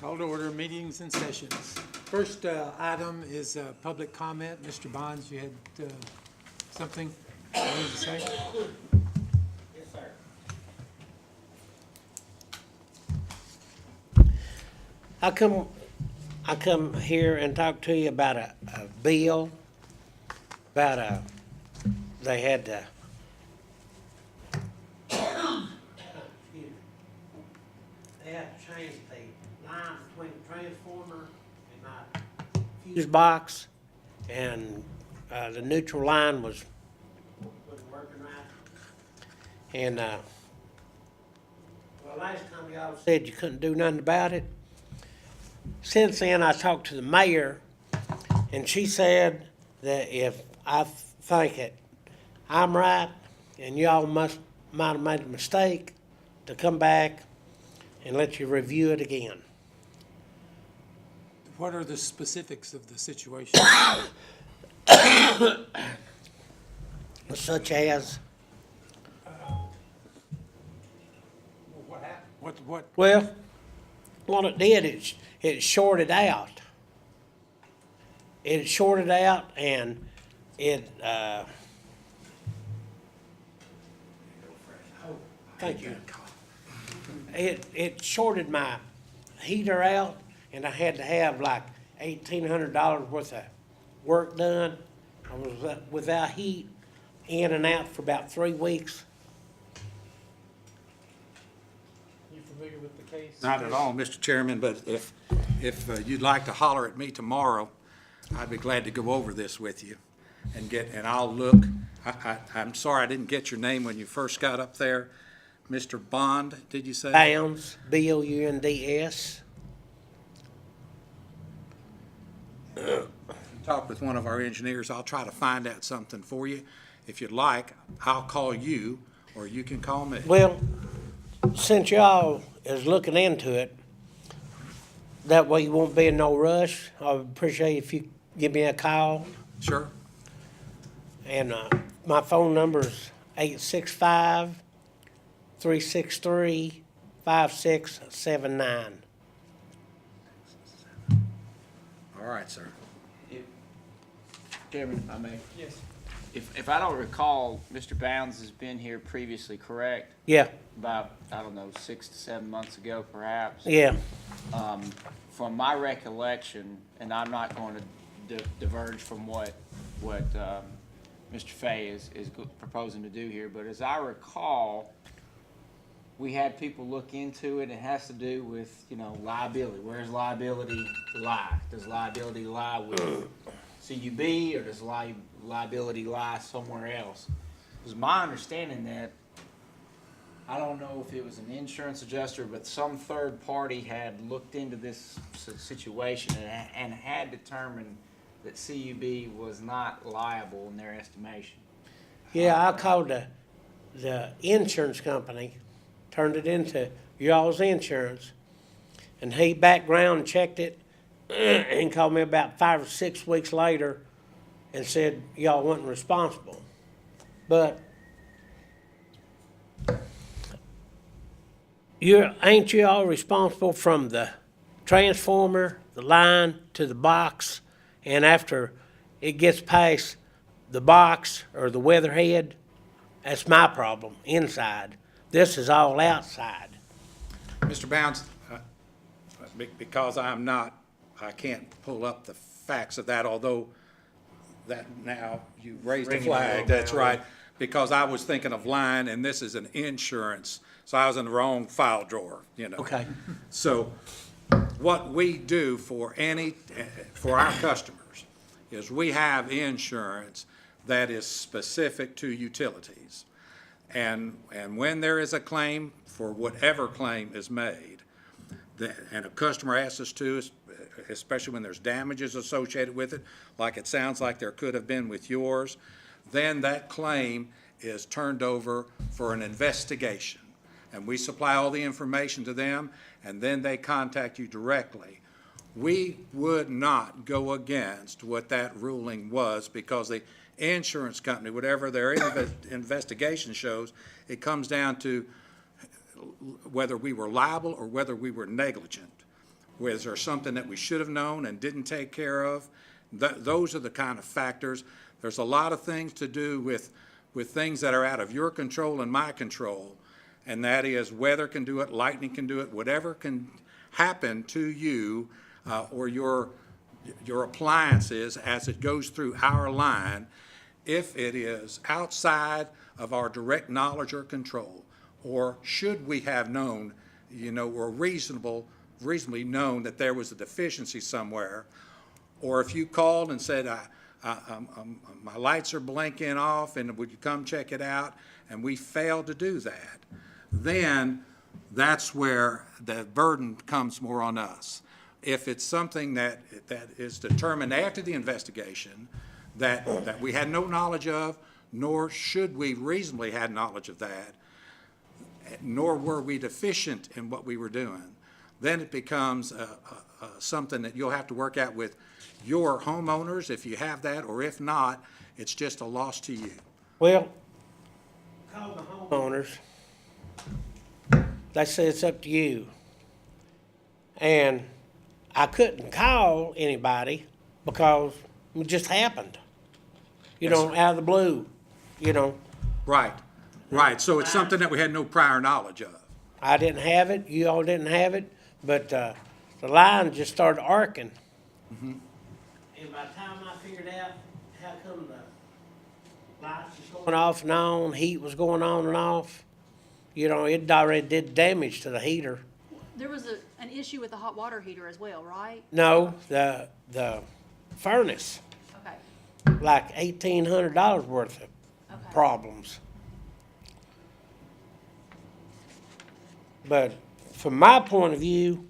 Call to order meetings and sessions. First item is public comment. Mr. Bonds, you had something you wanted to say? Yes, sir. I come here and talk to you about a bill, about they had to, they had to change the line between the transformer and my fuse box, and the neutral line wasn't working right. And, well, last time y'all said you couldn't do nothing about it. Since then, I talked to the mayor, and she said that if I think that I'm right, and y'all might have made a mistake, to come back and let you review it again. What are the specifics of the situation? Such as, What happened? What? well, what it did, it shorted out. It shorted out, and it, thank you. It shorted my heater out, and I had to have like $1,800 worth of work done. I was without heat, in and out for about 3 weeks. You familiar with the case? Not at all, Mr. Chairman, but if you'd like to holler at me tomorrow, I'd be glad to go over this with you and I'll look. I'm sorry I didn't get your name when you first got up there. Mr. Bond, did you say? Bounds, Bounds. Talk with one of our engineers. I'll try to find out something for you. If you'd like, I'll call you, or you can call me. Well, since y'all is looking into it, that way you won't be in no rush. I would appreciate if you give me a call. Sure. And my phone number is 865-363-5679. All right, sir. Chairman, if I may. Yes. If I don't recall, Mr. Bounds has been here previously, correct? Yeah, About, I don't know, 6 to 7 months ago, perhaps? yeah. From my recollection, and I'm not going to diverge from what Mr. Fay is proposing to do here, but as I recall, we had people look into it. It has to do with, liability. Where's liability lie? Does liability lie with CUB, or does liability lie somewhere else? It was my understanding that, I don't know if it was an insurance adjuster, but some third party had looked into this situation and had determined that CUB was not liable in their estimation. Yeah, I called the insurance company, turned it into y'all's insurance, and he background checked it and called me about 5 or 6 weeks later and said y'all wasn't responsible. But ain't you all responsible from the transformer, the line, to the box, and after it gets past the box or the weatherhead? That's my problem, inside. This is all outside. Mr. Bounds, because I can't pull up the facts of that, although that now you raised a flag, that's right, because I was thinking of line, and this is an insurance, so I was in the wrong file drawer, Okay. So what we do for our customers is we have insurance that is specific to utilities. And when there is a claim, for whatever claim is made, and a customer asks us to, especially when there's damages associated with it, like it sounds like there could have been with yours, then that claim is turned over for an investigation. And we supply all the information to them, and then they contact you directly. We would not go against what that ruling was, because the insurance company, whatever their investigation shows, it comes down to whether we were liable or whether we were negligent. Was there something that we should have known and didn't take care of? Those are the kind of factors. There's a lot of things to do with things that are out of your control and my control, and that is weather can do it, lightning can do it, whatever can happen to you or your appliances as it goes through our line, if it is outside of our direct knowledge or control, or should we have known, or reasonably known that there was a deficiency somewhere, or if you called and said, my lights are blinking off and would you come check it out, and we failed to do that, then that's where the burden comes more on us. If it's something that is determined after the investigation that we had no knowledge of, nor should we reasonably had knowledge of that, nor were we deficient in what we were doing, then it becomes something that you'll have to work out with your homeowners if you have that, or if not, it's just a loss to you. Well, call the homeowners. They say it's up to you. And I couldn't call anybody because it just happened. Out of the blue, Right, right. So it's something that we had no prior knowledge of. I didn't have it, you all didn't have it, but the line just started arcing. And by the time I figured out how come the lights was going off and on, heat was going on and off, it already did damage to the heater. There was an issue with the hot water heater as well, right? No, the furnace, Okay, like $1,800 worth of okay. problems. But from my point of view,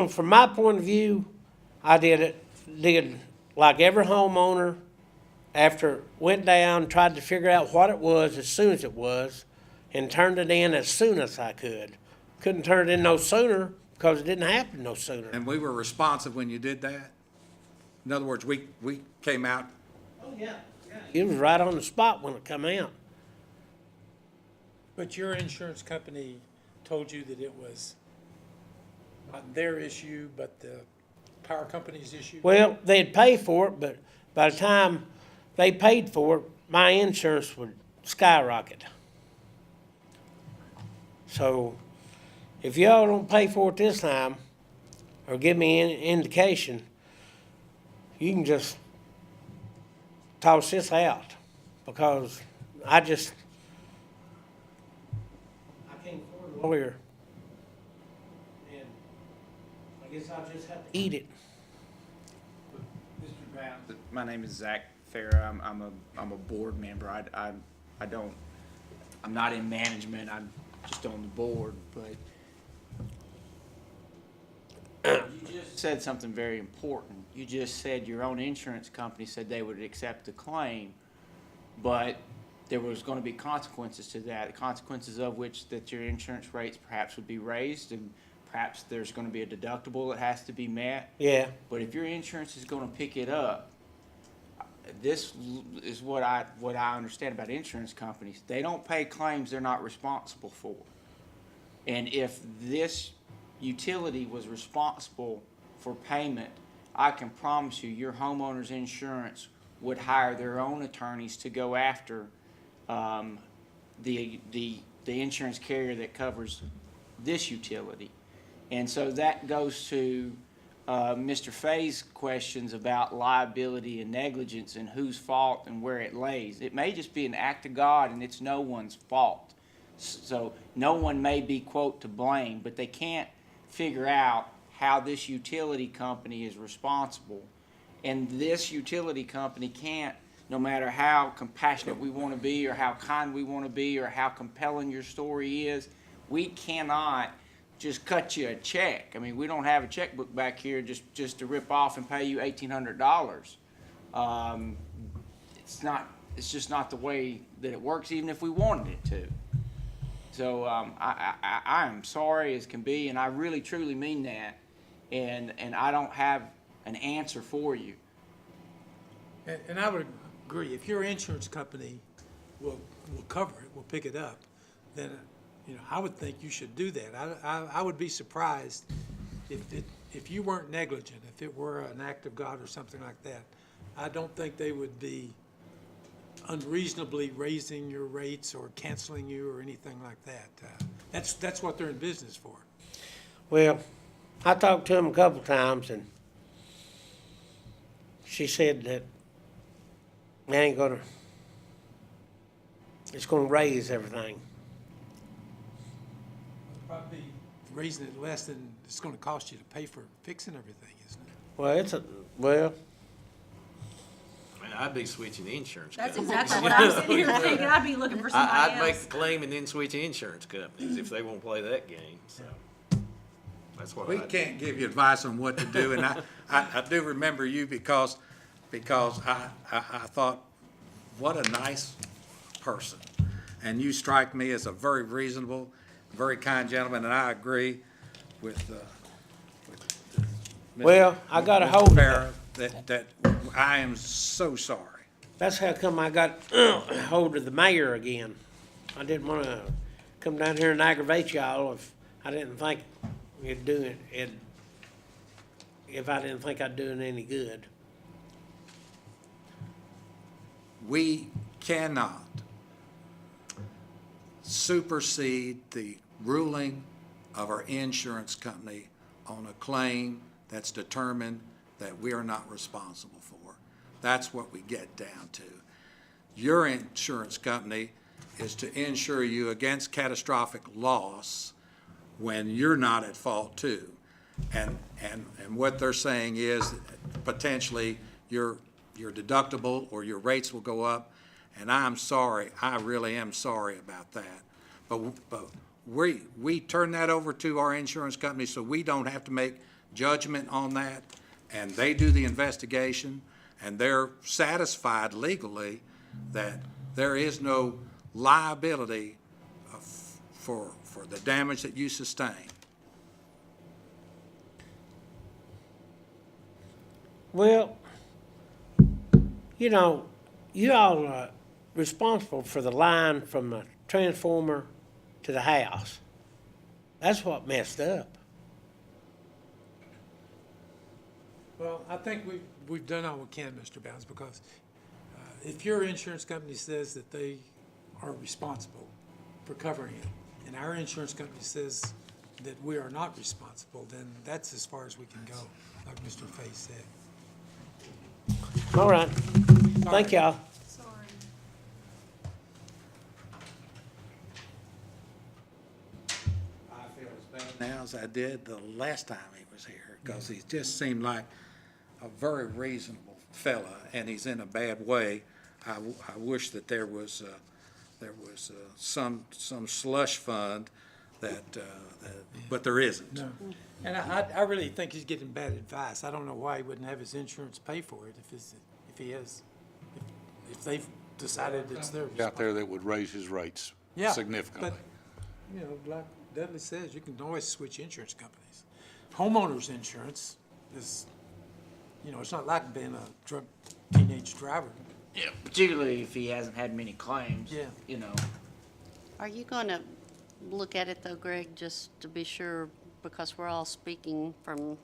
from my point of view, I did like every homeowner after it went down, tried to figure out what it was as soon as it was, and turned it in as soon as I could. Couldn't turn it in no sooner because it didn't happen no sooner. And we were responsive when you did that? In other words, we came out. Oh, yeah. It was right on the spot when it come out. But your insurance company told you that it was not their issue, but the power company's issue? Well, they'd pay for it, but by the time they paid for it, my insurance would skyrocket. So if y'all don't pay for it this time, or give me an indication, you can just toss this out, because I can't afford a lawyer. And I guess I'll just have to eat it. Mr. Brown. My name is Zach Farah. I'm a board member. I'm not in management. I'm just on the board, but you just said something very important. You just said your own insurance company said they would accept the claim, but there was going to be consequences to that, the consequences of which that your insurance rates perhaps would be raised, and perhaps there's going to be a deductible that has to be met. Yeah, But if your insurance is going to pick it up, this is what I understand about insurance companies. They don't pay claims they're not responsible for. And if this utility was responsible for payment, I can promise you your homeowner's insurance would hire their own attorneys to go after the insurance carrier that covers this utility. And so that goes to Mr. Fay's questions about liability and negligence and whose fault and where it lays. It may just be an act of God and it's no one's fault. So no one may be, quote, to blame, but they can't figure out how this utility company is responsible. And this utility company can't, no matter how compassionate we want to be or how kind we want to be or how compelling your story is, we cannot just cut you a check. I mean, we don't have a checkbook back here just to rip off and pay you $1,800. It's just not the way that it works, even if we wanted it to. So I am sorry as can be, and I really truly mean that. And I don't have an answer for you. And I would agree, if your insurance company will cover it, will pick it up, then you know, I would think you should do that. I would be surprised if you weren't negligent, if it were an act of God or something like that. I don't think they would be unreasonably raising your rates or canceling you or anything like that. That's what they're in business for. Well, I talked to him a couple times, and she said that they ain't gonna, it's gonna raise everything. Probably raising it less than it's gonna cost you to pay for fixing everything, isn't it? Well, I'd be switching insurance That's companies. exactly what I'm sitting here thinking. I'd be looking for somebody I'd make else. the claim and then switch insurance companies if they won't play that game, so. That's what We I'd do. can't give you advice on what to do, and I do remember you because I thought, what a nice person. And you strike me as a very reasonable, very kind gentleman, and I agree with, Mr. Well, I got a hold of Farah, that I am so sorry. that's how come I got hold of the mayor again. I didn't wanna come down here and aggravate y'all if I didn't think it'd do it, if I didn't think I'd do it any good. We cannot supersede the ruling of our insurance company on a claim that's determined that we are not responsible for. That's what we get down to. Your insurance company is to insure you against catastrophic loss when you're not at fault too. And what they're saying is potentially your deductible or your rates will go up. And I'm sorry, I really am sorry about that. But we turn that over to our insurance company so we don't have to make judgment on that. And they do the investigation, and they're satisfied legally that there is no liability for the damage that you sustain. Well, you know, you all are responsible for the line from the transformer to the house. That's what messed up. Well, I think we've done all we can, Mr. Bounds, because if your insurance company says that they are responsible for covering it, and our insurance company says that we are not responsible, then that's as far as we can go, like Mr. Fay said. All right. Thank y'all. Sorry. I feel as bad now as I did the last time he was here, because he just seemed like a very reasonable fella, and he's in a bad way. I wish that there was some slush fund but there isn't. No. And I really think he's getting bad advice. I don't know why he wouldn't have his insurance pay for it if they've decided it's their Out there that would raise his rates Yeah, significantly. But, you know, like Dudley says, you can always switch insurance companies. Homeowners insurance is, you know, it's not like being a drunk teenage driver. Yeah, particularly if he hasn't had many claims. Yeah. You know. Are you going to look at it though, Greg, just to be sure, because we're all speaking from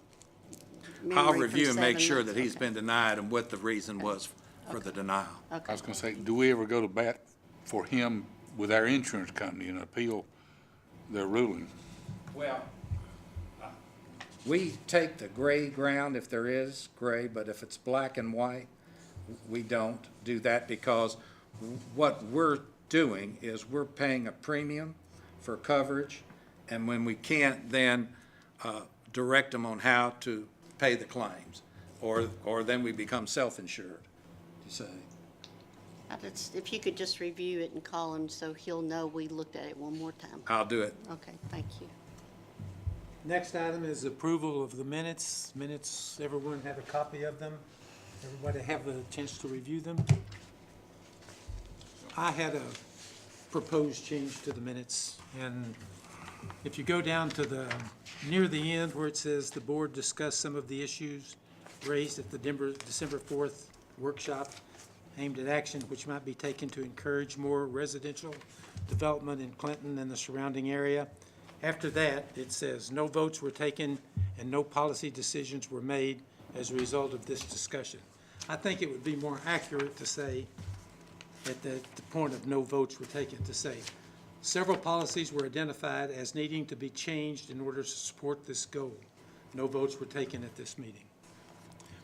memory I'll from review and make 7 sure months? that he's Okay. been denied and what the reason was for the denial. I Okay. was gonna say, do we ever go to bat for him with our insurance company and appeal their ruling? Well, we take the gray ground if there is gray, but if it's black and white, we don't do that, because what we're doing is we're paying a premium for coverage, and when we can't then direct them on how to pay the claims, or then we become self-insured, you say. If you could just review it and call him so he'll know we looked at it one more time. I'll do it. Okay, thank you. Next item is approval of the minutes. Minutes, everyone have a copy of them? Everybody have a chance to review them? I had a proposed change to the minutes, and if you go down to near the end where it says the board discussed some of the issues raised at the December 4th workshop aimed at action which might be taken to encourage more residential development in Clinton and the surrounding area. After that, it says, "No votes were taken and no policy decisions were made as a result of this discussion." I think it would be more accurate to say, at the point of no votes were taken, to say, "Several policies were identified as needing to be changed in order to support this goal. No votes were taken at this meeting."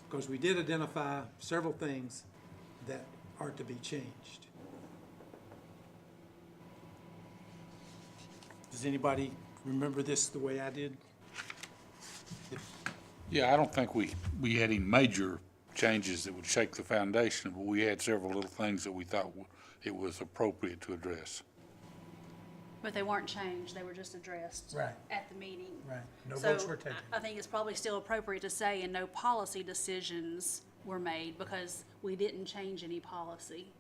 Because we did identify several things that are to be changed. Does anybody remember this the way I did? Yeah, I don't think we had any major changes that would shake the foundation, but we had several little things that we thought it was appropriate to address. But they weren't changed, they were just addressed. Right. At the meeting. Right. No So, votes were taken. I think it's probably still appropriate to say, and no policy decisions were made, because we didn't change any policy.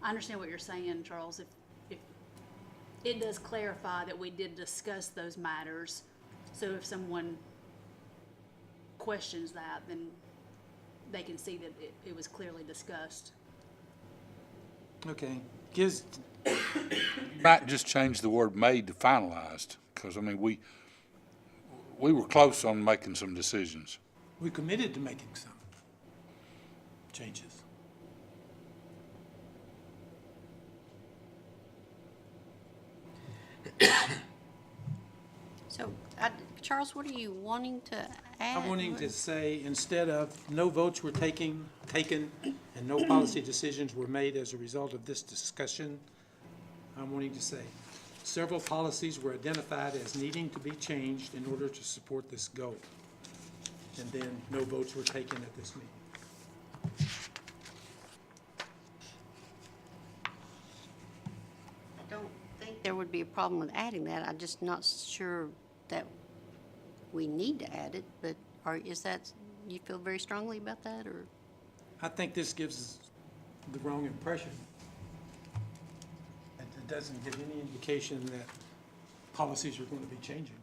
I understand what you're saying, Charles, if it does clarify that we did discuss those matters, so if someone questions that, then they can see that it was clearly discussed. Okay. Might just change the word "made" to "finalized," because, I mean, we were close on making some decisions. We committed to making some changes. So, Charles, what are you wanting to add? I'm wanting to say, instead of "no votes were taken, and no policy decisions were made as a result of this discussion," I'm wanting to say, "Several policies were identified as needing to be changed in order to support this goal." And then, "no votes were taken at this meeting." I don't think there would be a problem with adding that. I'm just not sure that we need to add it, but you feel very strongly about that, or? I think this gives the wrong impression. It doesn't give any indication that policies are going to be changing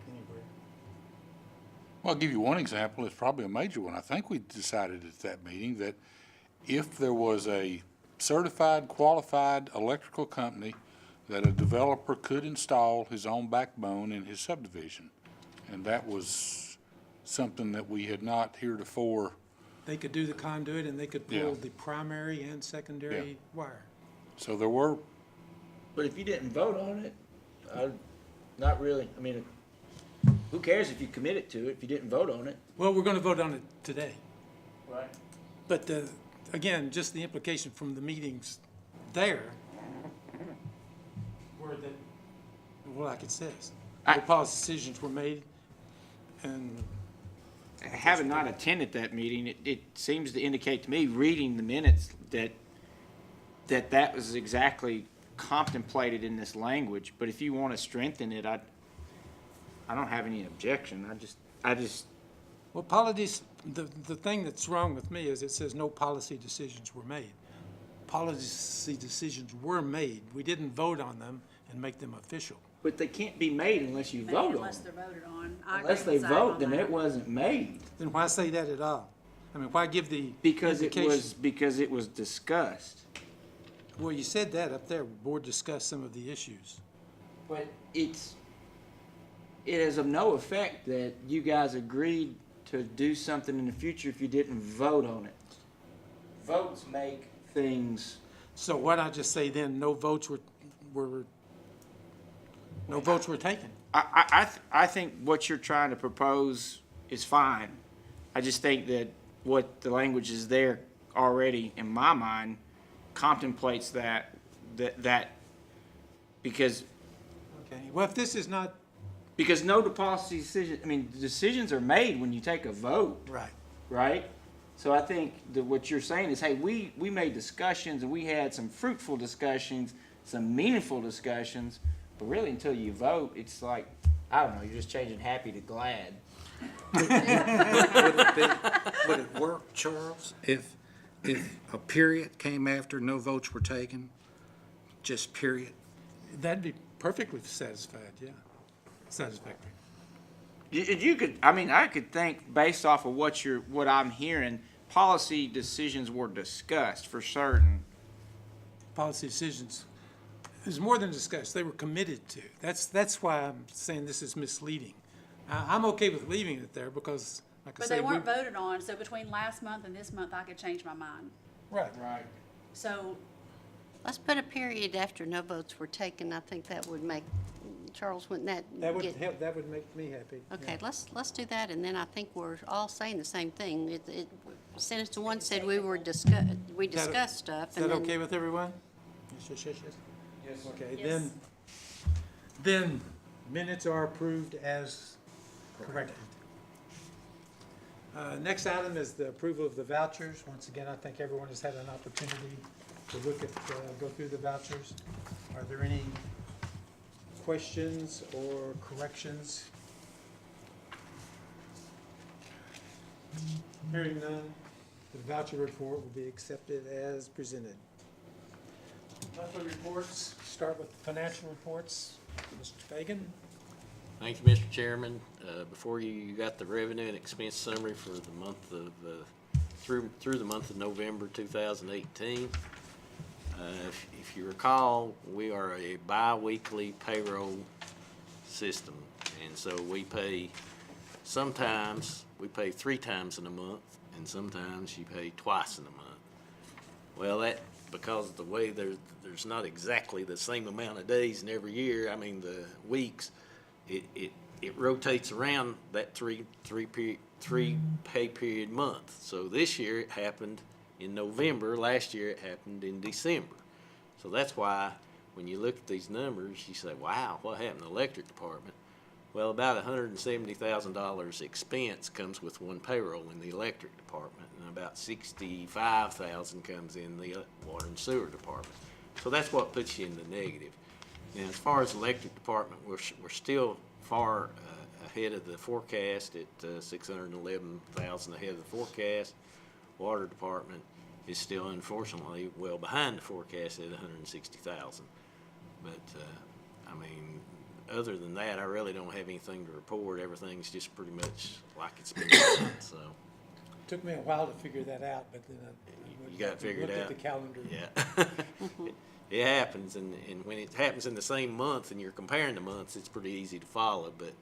anywhere. Well, I'll give you one example. It's probably a major one. I think we decided at that meeting that if there was a certified, qualified electrical company, that a developer could install his own backbone in his subdivision. And that was something that we had not heretofore. They could do the conduit and they could Yeah. pull the primary and secondary Yeah. wire. So there were, But if you didn't vote on it, not really, I mean, who cares if you committed to it if you didn't vote on it? Well, we're going to vote on it today. Right. But again, just the implication from the meetings there were that, well, like it says, no policy decisions were made, and Having not attended that meeting, it seems to indicate to me, reading the minutes, that was exactly contemplated in this language. But if you want to strengthen it, I don't have any objection. I just, well, policies, the thing that's wrong with me is it says no policy decisions were made. Policy decisions were made. We didn't vote on them and make them official. But they can't be made unless you vote on Unless it. they're voted on. I agree Unless they with Zach vote, on then that. it wasn't made. Then why say that at all? I mean, why give the because indication? it was discussed. Well, you said that up there, board discussed some of the issues. But it is of no effect that you guys agreed to do something in the future if you didn't vote on it. Votes make things. So why not just say then, no votes were taken? I think what you're trying to propose is fine. I just think that what the language is there already, in my mind, contemplates that because Okay, well, if this is not, no policy decision, I mean, decisions are made when you take a vote, right, right? So I think that what you're saying is, hey, we made discussions and we had some fruitful discussions, some meaningful discussions, but really until you vote, it's like, I don't know, you're just changing happy to glad. Would it work, Charles, if a period came after no votes were taken? Just period? that'd be perfectly satisfied, yeah, satisfactory. You could, I mean, I could think based off of what I'm hearing, policy decisions were discussed for certain. Policy decisions, was more than discussed, they were committed to. That's why I'm saying this is misleading. I'm okay with leaving it there because, like I But say, they we. weren't voted on, so between last month and this month, I could change my mind. Right. Right. So, Let's put a period after no votes were taken. I think that would make, Charles, wouldn't that That would get? help, that would make me happy. Okay, let's do that, and then I think we're all saying the same thing. Sentence one said we discussed stuff, Is and that then. okay with everyone? Yes. Yes. Okay, Yes. then minutes are approved as corrected. Next item is the approval of the vouchers. Once again, I think everyone has had an opportunity to look at, go through the vouchers. Are there any questions or corrections? Hearing none, the voucher report will be accepted as presented. Monthly reports, start with the financial reports. Mr. Fagan? Thank you, Mr. Chairman. Before you got the revenue and expense summary for the month of, through the month of November 2018. If you recall, we are a bi-weekly payroll system. And so we pay, sometimes we pay 3 times in a month, and sometimes you pay twice in a month. Well, that, because of the way there's not exactly the same amount of days in every year, I mean, the weeks, it rotates around that three pay period month. So this year it happened in November, last year it happened in December. So that's why when you look at these numbers, you say, wow, what happened to the electric department? Well, about $170,000 expense comes with one payroll in the electric department, and about $65,000 comes in the water and sewer department. So that's what puts you in the negative. Now, as far as electric department, we're still far ahead of the forecast at $611,000 ahead of the forecast. Water department is still unfortunately well behind the forecast at $160,000. But I mean, other than that, I really don't have anything to report. Everything's just pretty much like it's been done, so. Took me a while to figure that out, but then You got it figured looked out? at the calendar. Yeah. It happens, and when it happens in the same month and you're comparing the months, it's pretty easy to follow, but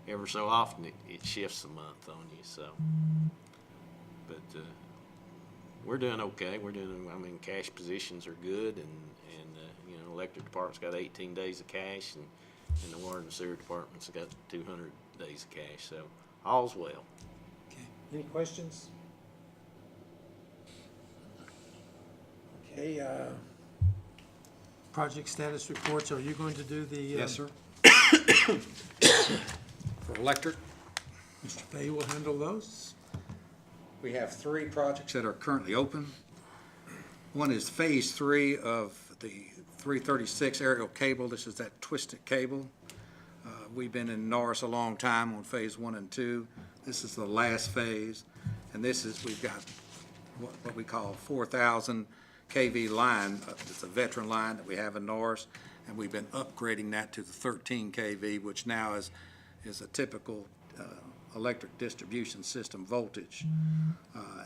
ever so often it shifts a month on you, so. But we're doing okay. We're doing, I mean, cash positions are good, and you know, electric department's got 18 days of cash, and the water and sewer department's got 200 days of cash, so all's well. Okay. Any questions? Okay, project status reports, are you going to do the? Yes, sir. For electric, Mr. Fay will handle those. we have 3 projects that are currently open. One is Phase 3 of the 336 aerial cable. This is that twisted cable. We've been in Norris a long time on Phase 1 and 2. This is the last phase, and we've got what we call 4,000 kV line. It's a veteran line that we have in Norris, and we've been upgrading that to the 13 kV, which now is a typical electric distribution system voltage.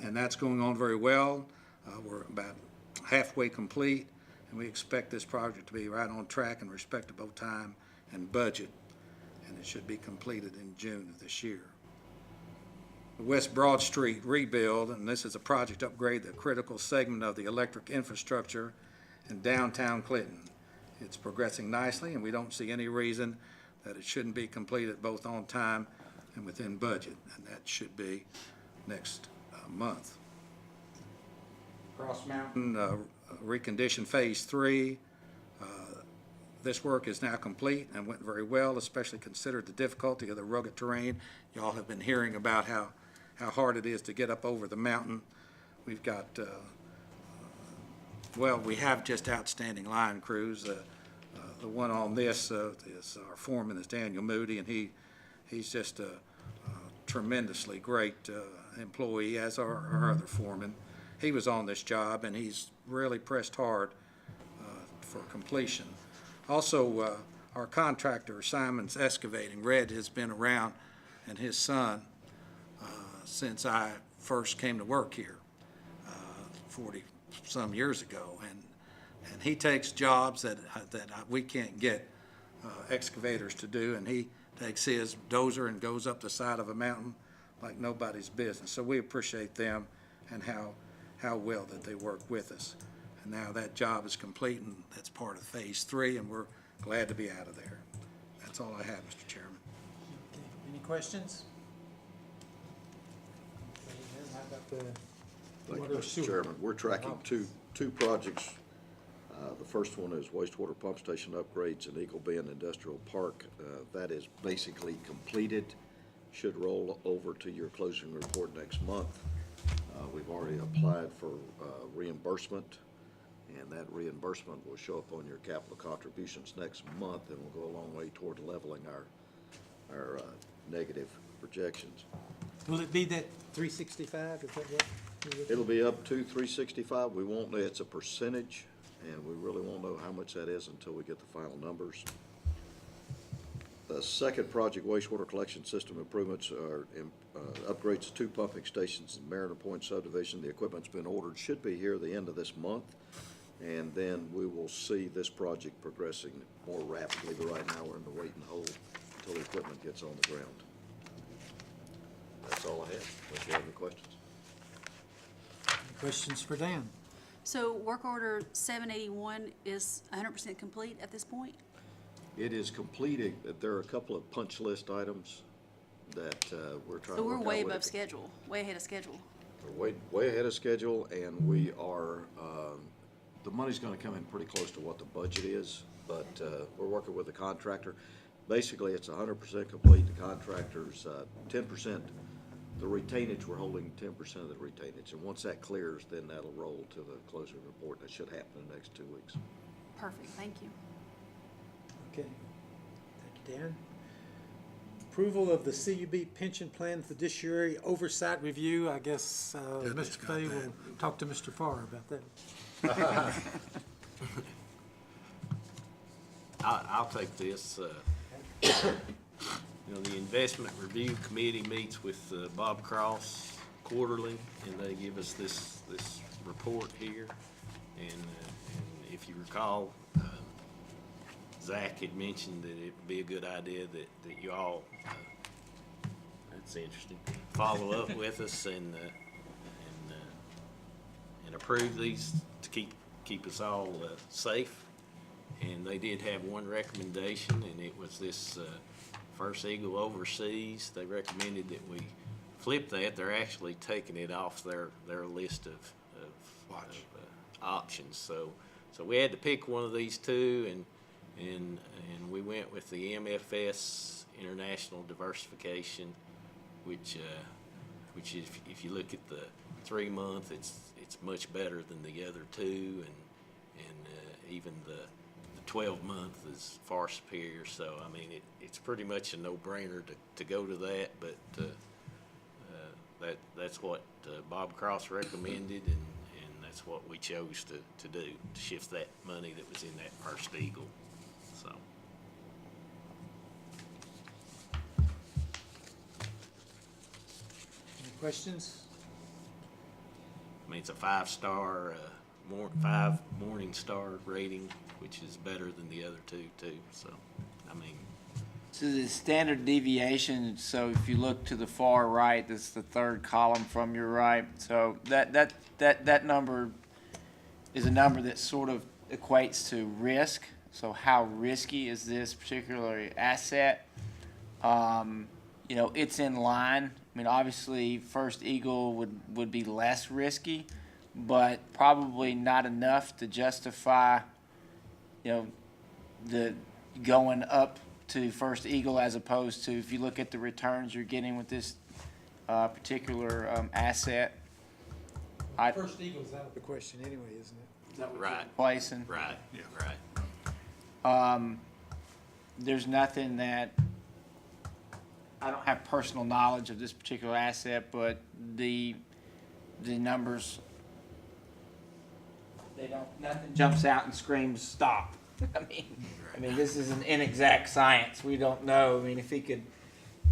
And that's going on very well. We're about halfway complete, and we expect this project to be right on track in respect of both time and budget, and it should be completed in June of this year. The West Broad Street rebuild, and this is a project to upgrade the critical segment of the electric infrastructure in downtown Clinton. It's progressing nicely, and we don't see any reason that it shouldn't be completed both on time and within budget, and that should be next month. Cross Mountain recondition Phase 3. This work is now complete and went very well, especially considered the difficulty of the rugged terrain. Y'all have been hearing about how hard it is to get up over the mountain. We've got, we have just outstanding line crews. The one on this is our foreman is Daniel Moody, and he's just a tremendously great employee, as are our other foremen. He was on this job, and he's really pressed hard for completion. Also, our contractor, Simon's Excavating, Red, has been around, and his son, since I first came to work here 40-some years ago. And And he takes jobs that we can't get excavators to do, and he takes his dozer and goes up the side of a mountain like nobody's business. So we appreciate them and how well that they work with us. And now that job is complete, and that's part of Phase 3, and we're glad to be out of there. That's all I have, Mr. Chairman. Okay, any questions? Okay, then how about the Thank water you, sewer? Mr. Chairman. We're tracking two projects. The first one is wastewater pump station upgrades in Eagle Bend Industrial Park. That is basically completed, should roll over to your closing report next month. We've already applied for reimbursement, and that reimbursement will show up on your capital contributions next month, and will go a long way toward leveling our negative projections. Will it be that 365, is that what? It'll be up to 365. We won't know, it's a percentage, and we really won't know how much that is until we get the final numbers. The second project, wastewater collection system improvements, are upgrades to 2 pumping stations in Mariner Point subdivision. The equipment's been ordered, should be here the end of this month, and then we will see this project progressing more rapidly. But right now, we're in the wait and hold until the equipment gets on the ground. That's all I have. Unless you have any questions. Any questions for Dan? So work order 781 is 100% complete at this point? It is completed. There are a couple of punch list items that we're trying So to we're work out. way with above it. schedule, way ahead of schedule. We're way ahead of schedule, and we are, the money's gonna come in pretty close to what the budget is, but we're working with the contractor. Basically, it's 100% complete. The contractor's 10%, the retainage, we're holding 10% of the retainage. And once that clears, then that'll roll to the closing report. That should happen in the next 2 weeks. Perfect, thank you. Okay, thank you, Dan. Approval of the CUB pension plan fiduciary oversight review. I guess Goodness, Mr. got Fay that. will talk to Mr. Farr about that. I'll take this. You know, the Investment Review Committee meets with Bob Cross quarterly, and they give us this report here. And if you recall, Zach had mentioned that it'd be a good idea that you all, that's interesting, follow up with us and approve these to keep us all safe. And they did have one recommendation, and it was this First Eagle Overseas. They recommended that we flip that. They're actually taking it off their list of options. So we had to pick one of these two, and we went with the MFS International Diversification, which if you look at the 3-month, it's much better than the other two, and even the 12-month is far superior. So I mean, it's pretty much a no-brainer to go to that. But that's what Bob Cross recommended, and that's what we chose to do, to shift that money that was in that First Eagle. So. Any questions? I mean, it's a 5-star, 5 Morningstar rating, which is better than the other two too. So, I mean, So the standard deviation, so if you look to the far right, that's the third column from your right. So that number is a number that sort of equates to risk. So how risky is this particular asset? You know, it's in line. I mean, obviously, First Eagle would be less risky, but probably not enough to justify, you know, the going up to First Eagle, as opposed to, if you look at the returns you're getting with this particular asset. First Eagle's out of the question anyway, isn't it? right, Placing. right, right. There's nothing that, I don't have personal knowledge of this particular asset, but the numbers, nothing jumps out and screams, stop. I mean, this is an inexact science. We don't know. I mean, if he could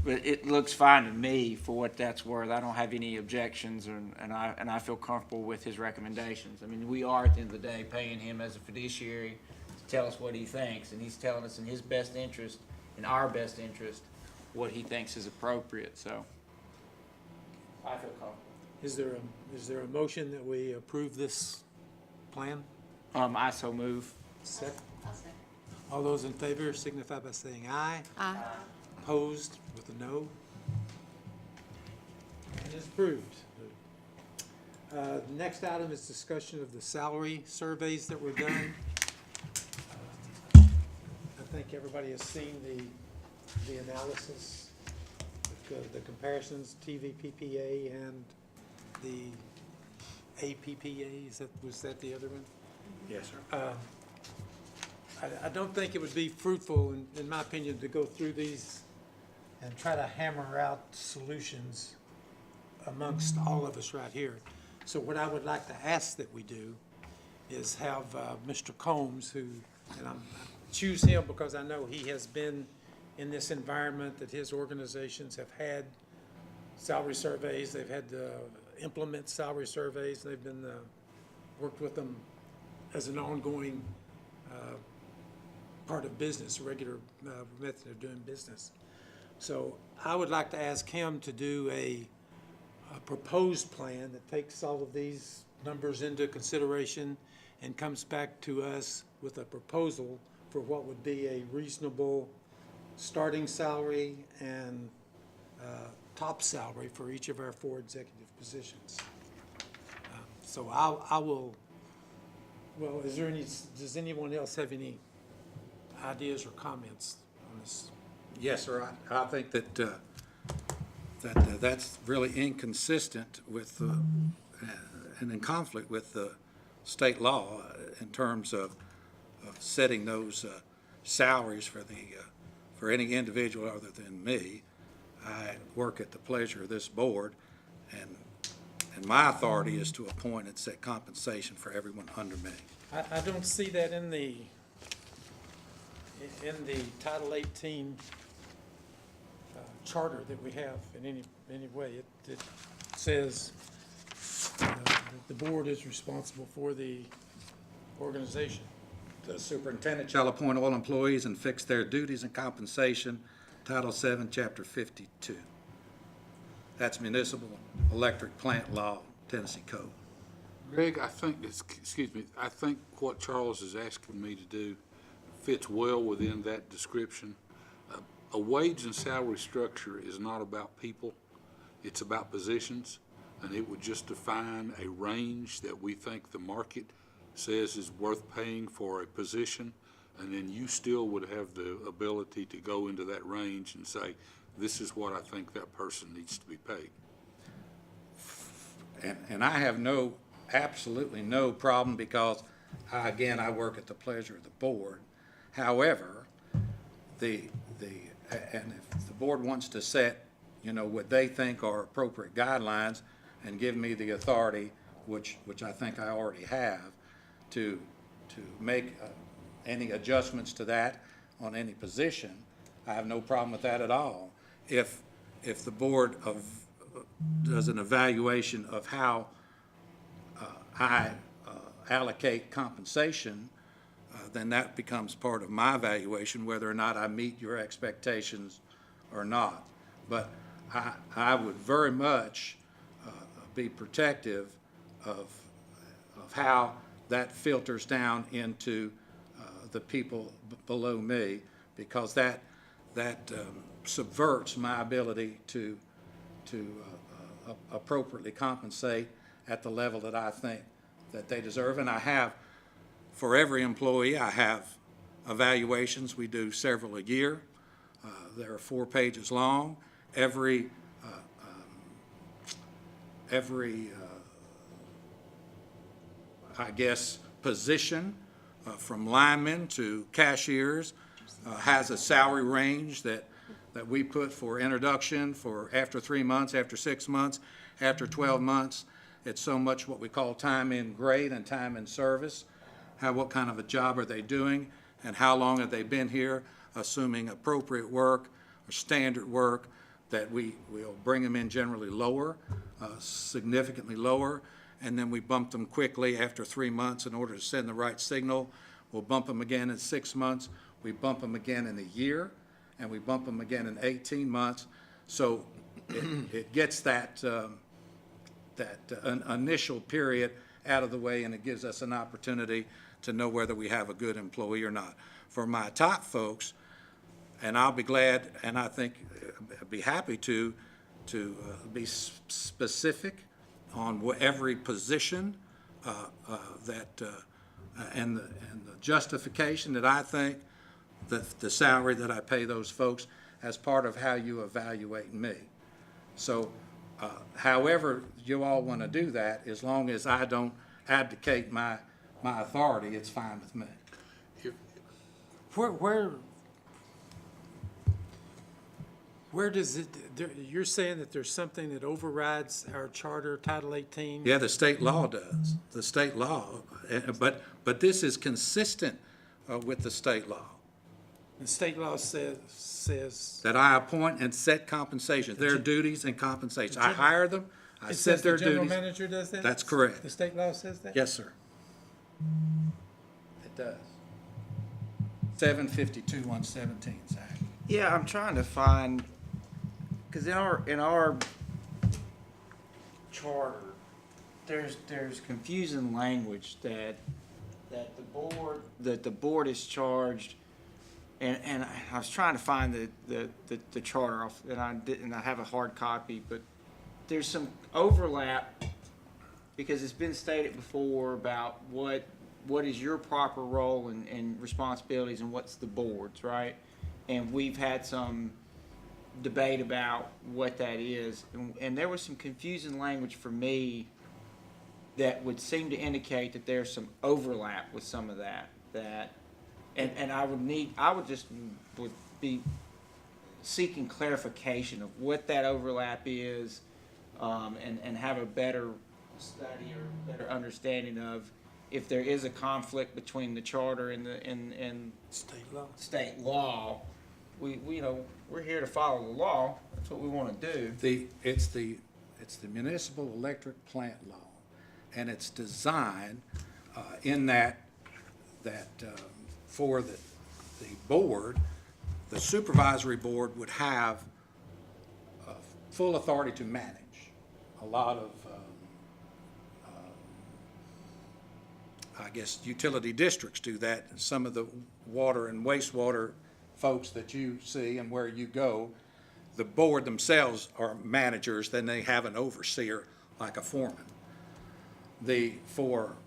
But it looks fine to me for what that's worth. I don't have any objections, and I feel comfortable with his recommendations. I mean, we are, at the end of the day, paying him as a fiduciary to tell us what he thinks, and he's telling us in his best interest, in our best interest, what he thinks is appropriate, so I feel comfortable. Is there a motion that we approve this plan? I so move. Second? All those in favor signify by saying aye. Aye. Opposed with a no? And it's approved. Next item is discussion of the salary surveys that were done. I think everybody has seen the analysis, the comparisons, TVPPA and the APPA, was that the other one? Yes, sir. I don't think it would be fruitful, in my opinion, to go through these and try to hammer out solutions amongst all of us right here. So what I would like to ask that we do is have Mr. Combs, who, and I choose him because I know he has been in this environment, that his organizations have had salary surveys, they've had to implement salary surveys, they've been, worked with them as an ongoing part of business, a regular method of doing business. So I would like to ask him to do a proposed plan that takes all of these numbers into consideration and comes back to us with a proposal for what would be a reasonable starting salary and top salary for each of our 4 executive positions. So I will, well, does anyone else have any ideas or comments on this? Yes, sir. I think that, that's really inconsistent with, and in conflict with the state law in terms of setting those salaries for any individual other than me. I work at the pleasure of this board, and my authority is to appoint and set compensation for everyone under me. I don't see that in the Title 18 charter that we have in any way. It says that the board is responsible for the organization. The superintendent shall appoint all employees and fix their duties and compensation, Title 7, Chapter 52. That's municipal electric plant law, Tennessee Code. Greg, I think, excuse me, I think what Charles is asking me to do fits well within that description. A wage and salary structure is not about people, it's about positions, and it would just define a range that we think the market says is worth paying for a position, and then you still would have the ability to go into that range and say, this is what I think that person needs to be paid. And I have absolutely no problem, because I work at the pleasure of the board. However, and if the board wants to set, what they think are appropriate guidelines and give me the authority, which I think I already have, to make any adjustments to that on any position, I have no problem with that at all. If the board does an evaluation of how I allocate compensation, then that becomes part of my evaluation, whether or not I meet your expectations or not. But I would very much be protective of how that filters down into the people below me, because that subverts my ability to appropriately compensate at the level that I think that they deserve. And I have, for every employee, I have evaluations. We do several a year. They're 4 pages long. Every position, from linemen to cashiers, has a salary range that we put for introduction, for after 3 months, after 6 months, after 12 months. It's so much what we call time in grade and time in service. What kind of a job are they doing, and how long have they been here, assuming appropriate work or standard work, that we'll bring them in generally lower, significantly lower, and then we bump them quickly after 3 months in order to send the right signal. We'll bump them again in 6 months, we bump them again in a year, and we bump them again in 18 months. So it gets that initial period out of the way, and it gives us an opportunity to know whether we have a good employee or not. For my top folks, and I'll be glad, and I think I'd be happy to be specific on every position and the justification that I think the salary that I pay those folks as part of how you evaluate me. So however you all want to do that, as long as I don't abdicate my authority, it's fine with me. Where does it, you're saying that there's something that overrides our charter, Title 18? Yeah, the state law does, the state law, but this is consistent with the state law. The state law says, That I appoint and set compensation, their duties and compensation. I hire them, I it set says their the general duties. manager does that? That's correct. The state law says that? Yes, sir. It does. 752-117, Zach. Yeah, I'm trying to find, because in our charter, there's confusing language that the board is charged, and I was trying to find the charter off, and I didn't. I have a hard copy, but there's some overlap because it's been stated before about what is your proper role and responsibilities and what's the board's, right? And we've had some debate about what that is, and there was some confusing language for me that would seem to indicate that there's some overlap with some of that, and I would be seeking clarification of what that overlap is, and have a better study or better understanding of if there is a conflict between the charter and state law. We're here to follow the law. That's what we want to do. It's the municipal electric plant law, and it's designed in that for the board, the supervisory board would have full authority to manage. A lot of, I guess, utility districts do that, and some of the water and wastewater folks that you see and where you go, the board themselves are managers, then they have an overseer like a foreman.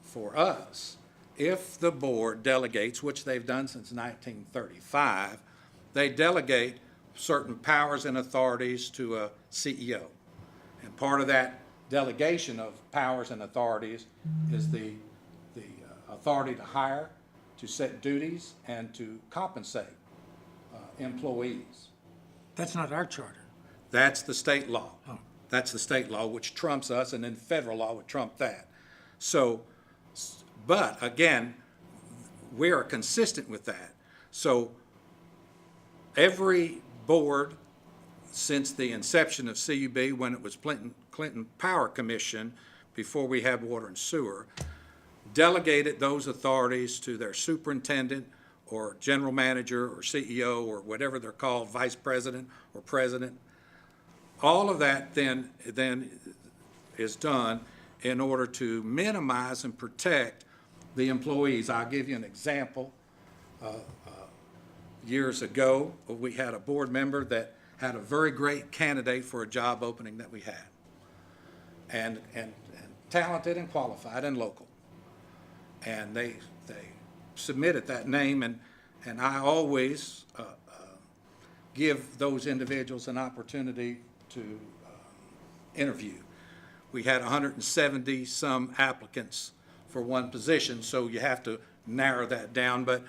For us, if the board delegates, which they've done since 1935, they delegate certain powers and authorities to a CEO. And part of that delegation of powers and authorities is the authority to hire, to set duties, and to compensate employees. That's not our charter. That's the state law. That's the state law, which trumps us, and then federal law would trump that. So, but again, we are consistent with that. So every board since the inception of CUB, when it was Clinton Power Commission, before we had water and sewer, delegated those authorities to their superintendent or general manager or CEO or whatever they're called, vice president or president. All of that then is done in order to minimize and protect the employees. I'll give you an example. Years ago, we had a board member that had a very great candidate for a job opening that we had, and talented and qualified and local. And they submitted that name, and I always give those individuals an opportunity to interview. We had 170 some applicants for one position, so you have to narrow that down, but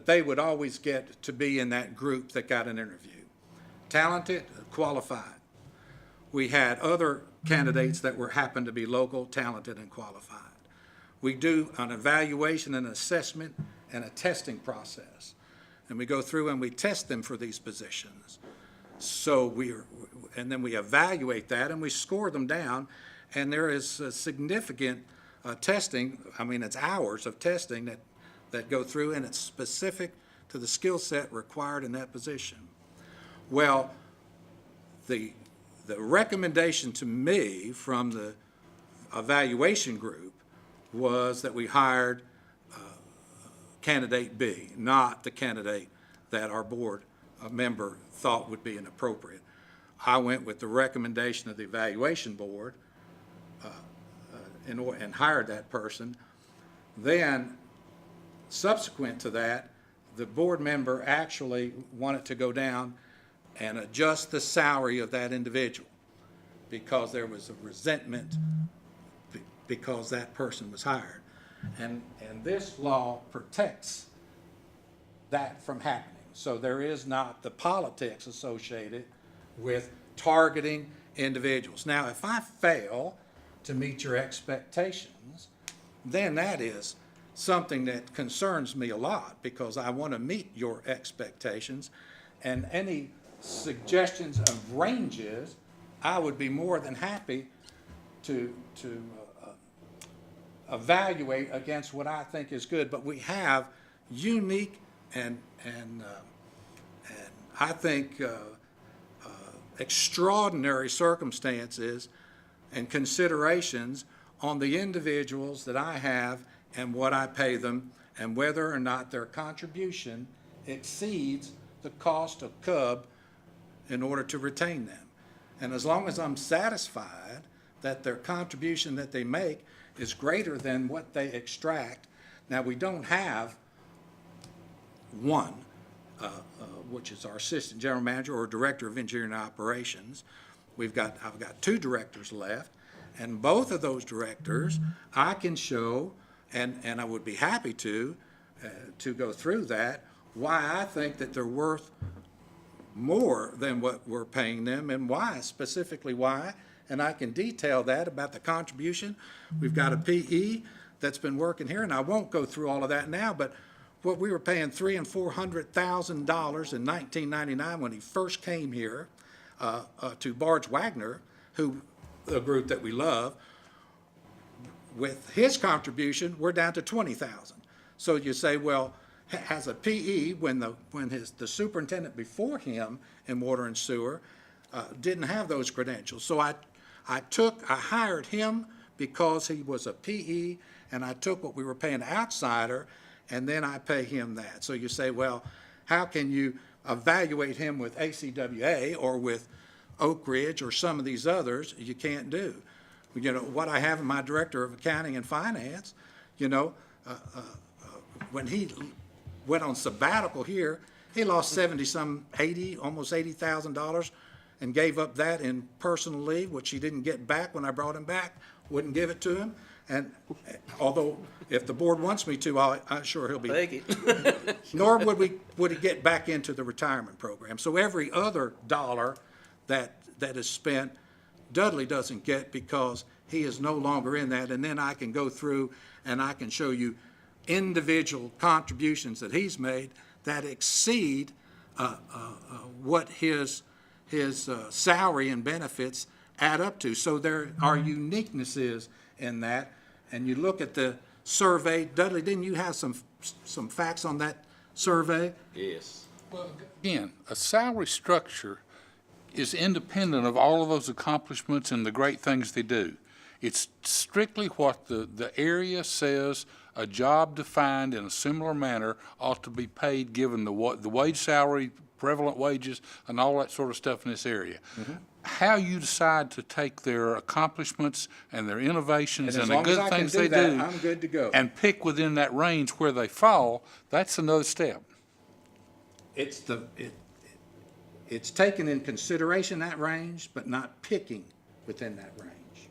they would always get to be in that group that got an interview. Talented, qualified. We had other candidates that happened to be local, talented, and qualified. We do an evaluation and assessment and a testing process. And we go through and we test them for these positions. So and then we evaluate that and we score them down, and there is significant testing. I mean, it's hours of testing that go through, and it's specific to the skill set required in that position. Well, the recommendation to me from the evaluation group was that we hired candidate B, not the candidate that our board member thought would be inappropriate. I went with the recommendation of the evaluation board and hired that person. Then, subsequent to that, the board member actually wanted to go down and adjust the salary of that individual because there was a resentment because that person was hired. And this law protects that from happening. So there is not the politics associated with targeting individuals. Now, if I fail to meet your expectations, then that is something that concerns me a lot because I want to meet your expectations, and any suggestions of ranges, I would be more than happy to evaluate against what I think is good. But we have unique and I think extraordinary circumstances and considerations on the individuals that I have and what I pay them, and whether or not their contribution exceeds the cost of Cub in order to retain them. And as long as I'm satisfied that their contribution that they make is greater than what they extract. Now, we don't have one, which is our assistant general manager or director of engineering operations. I've got two directors left, and both of those directors I can show, and I would be happy to go through that, why I think that they're worth more than what we're paying them, and why, specifically why, and I can detail that about the contribution. We've got a PE that's been working here, and I won't go through all of that now, but what we were paying $300,000 and $400,000 in 1999 when he first came here to Barge Wagner, a group that we love. With his contribution, we're down to $20,000. So you say, well, as a PE, when the superintendent before him in water and sewer didn't have those credentials. So I hired him because he was a PE, and I took what we were paying outsider, and then I pay him that. So you say, well, how can you evaluate him with ACWA or with Oak Ridge or some of these others? You can't do. You know, what I have in my director of accounting and finance, when he went on sabbatical here, he lost almost $80,000 and gave up that in personal leave, which he didn't get back when I brought him back, wouldn't give it to him. And although if the board wants me to, I'm sure he'll be. Take it. Nor would he get back into the retirement program. So every other dollar that is spent, Dudley doesn't get because he is no longer in that. And then I can go through and I can show you individual contributions that he's made that exceed what his salary and benefits add up to. So there are uniquenesses in that. And you look at the survey. Dudley, didn't you have some facts on that survey? Yes. Well, again, a salary structure is independent of all of those accomplishments and the great things they do. It's strictly what the area says a job defined in a similar manner ought to be paid given the wage salary, prevalent wages, and all that sort of stuff in this area. Mm-hmm. How you decide to take their accomplishments and their innovations and the good things they do, I'm good to go. and pick within that range where they fall, that's another step. It's taken in consideration that range, but not picking within that range.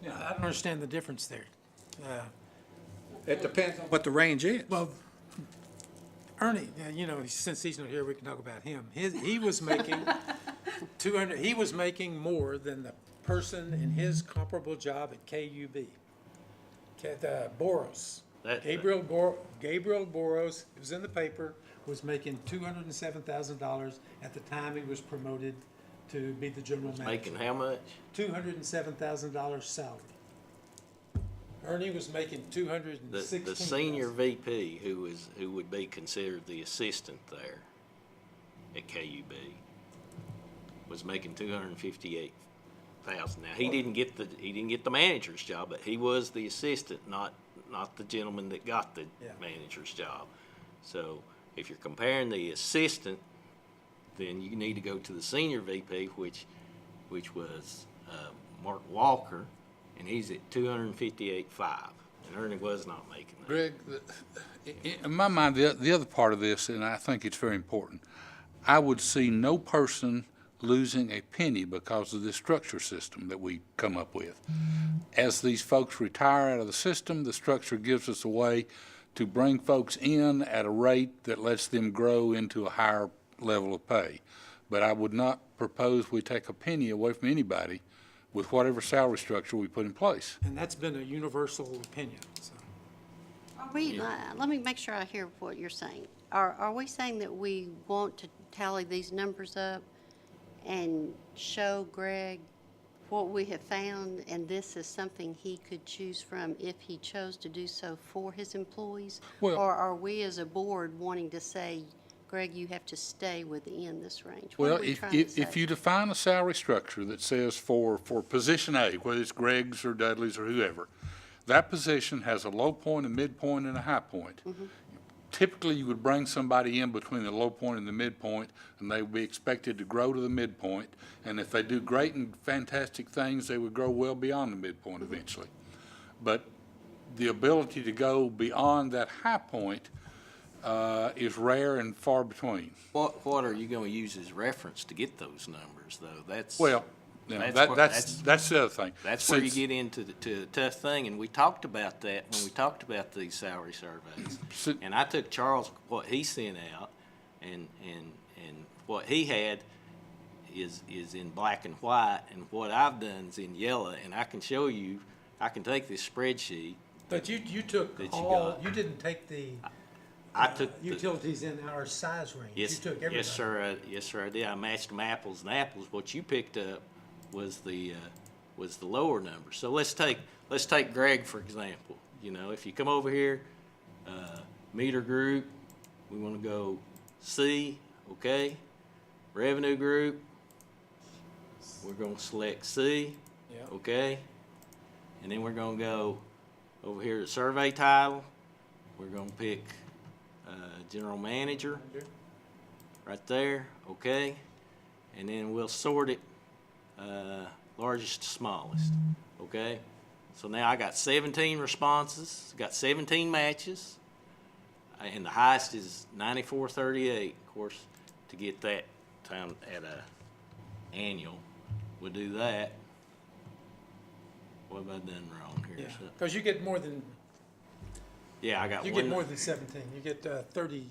Yeah, I don't understand the difference there. It depends on what the range is. Well, Ernie, since he's not here, we can talk about him. He was making he was making more than the person in his comparable job at KUB. Boros. Gabriel Boros, it was in the paper was making $207,000 at the time he was promoted to be the general manager. Making how much? $207,000 salary. Ernie was making $216,000. The senior VP, who would be considered the assistant there at KUB, was making $258,000. Now, he didn't get the manager's job, but he was the assistant, not the gentleman that got the Yeah. manager's job. So if you're comparing the assistant, then you need to go to the senior VP, which was Mark Walker, and he's at $258,500, and Ernie was not making that. Greg, in my mind, the other part of this, and I think it's very important, I would see no person losing a penny because of this structure system that we come up with. As these folks retire out of the system, the structure gives us a way to bring folks in at a rate that lets them grow into a higher level of pay. But I would not propose we take a penny away from anybody with whatever salary structure we put in place. And that's been a universal opinion, so. Are we, let me make sure I hear what you're saying. Are we saying that we want to tally these numbers up and show Greg what we have found, and this is something he could choose from if he chose to do so for his employees? Well- Or are we as a board wanting to say, Greg, you have to stay within this range? What Well, are we if, trying to if say? you define a salary structure that says for position A, whether it's Greg's or Dudley's or whoever, that position has a low point, a midpoint, and a high point. Typically, you would bring somebody in between the low point and the midpoint, and they would be expected to grow to the midpoint. And if they do great and fantastic things, they would grow well beyond the midpoint eventually. But the ability to go beyond that high point is rare and far between. What are you gonna use as reference to get those numbers, though? Well, you know, That's that's the other thing. That's where you Since- get into the tough thing, and we talked about that when we talked about these salary surveys. So- And I took Charles, what he sent out, and what he had is in black and white, and what I've done is in yellow, and I can show you, I can take this spreadsheet, But you took That you all, got. you didn't take the I took the. utilities in our size range. You Yes, took everybody. yes, sir, yes, sir, I did. I matched them apples and apples. What you picked up was the lower number. So let's take Greg, for example. You know, if you come over here, meter group, we wanna go C, okay? Revenue group, we're gonna select C, Yeah. okay? And then we're gonna go over here to survey title. We're gonna pick, general manager right there, okay? And then we'll sort it, largest to smallest, okay? So now I got 17 responses, got 17 matches, and the highest is 9438. Of course, to get that time at a annual, we'll do that. What have I done wrong here? Yeah, So- because you get more than, Yeah, I got you one. get more than 17. You get 30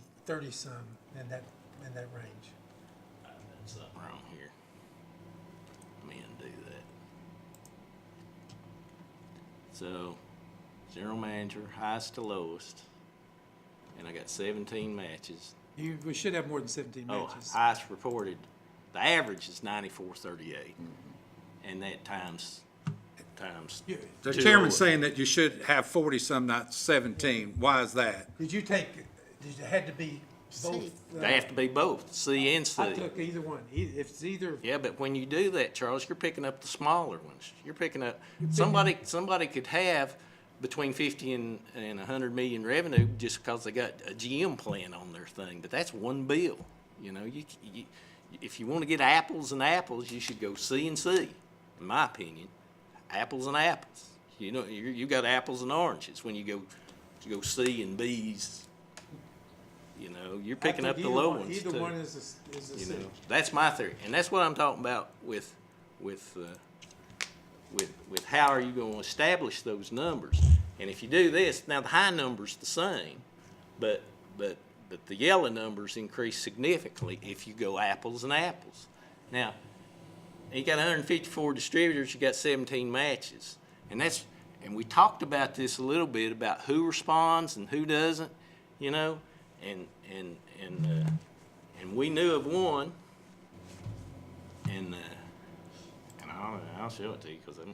some in that range. I've done something wrong here. Let me undo that. So, general manager, highest to lowest, and I got 17 matches. We should have more than 17 Oh, matches. highest reported, the average is 9438, and that times You- The 208. chairman's saying that you should have 40-some, not 17. Why is that? Did it had to be both? They have to be both, C and I C. took either one. If it's either, Yeah, but when you do that, Charles, you're picking up the smaller ones. You're picking up, somebody could have between 50 and 100 million revenue just because they got a GM plan on their thing, but that's one bill. You know, if you want to get apples and apples, you should go C and C, in my opinion. Apples and apples. You know, you got apples and oranges when you go C and B's. You know, you're picking I up think the either low one- ones too. Either one is a You C. know, that's my theory, and that's what I'm talking about with how are you going to establish those numbers? And if you do this, now the high number's the same, but the yellow numbers increase significantly if you go apples and apples. Now, you got 154 distributors, you got 17 matches, and we talked about this a little bit about who responds and who doesn't, you know, and and we knew of one, and I'll show it to you, because I'm,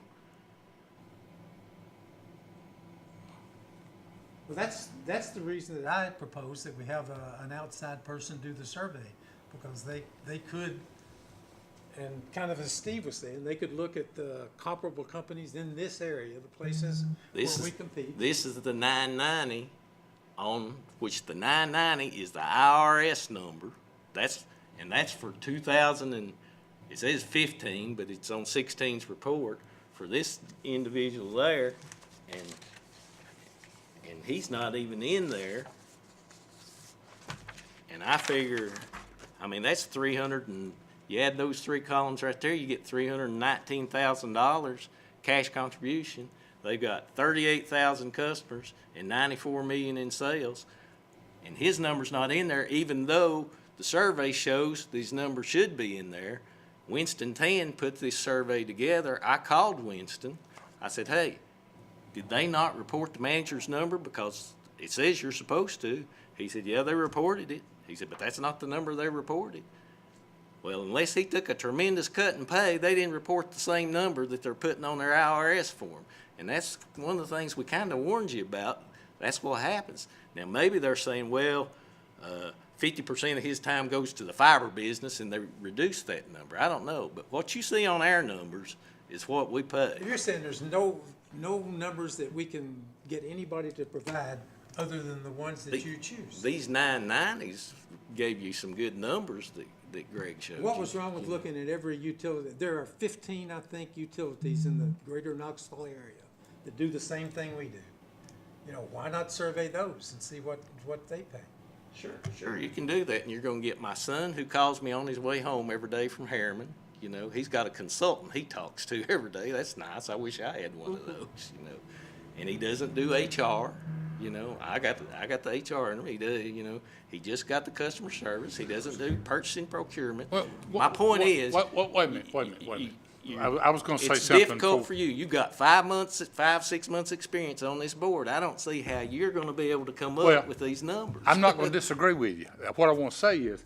Well, that's the reason that I proposed that we have an outside person do the survey, because they could, and kind of as Steve was saying, they could look at the comparable companies in this area, the places where this we is, compete. this is the 990, on which the 990 is the IRS number. That's for 2000 and, it says 15, but it's on 16's report for this individual there, and he's not even in there. And I figure, I mean, that's 300, and you add those three columns right there, you get $319,000 cash contribution. They've got 38,000 customers and 94 million in sales. And his number's not in there, even though the survey shows these numbers should be in there. Winston Tan put this survey together. I called Winston. I said, hey, did they not report the manager's number? Because it says you're supposed to. He said, yeah, they reported it. He said, but that's not the number they reported. Well, unless he took a tremendous cut in pay, they didn't report the same number that they're putting on their IRS form. And that's one of the things we kind of warned you about. That's what happens. Now, maybe they're saying, well, 50% of his time goes to the fiber business, and they reduce that number. I don't know. But what you see on our numbers is what we pay. You're saying there's no numbers that we can get anybody to provide other than the ones that you choose? These 990s gave you some good numbers that Greg showed you. What was wrong with looking at every utility? There are 15, I think, utilities in the greater Knoxville area that do the same thing we do. You know, why not survey those and see what they pay? Sure, you can do that, and you're gonna get my son, who calls me on his way home every day from Harriman. You know, he's got a consultant he talks to every day. That's nice. I wish I had one of those, you know. And he doesn't do HR, you know. I got the HR in him. He does, you know. He just got the customer service. He doesn't do purchasing, procurement. Well, My point is. Wait a minute. I was gonna say It's something. difficult for you. You got 6 months experience on this board. I don't see how you're gonna be able to come Well, up with these numbers. I'm not gonna disagree with you. What I wanna say is,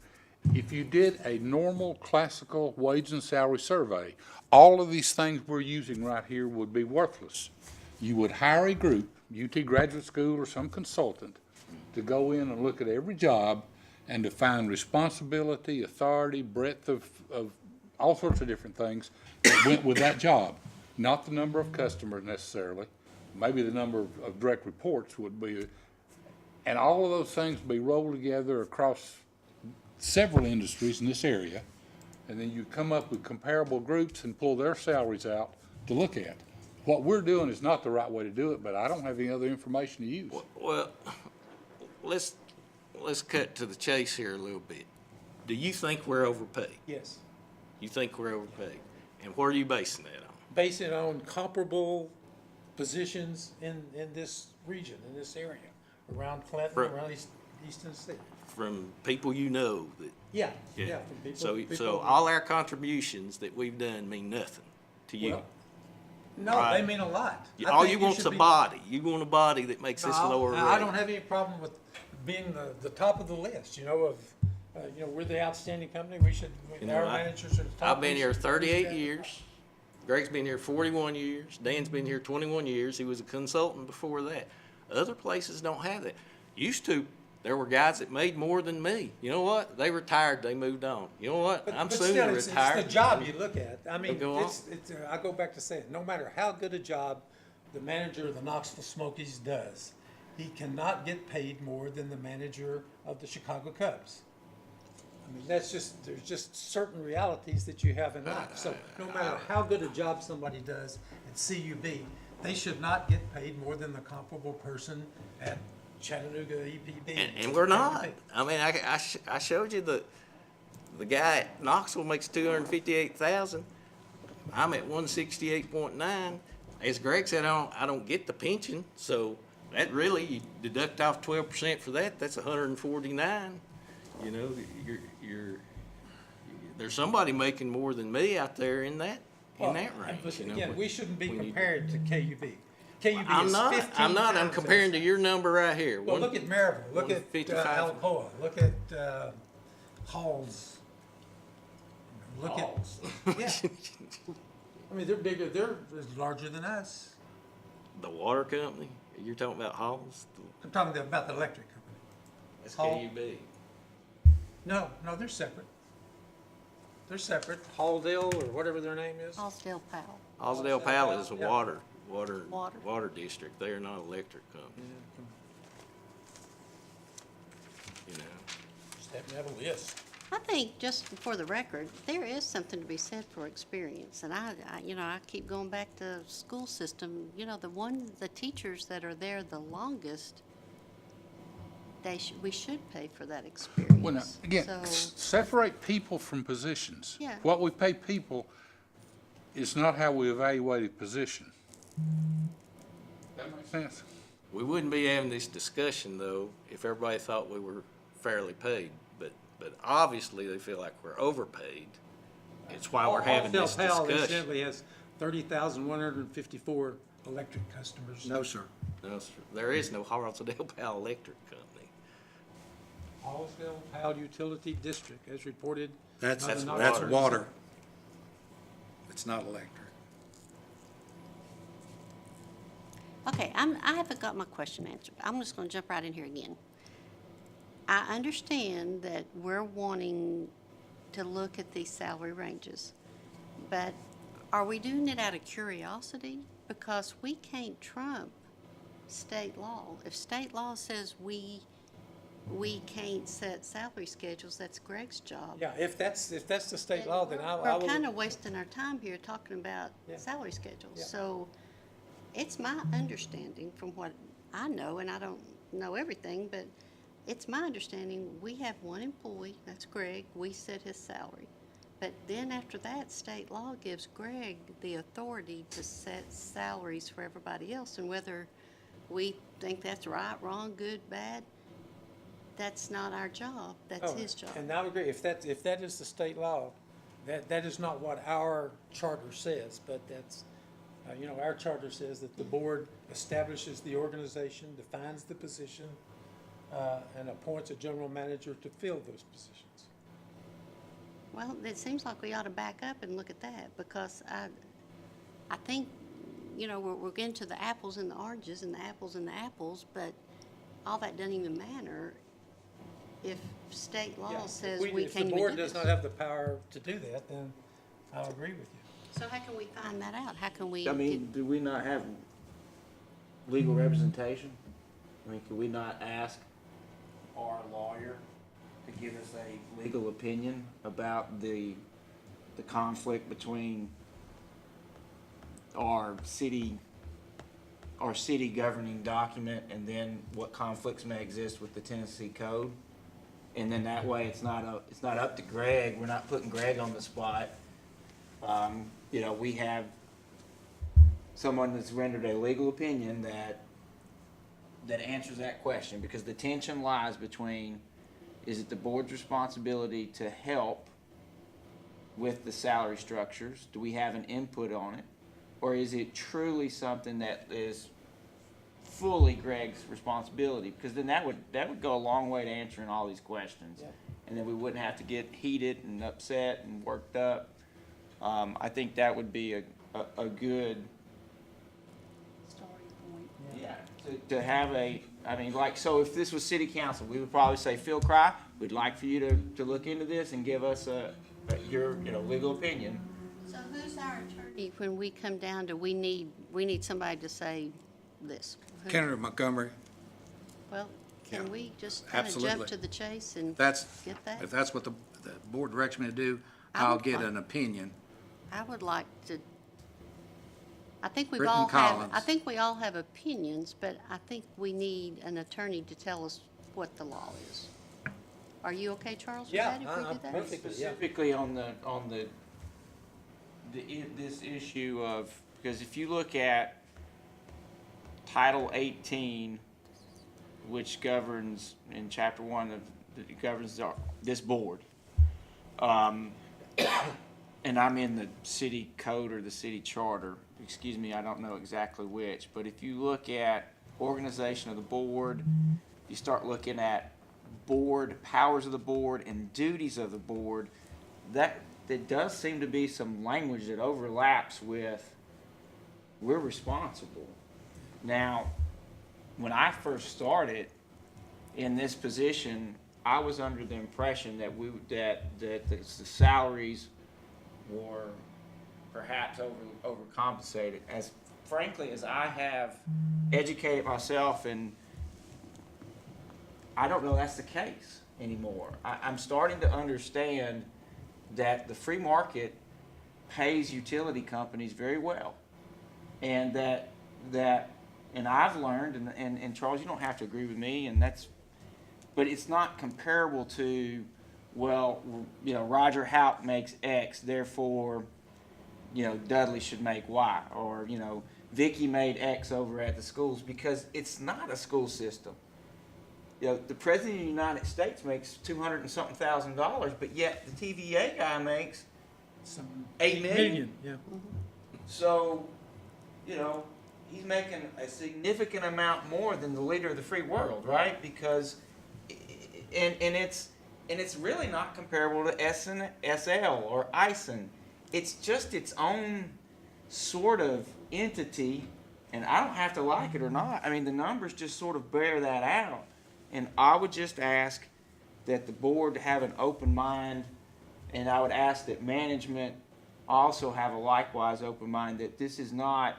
if you did a normal classical wage and salary survey, all of these things we're using right here would be worthless. You would hire a group, UT Graduate School or some consultant, to go in and look at every job and to find responsibility, authority, breadth of all sorts of different things that went with that job. Not the number of customers necessarily, maybe the number of direct reports would be, and all of those things would be rolled together across several industries in this area, and then you come up with comparable groups and pull their salaries out to look at. What we're doing is not the right way to do it, but I don't have any other information to use. Well, let's cut to the chase here a little bit. Do you think we're overpaid? Yes. You think we're overpaid? And what are you basing that on? Base it on comparable positions in this region, in this area, around Clinton, Right. around East Tennessee. From people you know that, Yeah, yeah. yeah. From people, So people- all our contributions that we've done mean nothing to you. Well, No, Right. they mean a lot. I All think you want's should a be- body. You want a body that makes this No, lower rate. I don't have any problem with being the top of the list, you know, we're the outstanding company, we should, You know, our managers are the top. I've been we here should- 38 years. Greg's been here 41 years. Dan's been here 21 years. He was a consultant before that. Other places don't have that. Used to, there were guys that made more than me. You know what? They retired, they moved on. You know what? I'm But soon still, to it's retire. the job you look at. I mean, Go on. it's, I go back to saying, no matter how good a job the manager of the Knoxville Smokies does, he cannot get paid more than the manager of the Chicago Cubs. I mean, there's just certain realities that you have in life. So no matter how good a job somebody does at CUB, they should not get paid more than the comparable person at Chattanooga EPB. And we're not. I mean, I showed you the guy at Knoxville makes $258,000. I'm at 168.9. As Greg said, I don't get the pension, so that really, you deduct off 12% for that, that's 149. You know, there's somebody making more than me out there in that range. But you know, again, we shouldn't be when you- compared to KUB. KUB I'm is not, 15 I'm times comparing to that. your number right here. Well, look at Maryville, look at 155. Alcoa, look at Halls. Look at, yeah. I mean, they're bigger, they're larger than us. The water company? You're talking about Halls? I'm talking about the electric company. That's Hall. KUB. No, they're separate. They're separate. Halldale or whatever their name is. Hallsdale Powell. Osdale Pallet is a Yeah. water Water. district. They are not an electric company. You know, Just happen to have a list. I think, just for the record, there is something to be said for experience, and I keep going back to school system, the teachers that are there the longest, we should pay for that experience. Well, now, again, So, separate people from positions. Yeah. What we pay people is not how we evaluate a position. That makes sense? we wouldn't be having this discussion though if everybody thought we were fairly paid. But obviously they feel like we're overpaid. It's why we're having this Halsdale Powell discussion. incidentally has 30,154 electric customers. No, sir. No, sir. There is no Harlesdale Powell Electric Company. Halsdale Powell Utility District, as reported. That's by the water. Knox- It's not electric. okay, I haven't got my question answered. I'm just gonna jump right in here again. I understand that we're wanting to look at these salary ranges, but are we doing it out of curiosity? Because we can't trump state law. If state law says we can't set salary schedules, that's Greg's job. Yeah, if that's the state law, then I We're will. kind of wasting our time here talking about Yeah. salary schedules. Yeah. So it's my understanding from what I know, and I don't know everything, but it's my understanding, we have one employee, that's Greg, we set his salary. But then after that, state law gives Greg the authority to set salaries for everybody else, and whether we think that's right, wrong, good, bad, that's not our job, that's Oh, his job. And I would agree, if that is the state law, that is not what our charter says, but that's, our charter says that the board establishes the organization, defines the position, and appoints a general manager to fill those positions. Well, it seems like we ought to back up and look at that, because I think, we're getting to the apples and the oranges and the apples and the apples, but all that doesn't even matter if state Yeah, law if says we- we If can't the even board do does this. not have the power to do that, then I'll agree with you. So how can we find that out? How can we? I mean, do we not have legal representation? I mean, could we not ask our lawyer to give us a legal opinion about the conflict between our city governing document and then what conflicts may exist with the Tennessee code? And then that way, it's not up to Greg, we're not putting Greg on the spot. We have someone that's rendered a legal opinion that answers that question, because the tension lies between, is it the board's responsibility to help with the salary structures? Do we have an input on it? Or is it truly something that is fully Greg's responsibility? Because then that would go a long way to answering all these questions. Yeah. And then we wouldn't have to get heated and upset and worked up. I think that would be a good, Starting point. yeah, to have so if this was city council, we would probably say, Phil Cry, we'd like for you to look into this and give us your legal opinion. So who's our attorney when we come down to, we need somebody to say this? Who- Kennedy Montgomery, Well, Yeah. can we just kind of jump Absolutely. to the chase and that's, get that? if that's what the board directs me to do, I I'll would get like- an opinion. I would like to, I think Britton I Collins. think we all have opinions, but I think we need an attorney to tell us what the law is. Are you okay, Charles, with Yeah, that, if we I'm do that? perfect. Specifically on this issue of, because if you look at Title 18, which governs, in Chapter 1 of, that governs this board, and I'm in the city code or the city charter, excuse me, I don't know exactly which, but if you look at organization of the board, you start looking at board, powers of the board and duties of the board, that there does seem to be some language that overlaps with we're responsible. Now, when I first started in this position, I was under the impression that the salaries were perhaps overcompensated. As frankly as I have educated myself, and I don't know that's the case anymore. I'm starting to understand that the free market pays utility companies very well. And and I've learned, and Charles, you don't have to agree with me, but it's not comparable to, well, Roger Houck makes X, therefore, Dudley should make Y, or, Vicky made X over at the schools, because it's not a school system. The President of the United States makes $200 and something thousand, but yet the TVA guy makes $8 million. Yeah. So, he's making a significant amount more than the leader of the free world, right? Because, and it's really not comparable to SL or ISON. It's just its own sort of entity, and I don't have to like it or not. I mean, the numbers just sort of bear that out. And I would just ask that the board have an open mind, and I would ask that management also have a likewise open mind, that this is not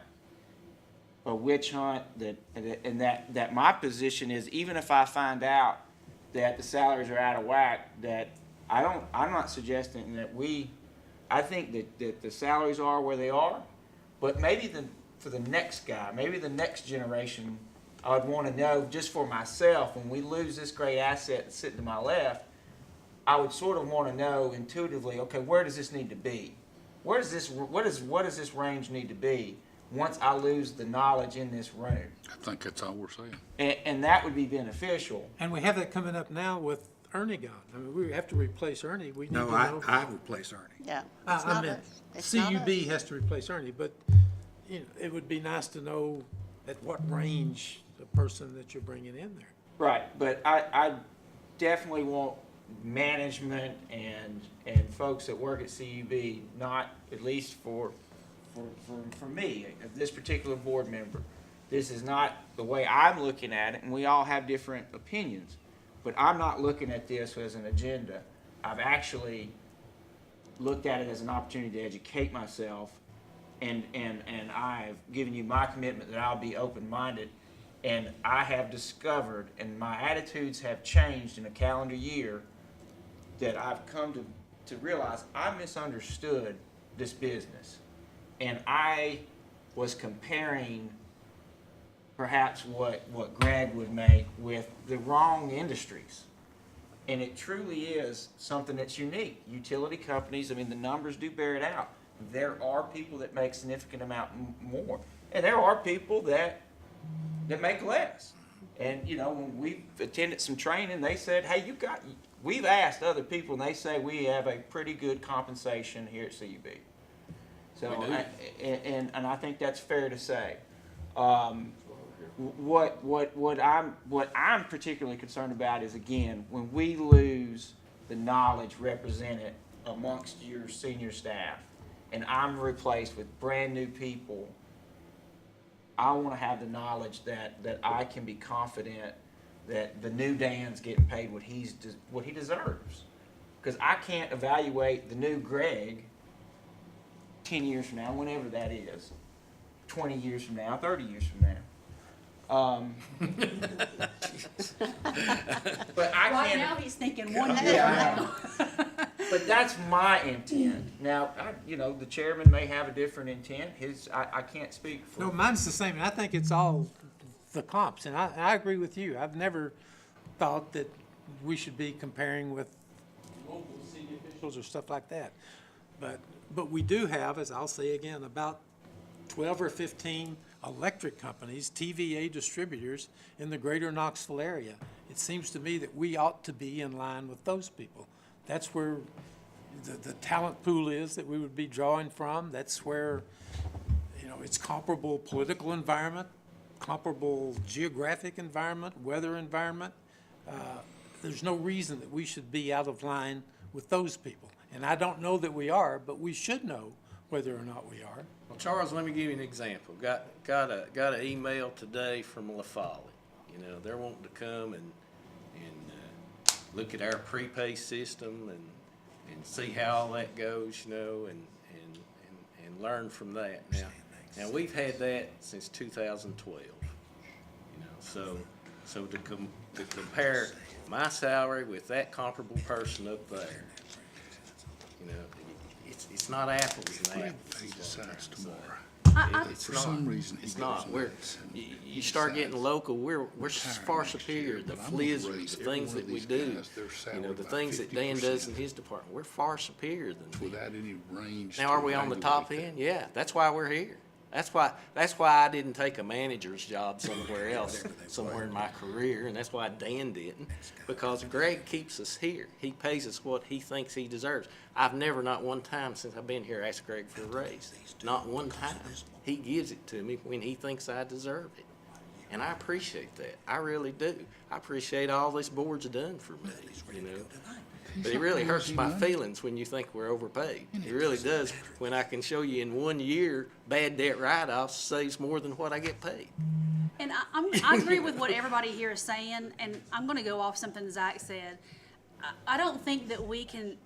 a witch hunt, that my position is, even if I find out that the salaries are out of whack, that I'm not suggesting that I think that the salaries are where they are, but maybe for the next guy, maybe the next generation, I would want to know, just for myself, when we lose this great asset that's sitting to my left, I would sort of want to know intuitively, okay, where does this need to be? What does this range need to be once I lose the knowledge in this room? I think that's all we're saying. And that would be beneficial. And we have that coming up now with Ernie gone. I mean, we have to replace Ernie. We need to No, know. I replace Ernie. Yeah. I It's not meant us. It's not CUB us. has to replace Ernie, but, it would be nice to know at what range the person that you're bringing in there. Right, but I definitely want management and folks that work at CUB, not, at least for me, this particular board member, this is not the way I'm looking at it, and we all have different opinions, but I'm not looking at this as an agenda. I've actually looked at it as an opportunity to educate myself, and I've given you my commitment that I'll be open-minded. And I have discovered, and my attitudes have changed in a calendar year, that I've come to realize I misunderstood this business. And I was comparing perhaps what Greg would make with the wrong industries. And it truly is something that's unique. Utility companies, I mean, the numbers do bear it out. There are people that make significant amount more. And there are people that make less. And, when we've attended some training, they said, hey, we've asked other people, and they say we have a pretty good compensation here at CUB. So, and I think that's fair to say. What I'm particularly concerned about is, again, when we lose the knowledge represented amongst your senior staff, and I'm replaced with brand new people, I want to have the knowledge that I can be confident that the new Dan's getting paid what he deserves. Because I can't evaluate the new Greg 10 years from now, whenever that is, 20 years from now, 30 years from now. But I Right can't. now, he's thinking 1 year Yeah, from now. But that's my intent. Now, the chairman may have a different intent. I can't speak for. No, mine's the same, and I think it's all the comps, and I agree with you. I've never thought that we should be comparing with local city officials or stuff like that. But we do have, as I'll say again, about 12 or 15 electric companies, TVA distributors in the greater Knoxville area. It seems to me that we ought to be in line with those people. That's where, the talent pool is that we would be drawing from. That's where, you know, it's comparable political environment, comparable geographic environment, weather environment. There's no reason that we should be out of line with those people. And I don't know that we are, but we should know whether or not we are. Well, Charles, let me give you an example. Got an email today from La Follette. You know, they're wanting to come and look at our prepay system and see how all that goes, you know, and learn from that. Now we've had that since 2012. You know, so to compare my salary with that comparable person up there, you know, it's not apples and apples. He decides tomorrow. It's For not. some reason, he It's goes not. over You start getting local, we're far superior. The but I'm gonna flizzards, raise the every things one of that we these do, guys, their you know, salary the by things that Dan does in 50%. his department, we're far superior than them. Without any range. Now, to are we on the top evaluate end? Yeah, that's why we're here. That's why I didn't take a manager's job somewhere else, somewhere in my career, and that's why Dan didn't, because Greg keeps us here. He pays us what he thinks he deserves. I've never, not one time since I've been here, asked Greg for a raise. Not one time. He gives it to me when he thinks I deserve it. And I appreciate that. I really do. I appreciate all this board's done for me, you know. But it really hurts my feelings when you think we're overpaid. It really does when I can show you in 1 year, bad debt write-offs saves more than what I get paid. And I agree with what everybody here is saying, and I'm gonna go off something Zach said. I don't think that we can,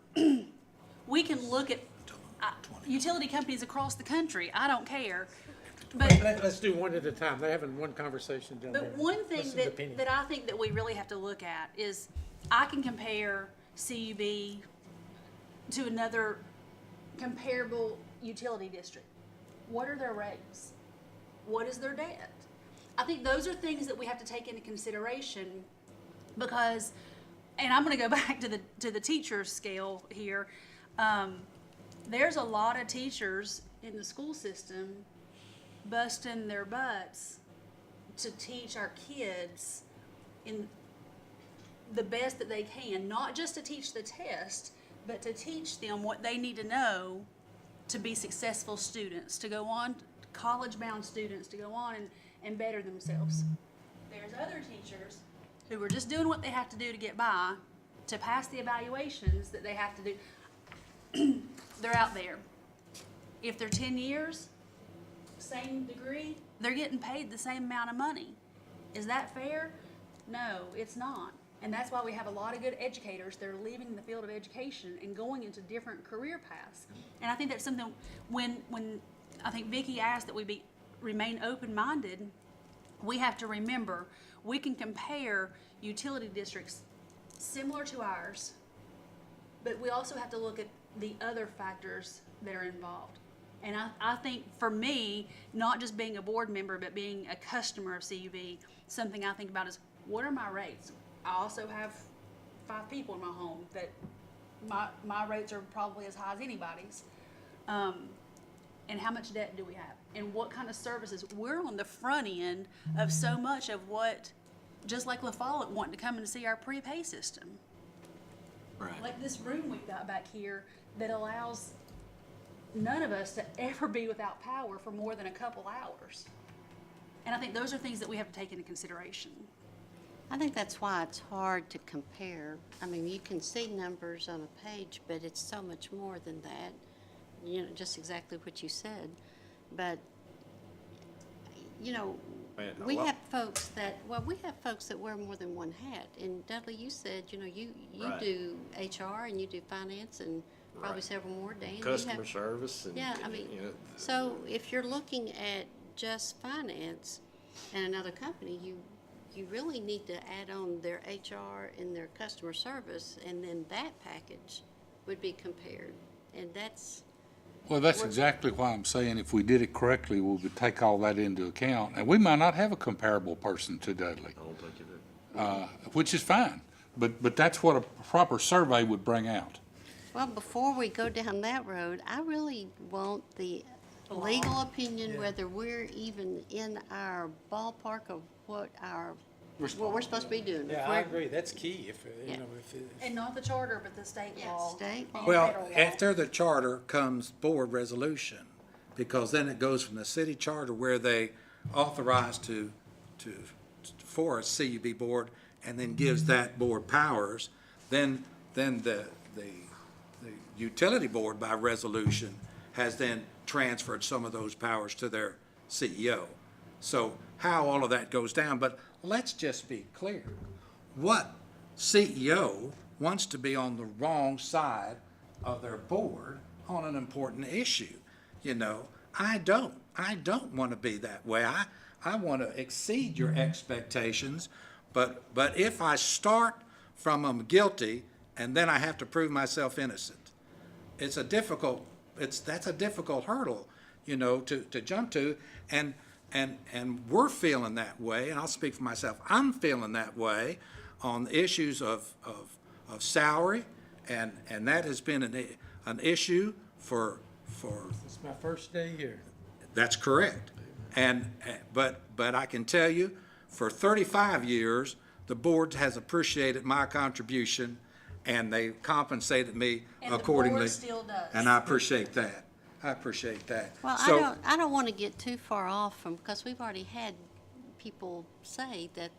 we can look at utility companies across the country. I don't care. But Let's do one at a time. They're having one conversation down there. But one thing Listen to Penny. that I think that we really have to look at is, I can compare CUB to another comparable utility district. What are their rates? What is their debt? I think those are things that we have to take into consideration, because, and I'm gonna go back to the teacher scale here. There's a lot of teachers in the school system busting their butts to teach our kids in the best that they can, not just to teach the test, but to teach them what they need to know to be successful students, to go on, college-bound students, to go on and better themselves. There's other teachers who are just doing what they have to do to get by, to pass the evaluations that they have to do. They're out there. If they're 10 years, same degree, they're getting paid the same amount of money. Is that fair? No, it's not. And that's why we have a lot of good educators that are leaving the field of education and going into different career paths. And I think that's something, when I think Vicki asked that we remain open-minded, we have to remember, we can compare utility districts similar to ours, but we also have to look at the other factors that are involved. And I think for me, not just being a board member, but being a customer of CUB, something I think about is, what are my rates? I also have 5 people in my home that my rates are probably as high as anybody's. And how much debt do we have? And what kind of services? We're on the front end of so much of what, just like La Follette wanting to come and see our prepay system. Right. Like this room we've got back here that allows none of us to ever be without power for more than a couple hours. And I think those are things that we have to take into consideration. I think that's why it's hard to compare. I mean, you can see numbers on a page, but it's so much more than that. You know, just exactly what you said. But, you know, we have folks that wear more than one hat. And Dudley, you said, you know, you Right. do HR and you do finance and probably Right. several more, Dan. You Customer have- service and, Yeah, I mean, you know, so if you're looking at just finance and another company, you really need to add on their HR and their customer service, and then that package would be compared. And that's, Well, that's exactly why I'm saying if we did it correctly, we would take all that into account. And we might not have a comparable person to Dudley, I don't think you do. which is fine. But that's what a proper survey would bring out. well, before we go down that road, I really want the legal opinion, whether we're even in our ballpark of what our what we're supposed to be doing. If Yeah, I we're- agree, that's key, if, Yeah. And not the charter, but the state Yeah, law. state law. and Well, federal law. after the charter comes board resolution, because then it goes from the city charter where they authorize for a CUB board, and then gives that board powers, then the utility board by resolution has then transferred some of those powers to their CEO. So how all of that goes down, but let's just be clear. What CEO wants to be on the wrong side of their board on an important issue? You know, I don't want to be that way. I want to exceed your expectations, but if I start from I'm guilty and then I have to prove myself innocent, that's a difficult hurdle, you know, to jump to, and we're feeling that way, and I'll speak for myself. I'm feeling that way on the issues of salary, and that has been an issue for. It's my first day here. That's correct. But I can tell you, for 35 years, the board has appreciated my contribution, and they compensated me And the accordingly. board still does. And I appreciate that. I appreciate that. Well, So- I don't want to get too far off from, because we've already had people say that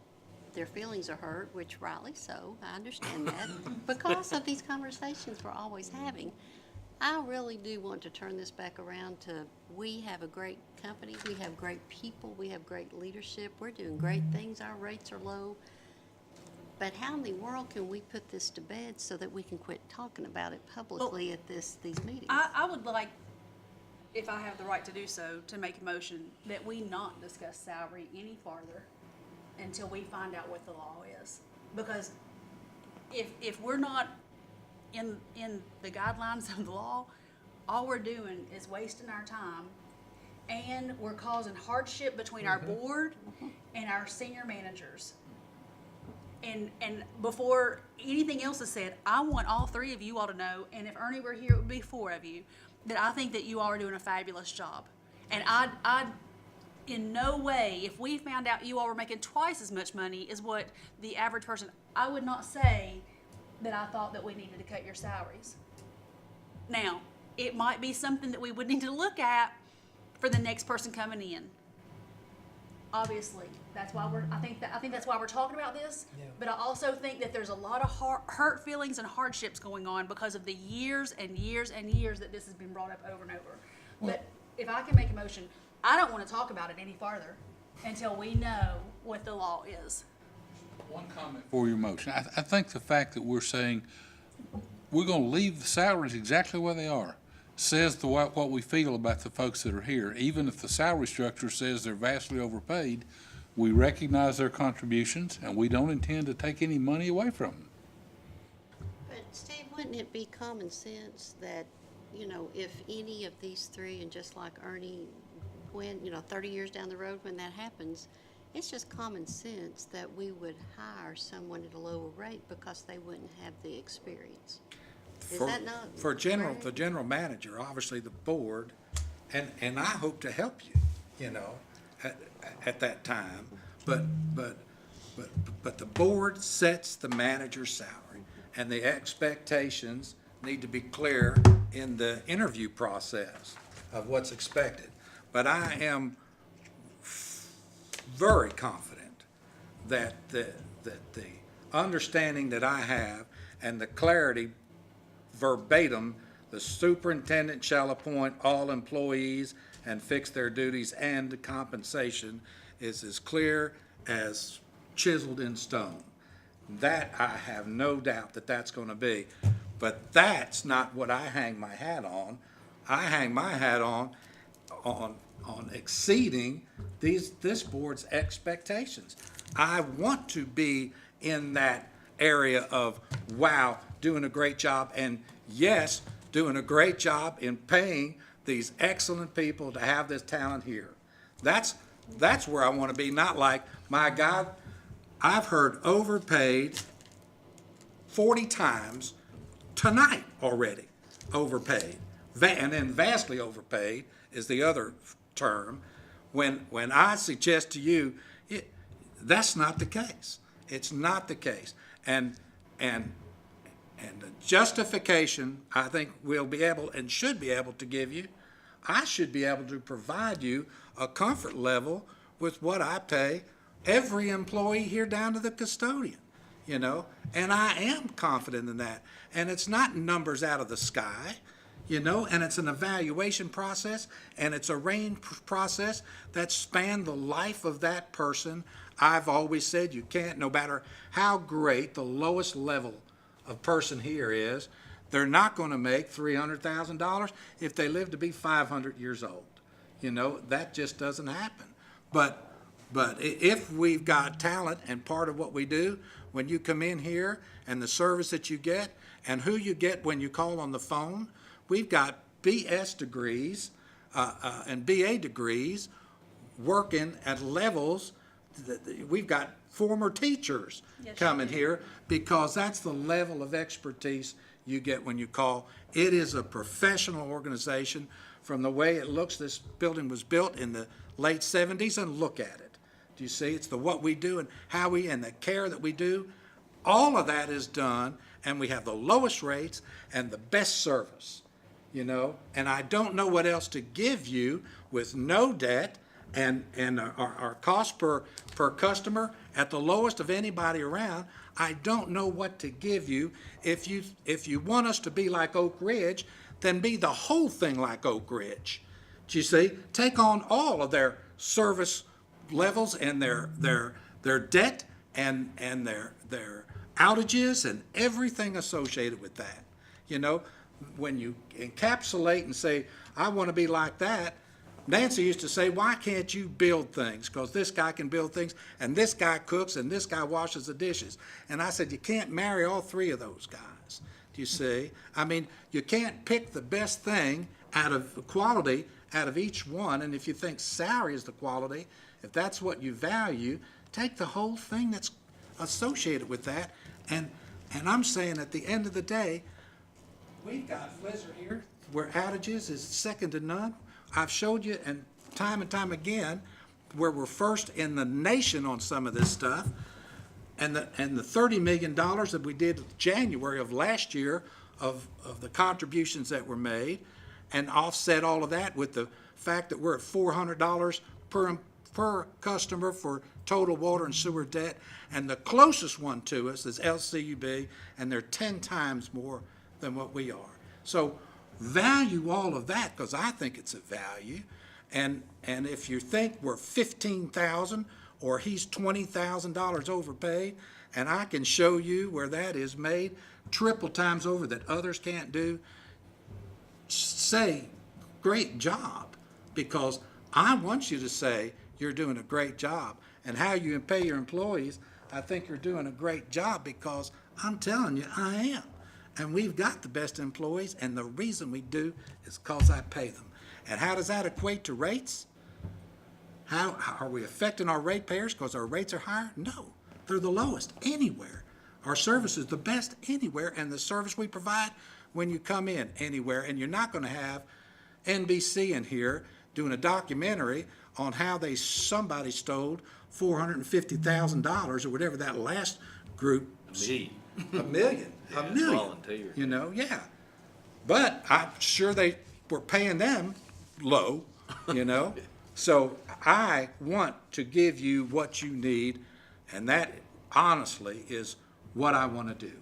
their feelings are hurt, which rightly so, I understand that, because of these conversations we're always having. I really do want to turn this back around to, we have a great company, we have great people, we have great leadership, we're doing great things, our rates are low. But how in the world can we put this to bed so that we can quit talking about it publicly at these meetings? I would like, if I have the right to do so, to make a motion that we not discuss salary any farther until we find out what the law is. Because if we're not in the guidelines of the law, all we're doing is wasting our time, and we're causing hardship between our board and our senior managers. And before anything else is said, I want all three of you all to know, and if Ernie were here, it would be four of you, that I think that you all are doing a fabulous job. And I in no way, if we found out you all were making twice as much money as what the average person, I would not say that I thought that we needed to cut your salaries. Now, it might be something that we would need to look at for the next person coming in. Obviously, that's why I think that's why we're talking about this. Yeah. But I also think that there's a lot of hurt feelings and hardships going on because of the years and years and years that this has been brought up over and over. But if I can make a motion, I don't want to talk about it any farther until we know what the law is. One comment for your motion. I think the fact that we're saying we're gonna leave the salaries exactly where they are says what we feel about the folks that are here. Even if the salary structure says they're vastly overpaid, we recognize their contributions, and we don't intend to take any money away from them. But Steve, wouldn't it be common sense that, you know, if any of these three, and just like Ernie, when, 30 years down the road when that happens, it's just common sense that we would hire someone at a lower rate because they wouldn't have the experience. Is that not For the correct? general manager, obviously the board, and I hope to help you, at that time. But the board sets the manager's salary, and the expectations need to be clear in the interview process of what's expected. But I am very confident that the understanding that I have and the clarity verbatim, the superintendent shall appoint all employees and fix their duties and compensation, is as clear as chiseled in stone. That, I have no doubt that that's gonna be. But that's not what I hang my hat on. I hang my hat on exceeding this board's expectations. I want to be in that area of, wow, doing a great job, and yes, doing a great job in paying these excellent people to have this talent here. That's where I want to be, not like, my God, I've heard overpaid 40 times tonight already, overpaid. And then vastly overpaid is the other term. When I suggest to you, That's not the case. It's not the case. And the justification, I think we'll be able and should be able to give you, I should be able to provide you a comfort level with what I pay every employee here down to the custodian, you know? And I am confident in that. And it's not numbers out of the sky, you know, and it's an evaluation process, and it's a range process that spanned the life of that person. I've always said you can't, no matter how great the lowest level of person here is, they're not going to make $300,000 if they live to be 500 years old. You know, that just doesn't happen. But if we've got talent, and part of what we do when you come in here and the service that you get and who you get when you call on the phone, we've got BS degrees and BA degrees working at levels. We've got former teachers Yes, coming you do. here because that's the level of expertise you get when you call. It is a professional organization. From the way it looks, this building was built in the late 70s, and look at it. Do you see? It's the what we do and how we, and the care that we do. All of that is done, and we have the lowest rates and the best service, you know? And I don't know what else to give you with no debt and our cost per customer at the lowest of anybody around. I don't know what to give you. If you want us to be like Oak Ridge, then be the whole thing like Oak Ridge. Do you see? Take on all of their service levels and their debt and their outages and everything associated with that. You know, when you encapsulate and say, I want to be like that, Nancy used to say, why can't you build things? Because this guy can build things, and this guy cooks, and this guy washes the dishes. And I said, you can't marry all three of those guys. Do you see? I mean, you can't pick the best thing out of quality out of each one. And if you think salary is the quality, if that's what you value, take the whole thing that's associated with that. And I'm saying at the end of the day, we've got Flizzr here where outages is second to none. I've showed you and time again where we're first in the nation on some of this stuff. And the $30 million that we did January of last year of the contributions that were made, and offset all of that with the fact that we're at $400 per customer for total water and sewer debt. And the closest one to us is LCUB, and they're 10 times more than what we are. So value all of that, because I think it's a value. And if you think we're $15,000 or he's $20,000 overpaid, and I can show you where that is made triple times over that others can't do, say, great job, because I want you to say you're doing a great job. And how you pay your employees, I think you're doing a great job, because I'm telling you, I am. And we've got the best employees, and the reason we do is because I pay them. And how does that equate to rates? How are we affecting our ratepayers because our rates are higher? No, they're the lowest anywhere. Our service is the best anywhere, and the service we provide when you come in anywhere. And you're not going to have NBC in here doing a documentary on how somebody stole $450,000 or whatever that last group. A million. Volunteer. You know, yeah. But I'm sure they were paying them low, you know. So I want to give you what you need, and that honestly is what I want to do.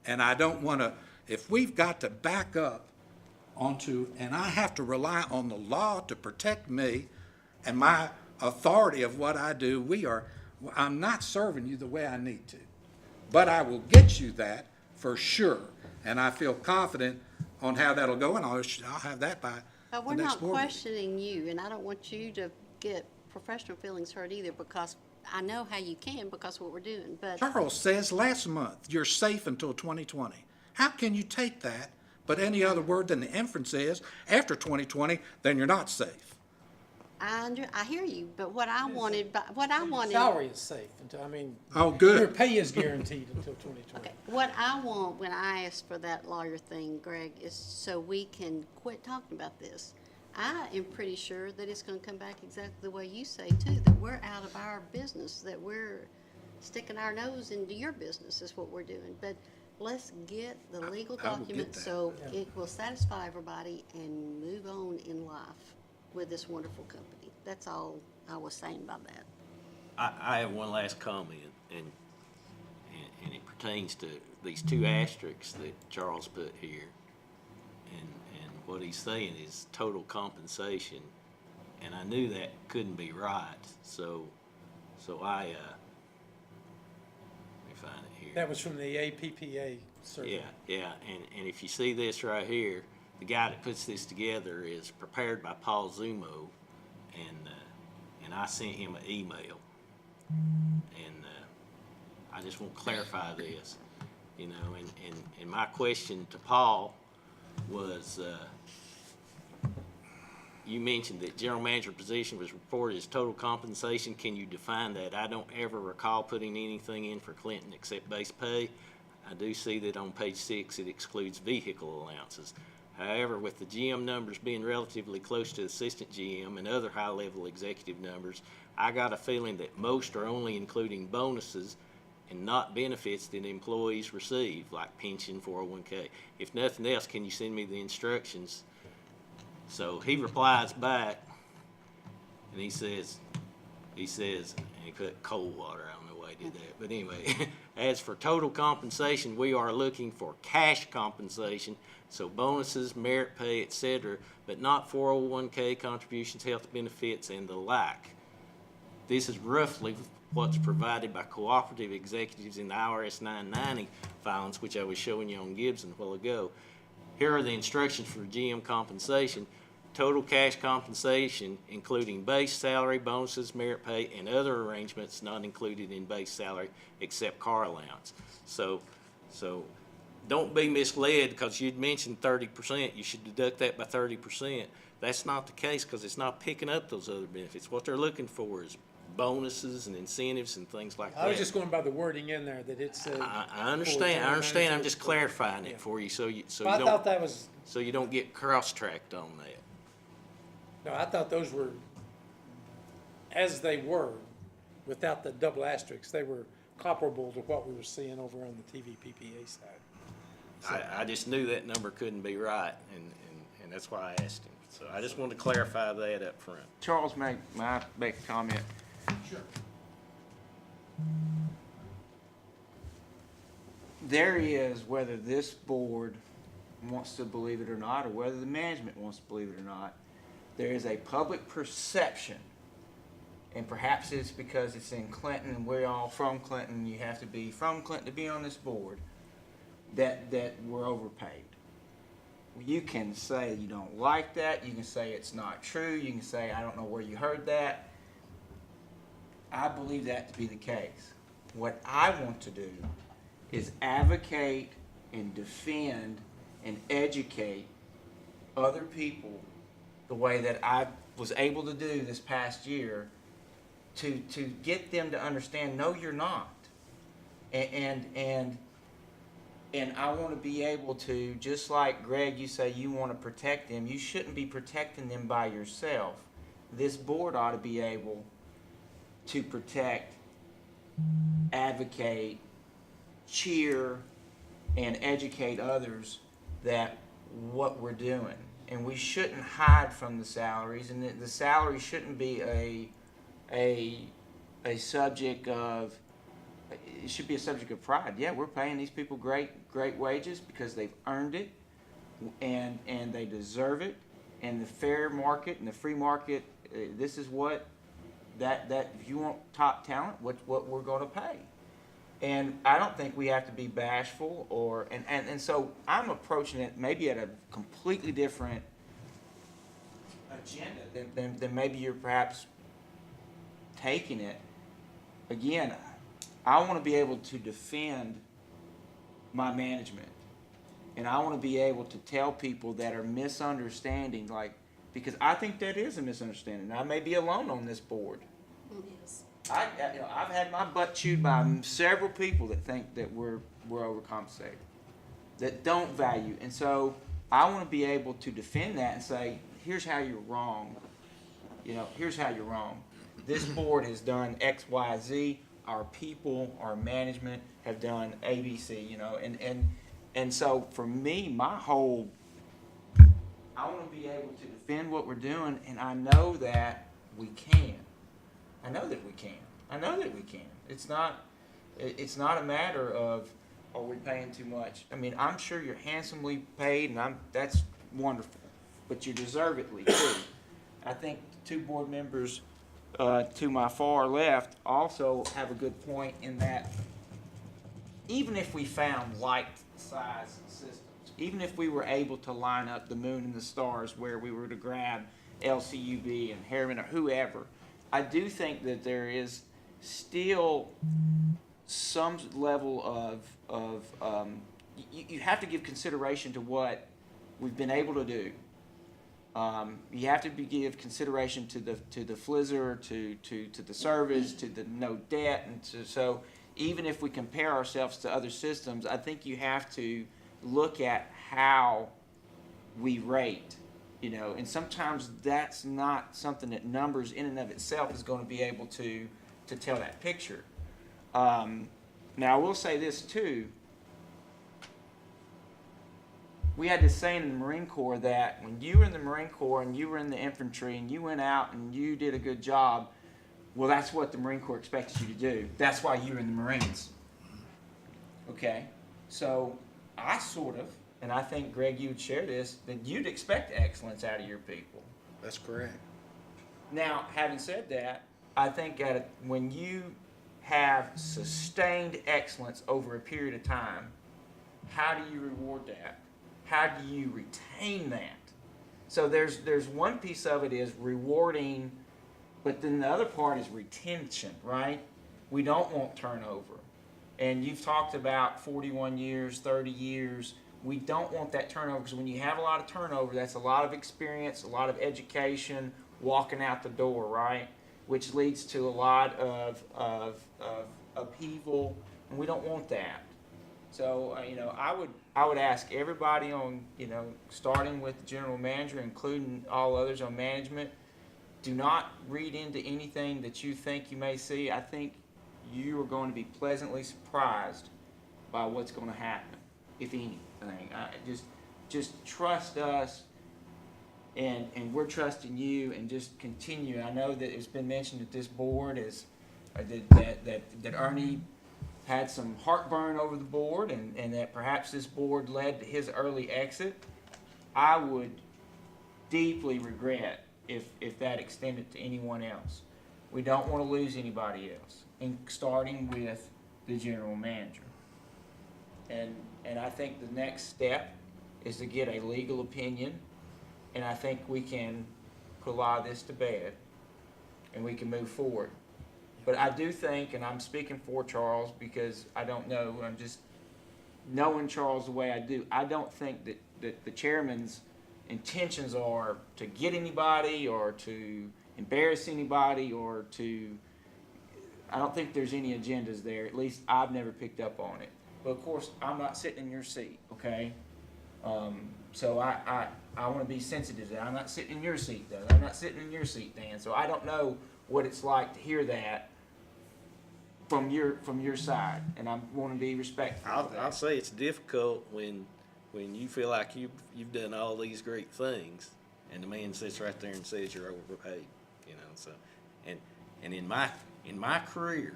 And I don't want to, if we've got to back up onto, and I have to rely on the law to protect me and my authority of what I do, I'm not serving you the way I need to. But I will get you that for sure. And I feel confident on how that'll go, and I'll have that by But the we're next not board meeting. questioning you, and I don't want you to get professional feelings hurt either, because I know how you can because of what we're doing, but Charles says last month, you're safe until 2020. How can you take that, but any other word than the inference is, after 2020, then you're not safe? I hear you, but what I wanted, Salary is safe until, Oh, your good. pay is guaranteed until 2020. okay, what I want when I ask for that lawyer thing, Greg, is so we can quit talking about this. I am pretty sure that it's gonna come back exactly the way you say too, that we're out of our business, that we're sticking our nose into your business is what we're doing. But let's get the legal I will get document that. so it will satisfy everybody and move on in life with this wonderful company. That's all I was saying about that. I have one last comment, and it pertains to these two asterisks that Charles put here. And what he's saying is total compensation, and I knew that couldn't be right, so I, let me find it here. That was from the APPA survey. Yeah, and if you see this right here, the guy that puts this together is prepared by Paul Zumo, and I sent him an email. And I just want to clarify this, you know, and my question to Paul was, you mentioned that general manager position was reported as total compensation. Can you define that? I don't ever recall putting anything in for Clinton except base pay. I do see that on page 6 it excludes vehicle allowances. However, with the GM numbers being relatively close to assistant GM and other high-level executive numbers, I got a feeling that most are only including bonuses and not benefits that employees receive, like pension, 401k. If nothing else, can you send me the instructions? So he replies back, and he says, and he put cold water, I don't know why he did that, but anyway, as for total compensation, we are looking for cash compensation, so bonuses, merit pay, etc., but not 401k contributions, health benefits, and the like. This is roughly what's provided by cooperative executives in the IRS 990 filings, which I was showing you on Gibson a while ago. Here are the instructions for GM compensation. Total cash compensation, including base salary, bonuses, merit pay, and other arrangements not included in base salary except car allowance. So don't be misled because you'd mentioned 30%. You should deduct that by 30%. That's not the case because it's not picking up those other benefits. What they're looking for is bonuses and incentives and things like that. I was just going by the wording in there, that it said. I understand. I'm just clarifying it for you so you I thought that was, so you don't get cross-tracked on that. no, I thought those were, as they were, without the double asterisks, they were comparable to what we were seeing over on the TVPPA side. I just knew that number couldn't be right, and that's why I asked him. So I just wanted to clarify that up front. Charles, may I make a comment? Sure. There is, whether this board wants to believe it or not, or whether the management wants to believe it or not, there is a public perception, and perhaps it's because it's in Clinton and we're all from Clinton, you have to be from Clinton to be on this board, that we're overpaid. You can say you don't like that, you can say it's not true, you can say I don't know where you heard that. I believe that to be the case. What I want to do is advocate and defend and educate other people the way that I was able to do this past year to get them to understand, no, you're not. And I want to be able to, just like Greg, you say you want to protect them, you shouldn't be protecting them by yourself. This board ought to be able to protect, advocate, cheer, and educate others that what we're doing. And we shouldn't hide from the salaries, and the salary shouldn't be a subject of, it should be a subject of pride. Yeah, we're paying these people great wages because they've earned it, and they deserve it. And the fair market and the free market, this is what that if you want top talent, what we're going to pay. And I don't think we have to be bashful and so I'm approaching it maybe at a completely different agenda than maybe you're perhaps taking it. Again, I want to be able to defend my management, and I want to be able to tell people that are misunderstanding, because I think that is a misunderstanding. I may be alone on this board. Yes. I've had my butt chewed by several people that think that we're overcompensated, that don't value. And so I want to be able to defend that and say, here's how you're wrong. You know, here's how you're wrong. This board has done X, Y, Z. Our people, our management have done A, B, C, you know, and so for me, I want to be able to defend what we're doing, and I know that we can. I know that we can. I know that we can. It's not a matter of, are we paying too much? I mean, I'm sure you're handsomely paid, and that's wonderful, but you deservedly too. I think the two board members to my far left also have a good point in that even if we found like-size systems, even if we were able to line up the moon and the stars where we were to grab LCUB and Harriman or whoever, I do think that there is still some level of you have to give consideration to what we've been able to do. You have to give consideration to the FLISR, to the service, to the no debt, and so even if we compare ourselves to other systems, I think you have to look at how we rate, you know, and sometimes that's not something that numbers in and of itself is going to be able to tell that picture. Now I will say this too. We had this saying in the Marine Corps that when you were in the Marine Corps and you were in the infantry and you went out and you did a good job, well, that's what the Marine Corps expected you to do. That's why you were in the Marines. Okay? So I sort of, and I think, Greg, you would share this, that you'd expect excellence out of your people. That's correct. Now, having said that, I think when you have sustained excellence over a period of time, how do you reward that? How do you retain that? So there's one piece of it is rewarding, but then the other part is retention, right? We don't want turnover. And you've talked about 41 years, 30 years. We don't want that turnover, because when you have a lot of turnover, that's a lot of experience, a lot of education, walking out the door, right? Which leads to a lot of upheaval, and we don't want that. So, you know, I would ask everybody on, you know, starting with the general manager, including all others on management, do not read into anything that you think you may see. I think you are going to be pleasantly surprised by what's going to happen, if anything. Just trust us, and we're trusting you, and just continue. I know that it's been mentioned that this board is that Ernie had some heartburn over the board, and that perhaps this board led to his early exit. I would deeply regret if that extended to anyone else. We don't want to lose anybody else, starting with the general manager. And I think the next step is to get a legal opinion, and I think we can put a lot of this to bed, and we can move forward. But I do think, and I'm speaking for Charles because I don't know, I'm just knowing Charles the way I do, I don't think that the chairman's intentions are to get anybody or to embarrass anybody or I don't think there's any agendas there. At least I've never picked up on it. But of course, I'm not sitting in your seat, okay? So I want to be sensitive to that. I'm not sitting in your seat, though. I'm not sitting in your seat, Dan. So I don't know what it's like to hear that from your side, and I want to be respectful of that. I'll say it's difficult when you feel like you've done all these great things, and the man sits right there and says you're overpaid, you know. So, and in my career,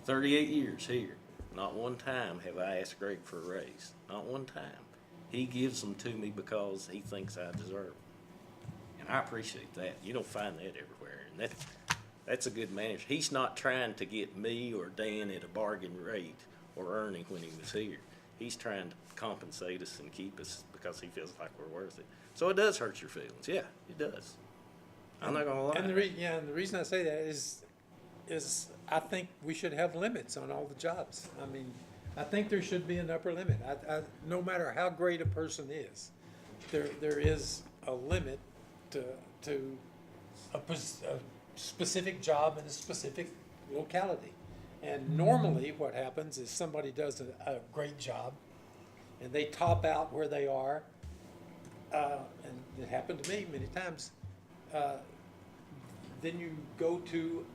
38 years here, not one time have I asked Greg for a raise. Not one time. He gives them to me because he thinks I deserve them, and I appreciate that. You don't find that everywhere, and that's a good manager. He's not trying to get me or Dan at a bargain rate or earning when he was here. He's trying to compensate us and keep us because he feels like we're worth it. So it does hurt your feelings. Yeah, it does. I'm not gonna lie. And the reason I say that is I think we should have limits on all the jobs. I mean, I think there should be an upper limit. No matter how great a person is, there is a limit to a specific job in a specific locality. And normally what happens is somebody does a great job and they top out where they are, and it happened to me many times, then you go to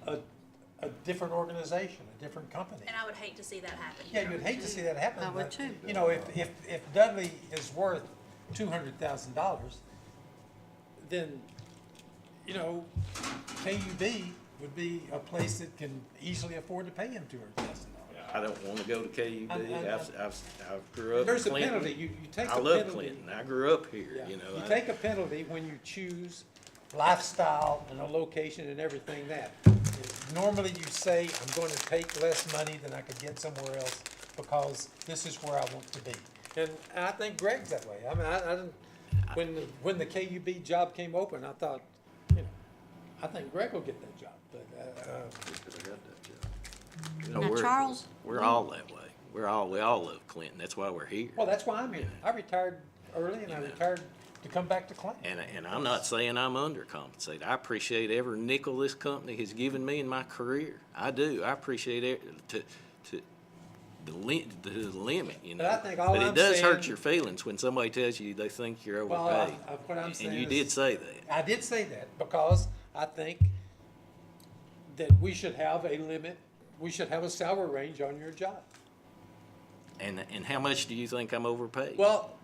a different organization, a different company. And I would hate to see that happen. Yeah, you'd hate to see that happen. I would but, too. You know, if Dudley is worth $200,000, then, you know, KUB would be a place that can easily afford to pay him $200,000. I don't wanna go to KUB. I- I've grew up in There's a Clinton. penalty, you take a I penalty. love Clinton. I grew up here, Yeah. you know. You I- take a penalty when you choose lifestyle and a location and everything that. Normally you say, I'm going to take less money than I could get somewhere else because this is where I want to be. And I think Greg's that way. I mean, I didn't, when the KUB job came open, I thought, you know, I think Greg will get that job, but, you know, Now, we're- Charles, We're all that way. We all love Clinton. That's why we're here. well, that's why I'm here. I retired early and I retired to come back to Clinton. And I'm not saying I'm undercompensated. I appreciate every nickel this company has given me in my career. I do. I appreciate it to the limit, you know. But I think all But I'm it does hurt saying- your feelings when somebody tells you they think you're Well, overpaid. what I'm saying And you is- did say that. I did say that because I think that we should have a limit, we should have a salary range on your job. And how much do you think I'm overpaid? Well,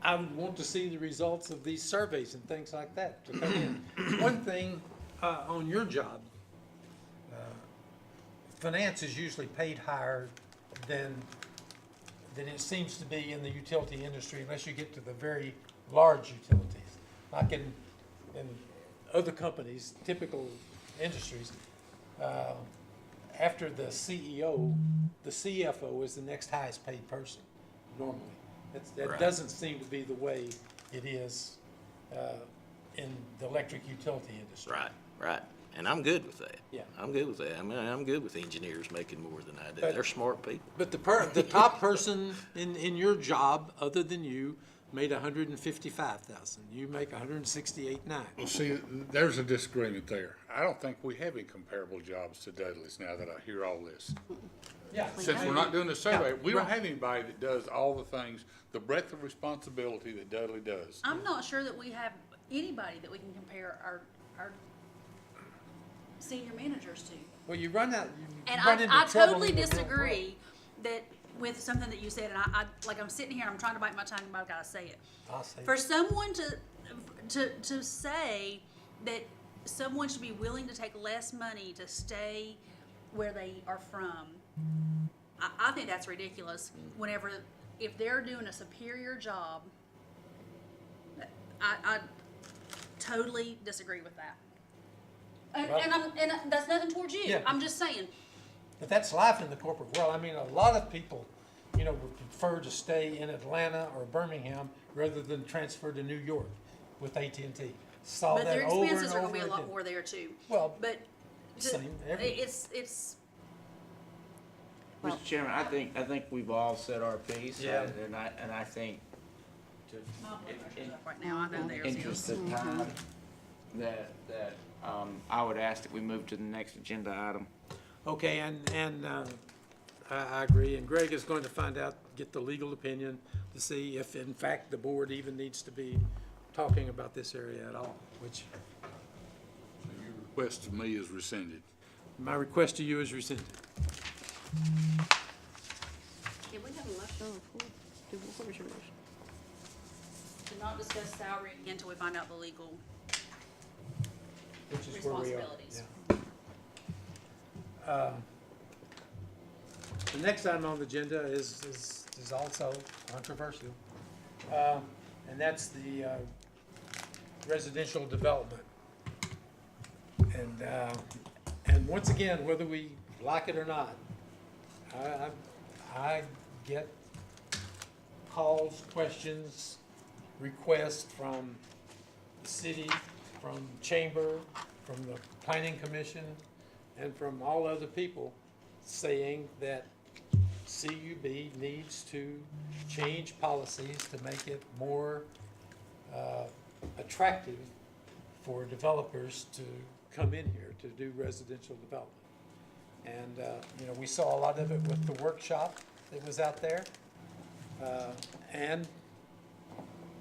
I would want to see the results of these surveys and things like that to come in. One thing, on your job, finance is usually paid higher than it seems to be in the utility industry unless you get to the very large utilities. Like in other companies, typical industries, after the CEO, the CFO is the next highest paid person normally. That Right. doesn't seem to be the way it is in the electric utility industry. Right. And I'm good with that. Yeah. I'm good with that. I mean, I'm good with engineers making more than I do. But- They're smart people. But the top person in your job, other than you, made $155,000. You make $168,900. Well, see, there's a disagreement there. I don't think we have any comparable jobs to Dudley's now that I hear all this. Yeah. Since we're not doing the survey, we don't right. have anybody that does all the things, the breadth of responsibility that Dudley does. I'm not sure that we have anybody that we can compare our senior managers to. Well, you run out, you And run into I trouble totally in the real world. disagree that, with something that you said, and like, I'm sitting here, I'm trying to bite my tongue, but I've gotta say it. I'll say For someone to say that someone should be willing to take less money to stay where they are from, I think that's ridiculous. Whenever, if they're doing a superior job, I totally disagree with that. And that's nothing towards you. Yeah. I'm just saying. But that's life in the corporate world. I mean, a lot of people, you know, would prefer to stay in Atlanta or Birmingham rather than transfer to New York with AT&T. Saw But that their over and expenses are gonna over be a lot again. more there too. Well, But same everywhere. it's, Well- Mr. Chairman, I think we've all said our piece. Yeah. And I think to, my blood pressure's in- up right now, I know theirs interest is. of time, that I would ask that we move to the next agenda item. Okay, and I agree, and Greg is going to find out, get the legal opinion to see if in fact the board even needs to be talking about this area at all, which Your request to me is rescinded. my request to you is rescinded. Yeah, we have a left over. What was your motion? To not discuss salary until we find out the legal. Which is where we are. Responsibilities. Yeah. The next item on the agenda is also controversial, and that's the residential development. And once again, whether we like it or not, I get calls, questions, requests from the city, from chamber, from the planning commission, and from all other people saying that CUB needs to change policies to make it more attractive for developers to come in here to do residential development. And, you know, we saw a lot of it with the workshop that was out there. And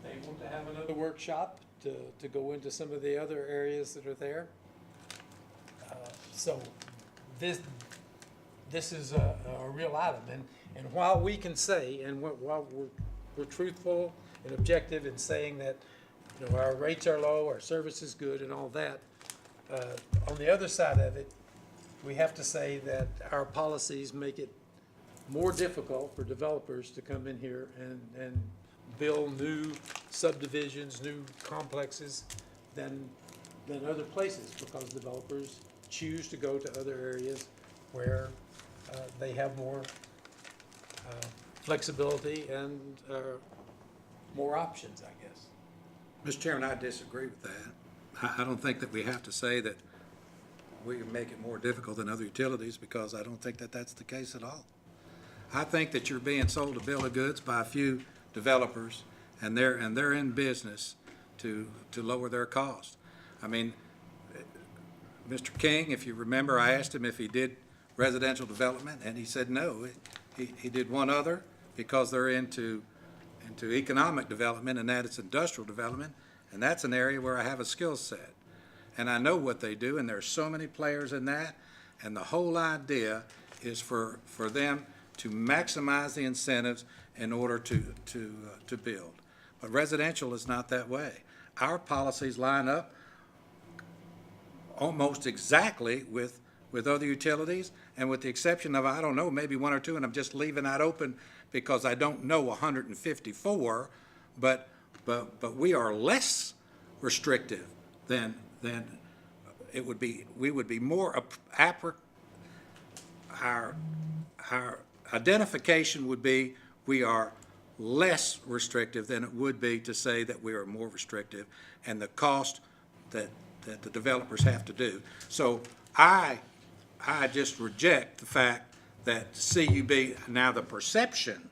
they want to have another workshop to go into some of the other areas that are there. So this is a real item, and while we can say, and while we're truthful and objective in saying that, you know, our rates are low, our service is good and all that, on the other side of it, we have to say that our policies make it more difficult for developers to come in here and build new subdivisions, new complexes than other places, because developers choose to go to other areas where they have more flexibility and more options, I guess. Mr. Chairman, I disagree with that. I don't think that we have to say that we can make it more difficult than other utilities, because I don't think that that's the case at all. I think that you're being sold a bill of goods by a few developers, and they're in business to lower their cost. I mean, Mr. King, if you remember, I asked him if he did residential development, and he said no. He did one other, because they're into economic development, and that is industrial development, and that's an area where I have a skill set. And I know what they do, and there's so many players in that, and the whole idea is for them to maximize the incentives in order to build. But residential is not that way. Our policies line up almost exactly with other utilities, and with the exception of, I don't know, maybe one or two, and I'm just leaving that open because I don't know 154, but we are less restrictive than it would be. We would be more, our identification would be, we are less restrictive than it would be to say that we are more restrictive, and the cost that the developers have to do. So I just reject the fact that CUB, now the perception,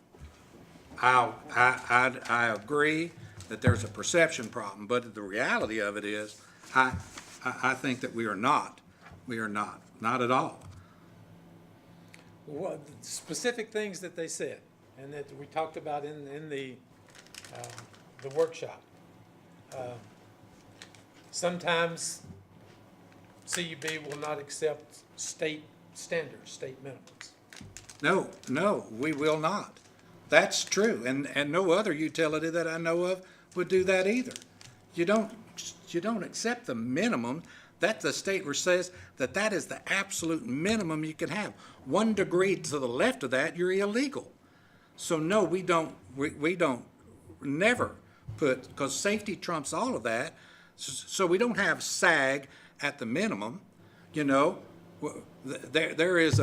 I agree that there's a perception problem, but the reality of it is, I think that we are not at all. What specific things that they said, and that we talked about in the workshop. Sometimes CUB will not accept state standards, state minimums. No, we will not. That's true, and no other utility that I know of would do that either. You don't accept the minimum. That the state says that is the absolute minimum you can have. 1 degree to the left of that, you're illegal. So no, we don't never put, because safety trumps all of that. So we don't have SAG at the minimum, you know. There is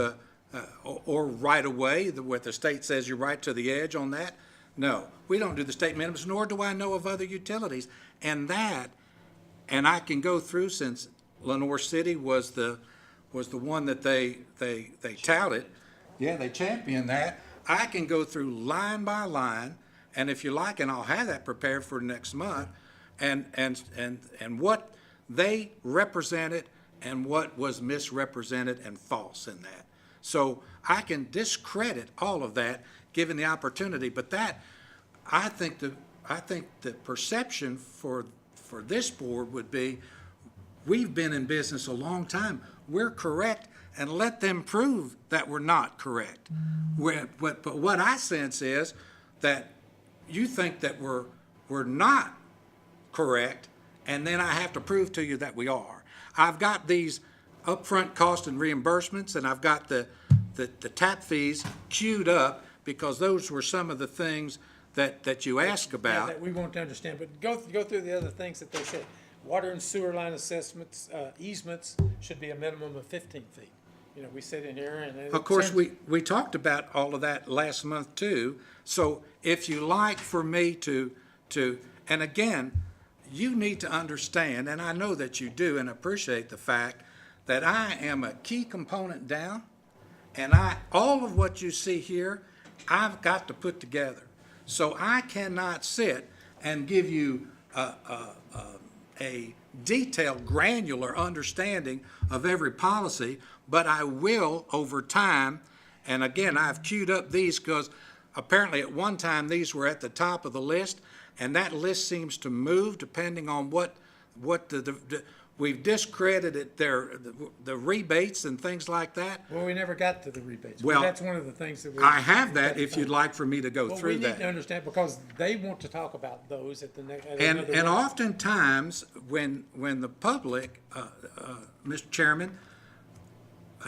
or right away, where the state says you're right to the edge on that. No, we don't do the state minimums, nor do I know of other utilities. And I can go through, since Lenoir City was the one that they touted. Yeah, they championed that. I can go through line by line, and if you like, and I'll have that prepared for next month, and what they represented and what was misrepresented and false in that. So I can discredit all of that given the opportunity, but that, I think the perception for this board would be, we've been in business a long time. We're correct, and let them prove that we're not correct. But what I sense is that you think that we're not correct, and then I have to prove to you that we are. I've got these upfront cost and reimbursements, and I've got the tap fees queued up, because those were some of the things that you asked Yeah, about. that we want to understand, but go through the other things that they said. Water and sewer line assessments, easements should be a minimum of 15 feet. You know, we sit in here and. Of course, we talked about all of that last month too. So if you like for me to, and again, you need to understand, and I know that you do, and appreciate the fact that I am a key component down, and all of what you see here, I've got to put together. So I cannot sit and give you a detailed, granular understanding of every policy, but I will over time. And again, I've queued up these because apparently at one time these were at the top of the list, and that list seems to move depending on what we've discredited the rebates and things like that. Well, we never got to the rebates. Well, That's one of the things that we. I have that if you'd like for me to go Well, through we need to that. understand, because they want to talk about those at the next. And oftentimes, when the public, Mr. Chairman,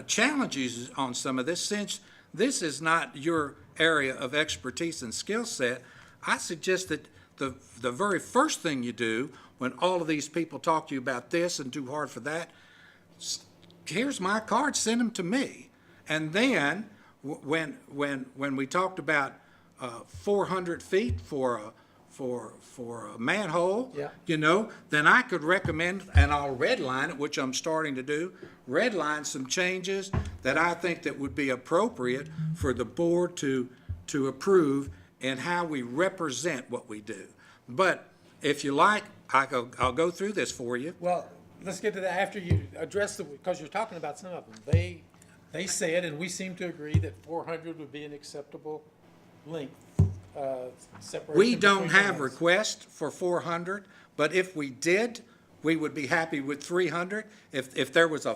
challenges on some of this, since this is not your area of expertise and skill set, I suggest that the very first thing you do when all of these people talk to you about this and too hard for that, here's my card, send them to me. And then, when we talked about 400 feet for a manhole, Yeah. you know, then I could recommend, and I'll redline it, which I'm starting to do, redline some changes that I think that would be appropriate for the board to approve and how we represent what we do. But if you like, I'll go through this for you. Well, let's get to that after you address because you're talking about some of them. They said, and we seem to agree, that 400 would be an acceptable length, separation. We don't between have lanes. requests for 400, but if we did, we would be happy with 300. If there was a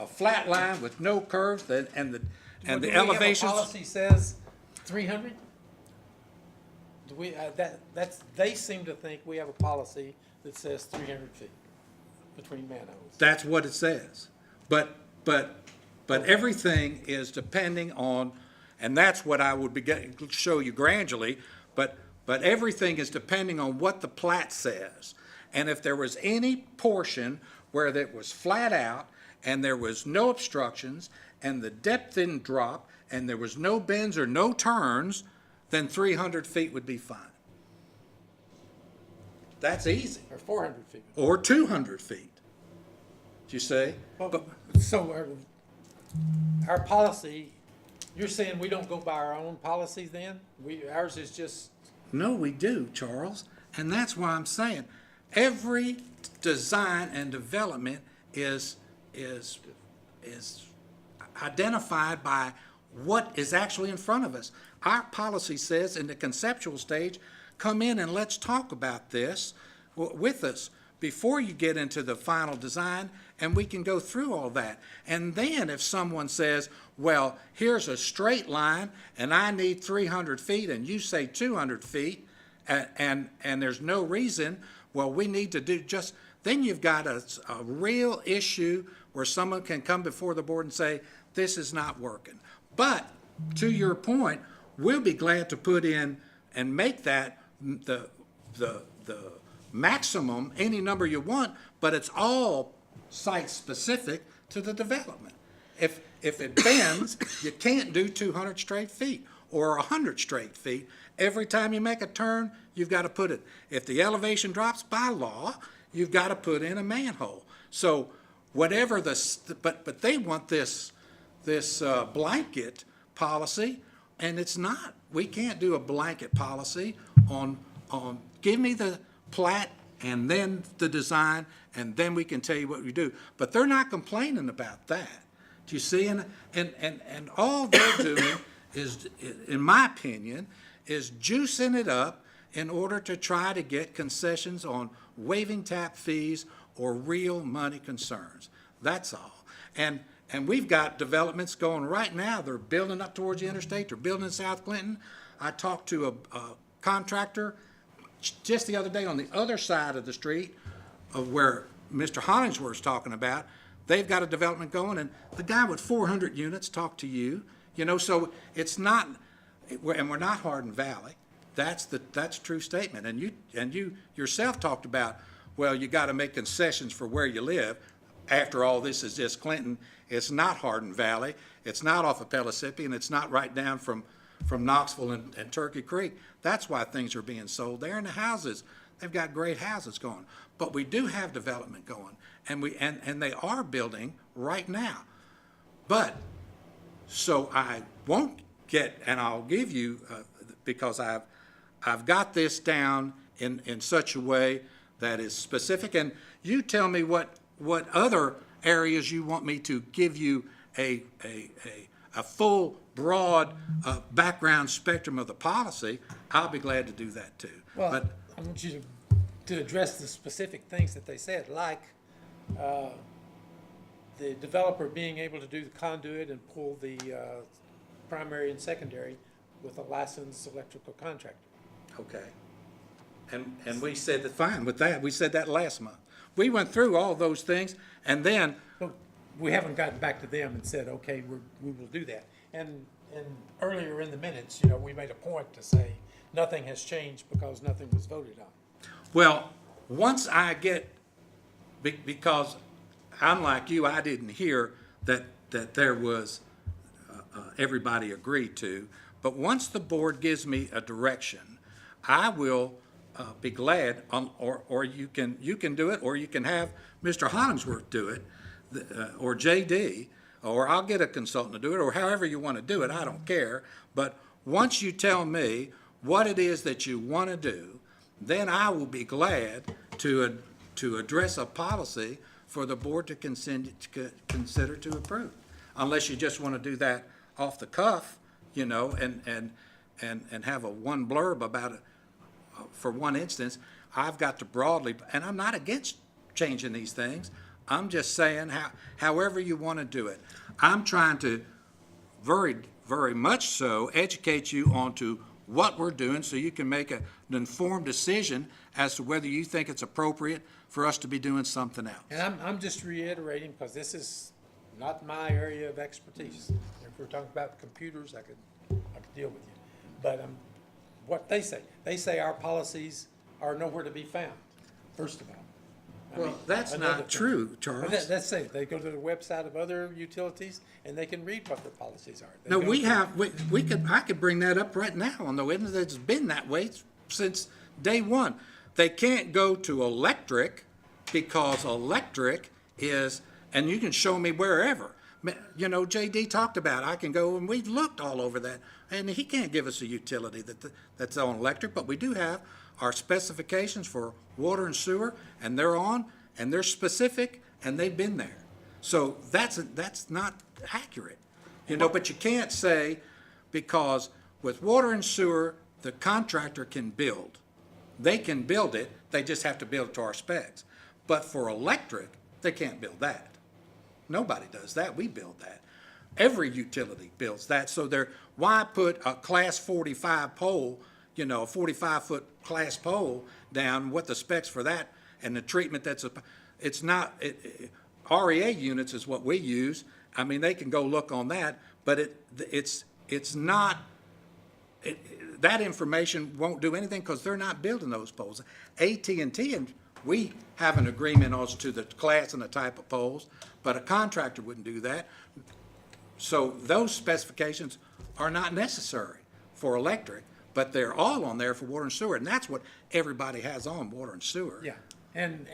flat line with no curves, and the elevations. Do we have a policy says 300? Do we, they seem to think we have a policy that says 300 feet between manholes. That's what it says. But everything is depending on, and that's what I would show you gradually, but everything is depending on what the plat says. And if there was any portion where that was flat out and there was no obstructions and the depth didn't drop and there was no bends or no turns, then 300 feet would be fine. That's easy. Or 400 feet. Or 200 feet. Do you see? But, so our policy, you're saying we don't go by our own policies then? Ours is just, No, we do, Charles. And that's why I'm saying, every design and development is identified by what is actually in front of us. Our policy says in the conceptual stage, come in and let's talk about this with us before you get into the final design, and we can go through all that. And then if someone says, well, here's a straight line and I need 300 feet and you say 200 feet and there's no reason, well, we need to do just, then you've got a real issue where someone can come before the board and say, this is not working. But to your point, we'll be glad to put in and make that the maximum, any number you want, but it's all site-specific to the development. If it bends, you can't do 200 straight feet or 100 straight feet. Every time you make a turn, you've got to put it. If the elevation drops by law, you've got to put in a manhole. So whatever but they want this blanket policy, and it's not. We can't do a blanket policy on give me the plat and then the design, and then we can tell you what we do. But they're not complaining about that. Do you see? And all they're doing is, in my opinion, is juicing it up in order to try to get concessions on waiving tap fees or real money concerns. That's all. And we've got developments going right now. They're building up towards the interstate. They're building in South Clinton. I talked to a contractor just the other day on the other side of the street of where Mr. Hollingsworth's talking about. They've got a development going, and the guy with 400 units talked to you. You know, so it's not, and we're not Hardin Valley. That's a true statement. And you yourself talked about, well, you got to make concessions for where you live. After all, this is just Clinton. It's not Hardin Valley. It's not off of Pellissippi, and it's not right down from Knoxville and Turkey Creek. That's why things are being sold there. And the houses, they've got great houses going. But we do have development going, and they are building right now. But, so I won't get, and I'll give you, because I've got this down in such a way that is specific, and you tell me what other areas you want me to give you a full, broad background spectrum of the policy. I'll be glad to do that too. well, But I want you to address the specific things that they said, like, the developer being able to do the conduit and pull the, primary and secondary with a licensed electrical contractor. Okay. And we said that, fine with that, we said that last month. We went through all those things, and then, But we haven't gotten back to them and said, okay, we will do that. And earlier in the minutes, you know, we made a point to say, nothing has changed because nothing was voted on. well, once I get, because I'm like you, I didn't hear that there was, everybody agreed to, but once the board gives me a direction, I will be glad, or you can do it, or you can have Mr. Hollingsworth do it, or JD, or I'll get a consultant to do it, or however you want to do it, I don't care. But once you tell me what it is that you want to do, then I will be glad to address a policy for the board to consider to approve. Unless you just want to do that off the cuff, you know, and have a one blurb about it. For one instance, I've got to broadly, and I'm not against changing these things. I'm just saying however you want to do it. I'm trying to very, very much so educate you onto what we're doing so you can make an informed decision as to whether you think it's appropriate for us to be doing something else. And I'm just reiterating, because this is not my area of expertise. If we're talking about computers, I could deal with you. But what they say our policies are nowhere to be found, first of all. I Well, mean, that's another not thing. true, But Charles. That's it. They go to the website of other utilities and they can read what their policies are. They No, go we to- have, I could bring that up right now on the witness. It's been that way since day one. They can't go to electric because electric is, and you can show me wherever. You know, JD talked about, I can go, and we've looked all over that, and he can't give us a utility that's on electric, but we do have our specifications for water and sewer, and they're on, and they're specific, and they've been there. So that's not accurate, you know, but you can't say, because with water and sewer, the contractor can build. They can build it, they just have to build it to our specs. But for electric, they can't build that. Nobody does that, we build that. Every utility builds that, so why put a class 45 pole, you know, a 45-foot class pole down, what the specs for that, and the treatment it's not, REA units is what we use. I mean, they can go look on that, but it's not, that information won't do anything because they're not building those poles. AT&T, and we have an agreement as to the class and the type of poles, but a contractor wouldn't do that. So those specifications are not necessary for electric, but they're all on there for water and sewer, and that's what everybody has on, water and sewer. Yeah, and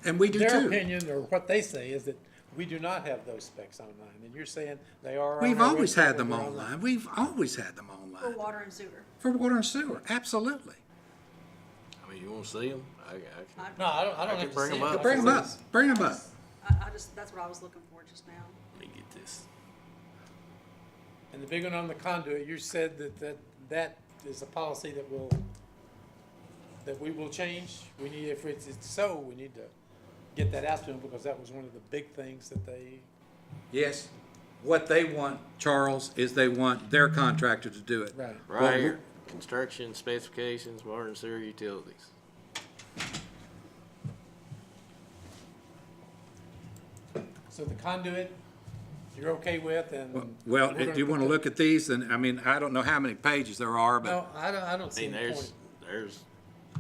And we do their too. opinion, or what they say, is that we do not have those specs online, and you're saying they are on We've our always website, had them they're online. We've always had them For online. water and sewer. For water and sewer, absolutely. I mean, you wanna see them? I can. No, I don't I can have to bring see them it. up. Bring them up, bring them up. I just, that's what I was looking for just now. Let me get this. And the big one on the conduit, you said that is a policy that we will change. We need, if it's so, we need to get that out to them, because that was one of the big things that they, Yes. What they want, Charles, is they want their contractor to do it. right. Right here, construction specifications, water and sewer utilities. So the conduit, you're okay with, and. Well, we're if gonna you put want to the- look at these, then, I mean, I don't know how many pages there are, but No, I don't I see mean, the point.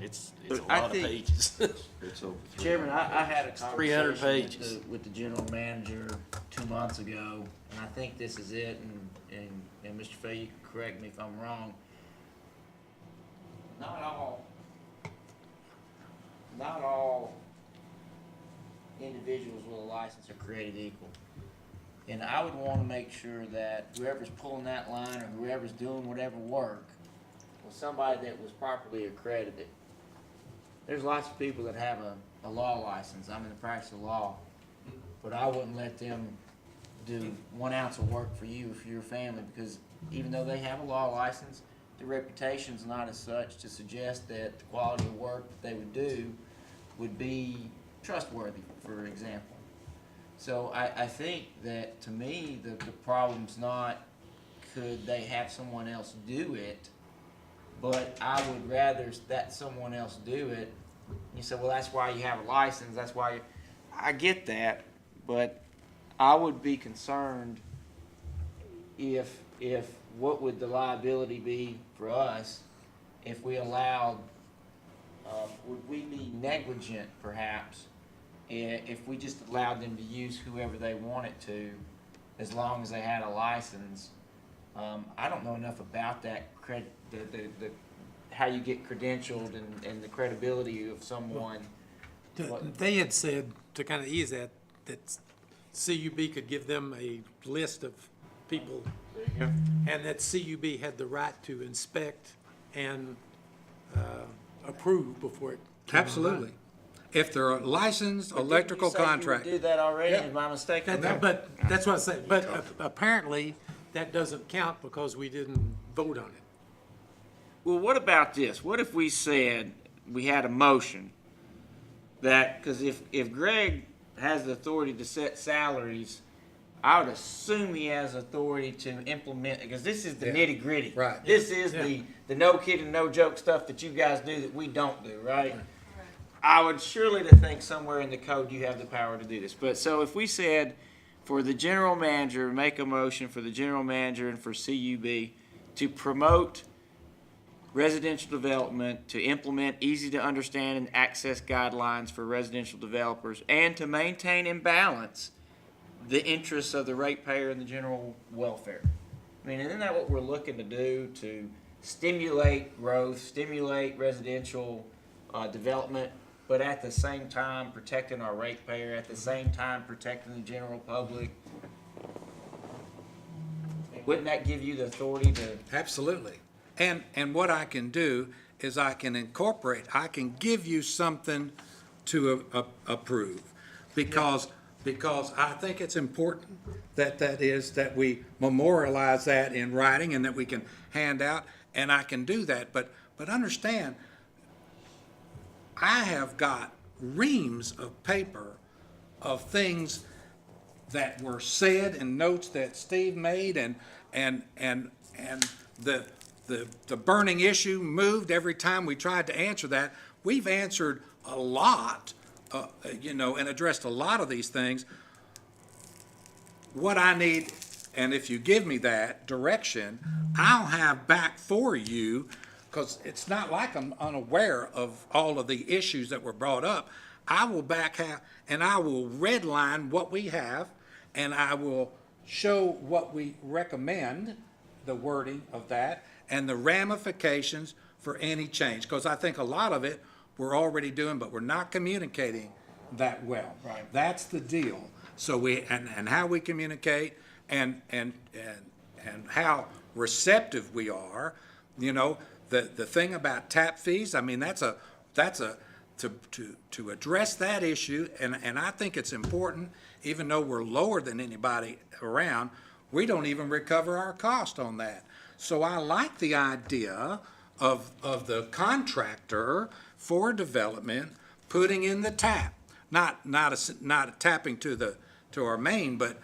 it's a I lot of think- pages. It's over. Chairman, I had a 300 conversation pages. with the general manager 2 months ago, and I think this is it, and Mr. Fay, you can correct me if I'm wrong. Not all individuals with a license are created equal. And I would wanna make sure that whoever's pulling that line or whoever's doing whatever work was somebody that was properly accredited. There's lots of people that have a law license, I'm in the practice of law, but I wouldn't let them do 1 ounce of work for you, for your family, because even though they have a law license, the reputation's not as such to suggest that the quality of work that they would do would be trustworthy, for example. So I think that, to me, the problem's not could they have someone else do it, but I would rather that someone else do it. You say, well, that's why you have a license, that's why you, I get that, but I would be concerned if what would the liability be for us if we allowed, would we be negligent perhaps if we just allowed them to use whoever they wanted to, as long as they had a license? I don't know enough about that how you get credentialed and the credibility of someone. They had said, to kind of ease that CUB could give them a list of people, and that CUB had the right to inspect and approve before it came online. Absolutely. If they're a licensed electrical contractor. Did you say you would do that already? Yeah. Am I mistaken? But that's what I said, but apparently, that doesn't count because we didn't vote on it. Well, what about this? What if we said, we had a motion that, because if Greg has the authority to set salaries, I would assume he has authority to implement, because this is the Yeah. nitty gritty. Right. This is Yeah. the no kidding, no joke stuff that you guys do that we don't do, right? I would surely to think somewhere in the code you have the power to do this. But so if we said for the general manager, make a motion for the general manager and for CUB to promote residential development, to implement easy to understand and access guidelines for residential developers, and to maintain and balance the interests of the ratepayer and the general welfare. I mean, isn't that what we're looking to do, to stimulate growth, stimulate residential development, but at the same time protecting our ratepayer, at the same time protecting the general public? Wouldn't that give you the authority to? Absolutely. And what I can do is I can give you something to approve. Because I think it's important that we memorialize that in writing and that we can hand out, and I can do that. But understand, I have got reams of paper of things that were said and notes that Steve made and the burning issue moved every time we tried to answer that. We've answered a lot, and addressed a lot of these things. What I need, and if you give me that direction, I'll have back for you, because it's not like I'm unaware of all of the issues that were brought up. I will and I will redline what we have, and I will show what we recommend, the wording of that, and the ramifications for any change. Because I think a lot of it we're already doing, but we're not communicating that well. Right. That's the deal. So and how we communicate and how receptive we are. The thing about tap fees, I mean, that's to address that issue, and I think it's important, even though we're lower than anybody around, we don't even recover our cost on that. So I like the idea of the contractor for development putting in the tap, not tapping to our main, but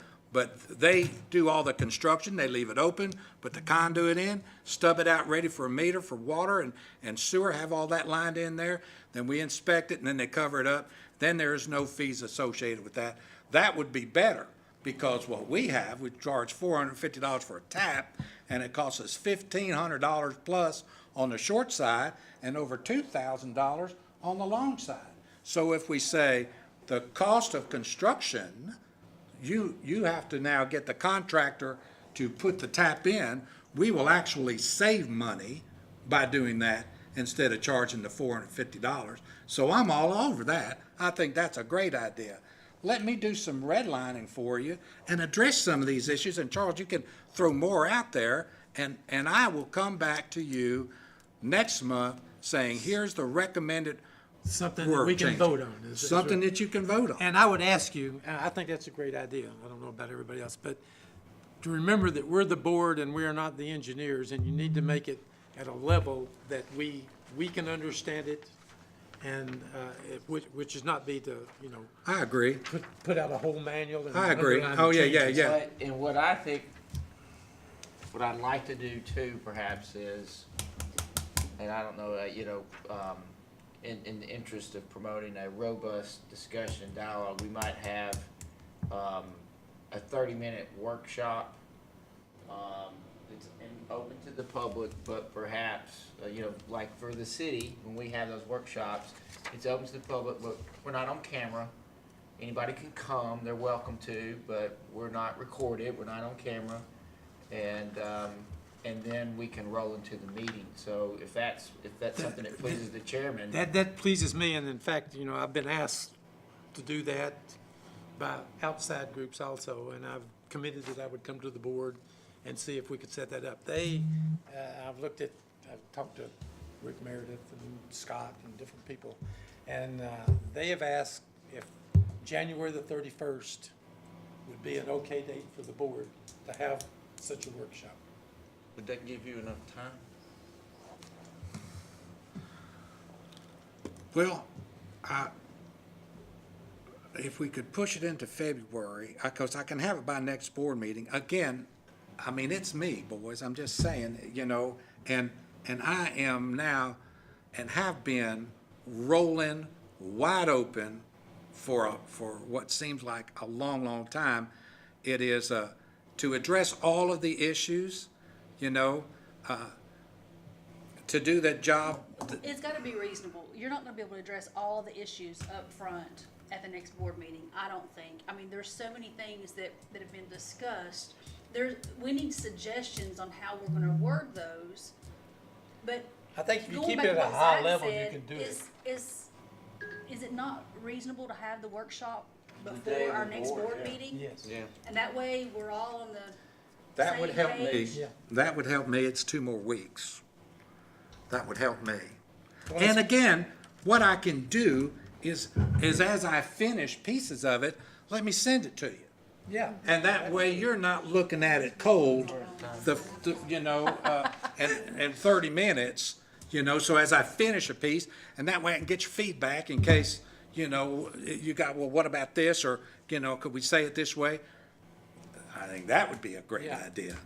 they do all the construction, they leave it open, put the conduit in, stub it out ready for a meter for water and sewer, have all that lined in there, then we inspect it and then they cover it up. Then there is no fees associated with that. That would be better, because what we charge $450 for a tap, and it costs us $1,500 plus on the short side and over $2,000 on the long side. So if we say the cost of construction, you have to now get the contractor to put the tap in, we will actually save money by doing that instead of charging the $450. So I'm all over that. I think that's a great idea. Let me do some redlining for you and address some of these issues. And Charles, you can throw more out there, and I will come back to you next month saying, here's the recommended Something that we can vote on. something that you can vote on. And I would ask you, and I think that's a great idea, I don't know about everybody else, but to remember that we're the board and we are not the engineers, and you need to make it at a level that we can understand it, and, which is not be to, you know, I agree. put out a whole manual and I agree. underline the Oh, yeah, changes. yeah. But, and what I think, what I'd like to do too, perhaps, is, and I don't know, in the interest of promoting a robust discussion dialogue, we might have, a 30-minute workshop, it's open to the public, but perhaps, like for the city, when we have those workshops, it's open to the public, but we're not on camera. Anybody can come, they're welcome to, but we're not recorded, we're not on camera. And then we can roll into the meeting. So if that's something that pleases the chairman. That pleases me, and in fact, you know, I've been asked to do that by outside groups also, and I've committed that I would come to the board and see if we could set that up. I've talked to Rick Meredith and Scott and different people, and they have asked if January the 31st would be an okay date for the board to have such a workshop. Would that give you enough time? Well, if we could push it into February, because I can have it by next board meeting. Again, I mean, it's me, boys, I'm just saying, you know, and I am now, and have been, rolling wide open for what seems like a long, long time. It is to address all of the issues, you know, to do that job. It's gotta be reasonable. You're not gonna be able to address all the issues up front at the next board meeting, I don't think. I mean, there's so many things that have been discussed. We need suggestions on how we're gonna word those, but I think if you going keep back it to at a what high Zach level, you said, can do it. Is it not reasonable to have the workshop day before of our the next board, board yeah. meeting? Yes. Yeah. And that way, we're all on the That would same help me. page. Yeah. That would help me. It's 2 more weeks. That would help me. Well, And it's- again, what I can do is as I finish pieces of it, let me send it to you. Yeah. And that way you're not looking at it cold, in 30 minutes, you know, so as I finish a piece, and that way I can get your feedback in case, you know, you got, well, what about this? Or, you know, could we say it this way? I think that would be a great Yeah. idea.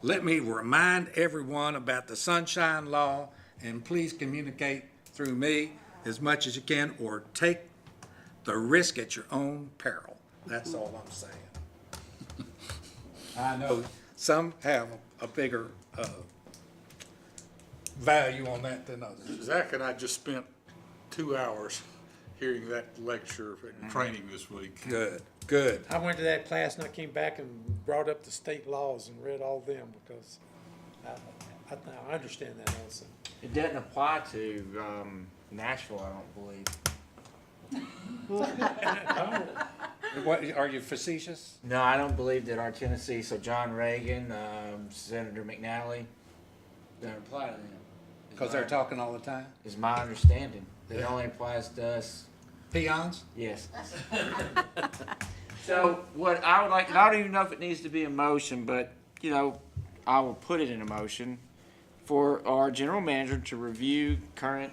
Let me remind everyone about the Sunshine Law, and please communicate through me as much as you can, or take the risk at your own peril. That's all I'm saying. I know some have a bigger value on that than others. Zach and I just spent 2 hours hearing that lecture and training this week. Good, good. I went to that class and I came back and brought up the state laws and read all them because I understand that also. It doesn't apply to, Nashville, I don't believe. What, are you facetious? No, I don't believe that our Tennessee, so John Reagan, Senator McNally, doesn't apply to them. Because they're talking all the time? Is my understanding. It only applies to us. Peons? Yes. So what I would like, and I don't even know if it needs to be a motion, but, you know, I will put it in a motion for our general manager to review current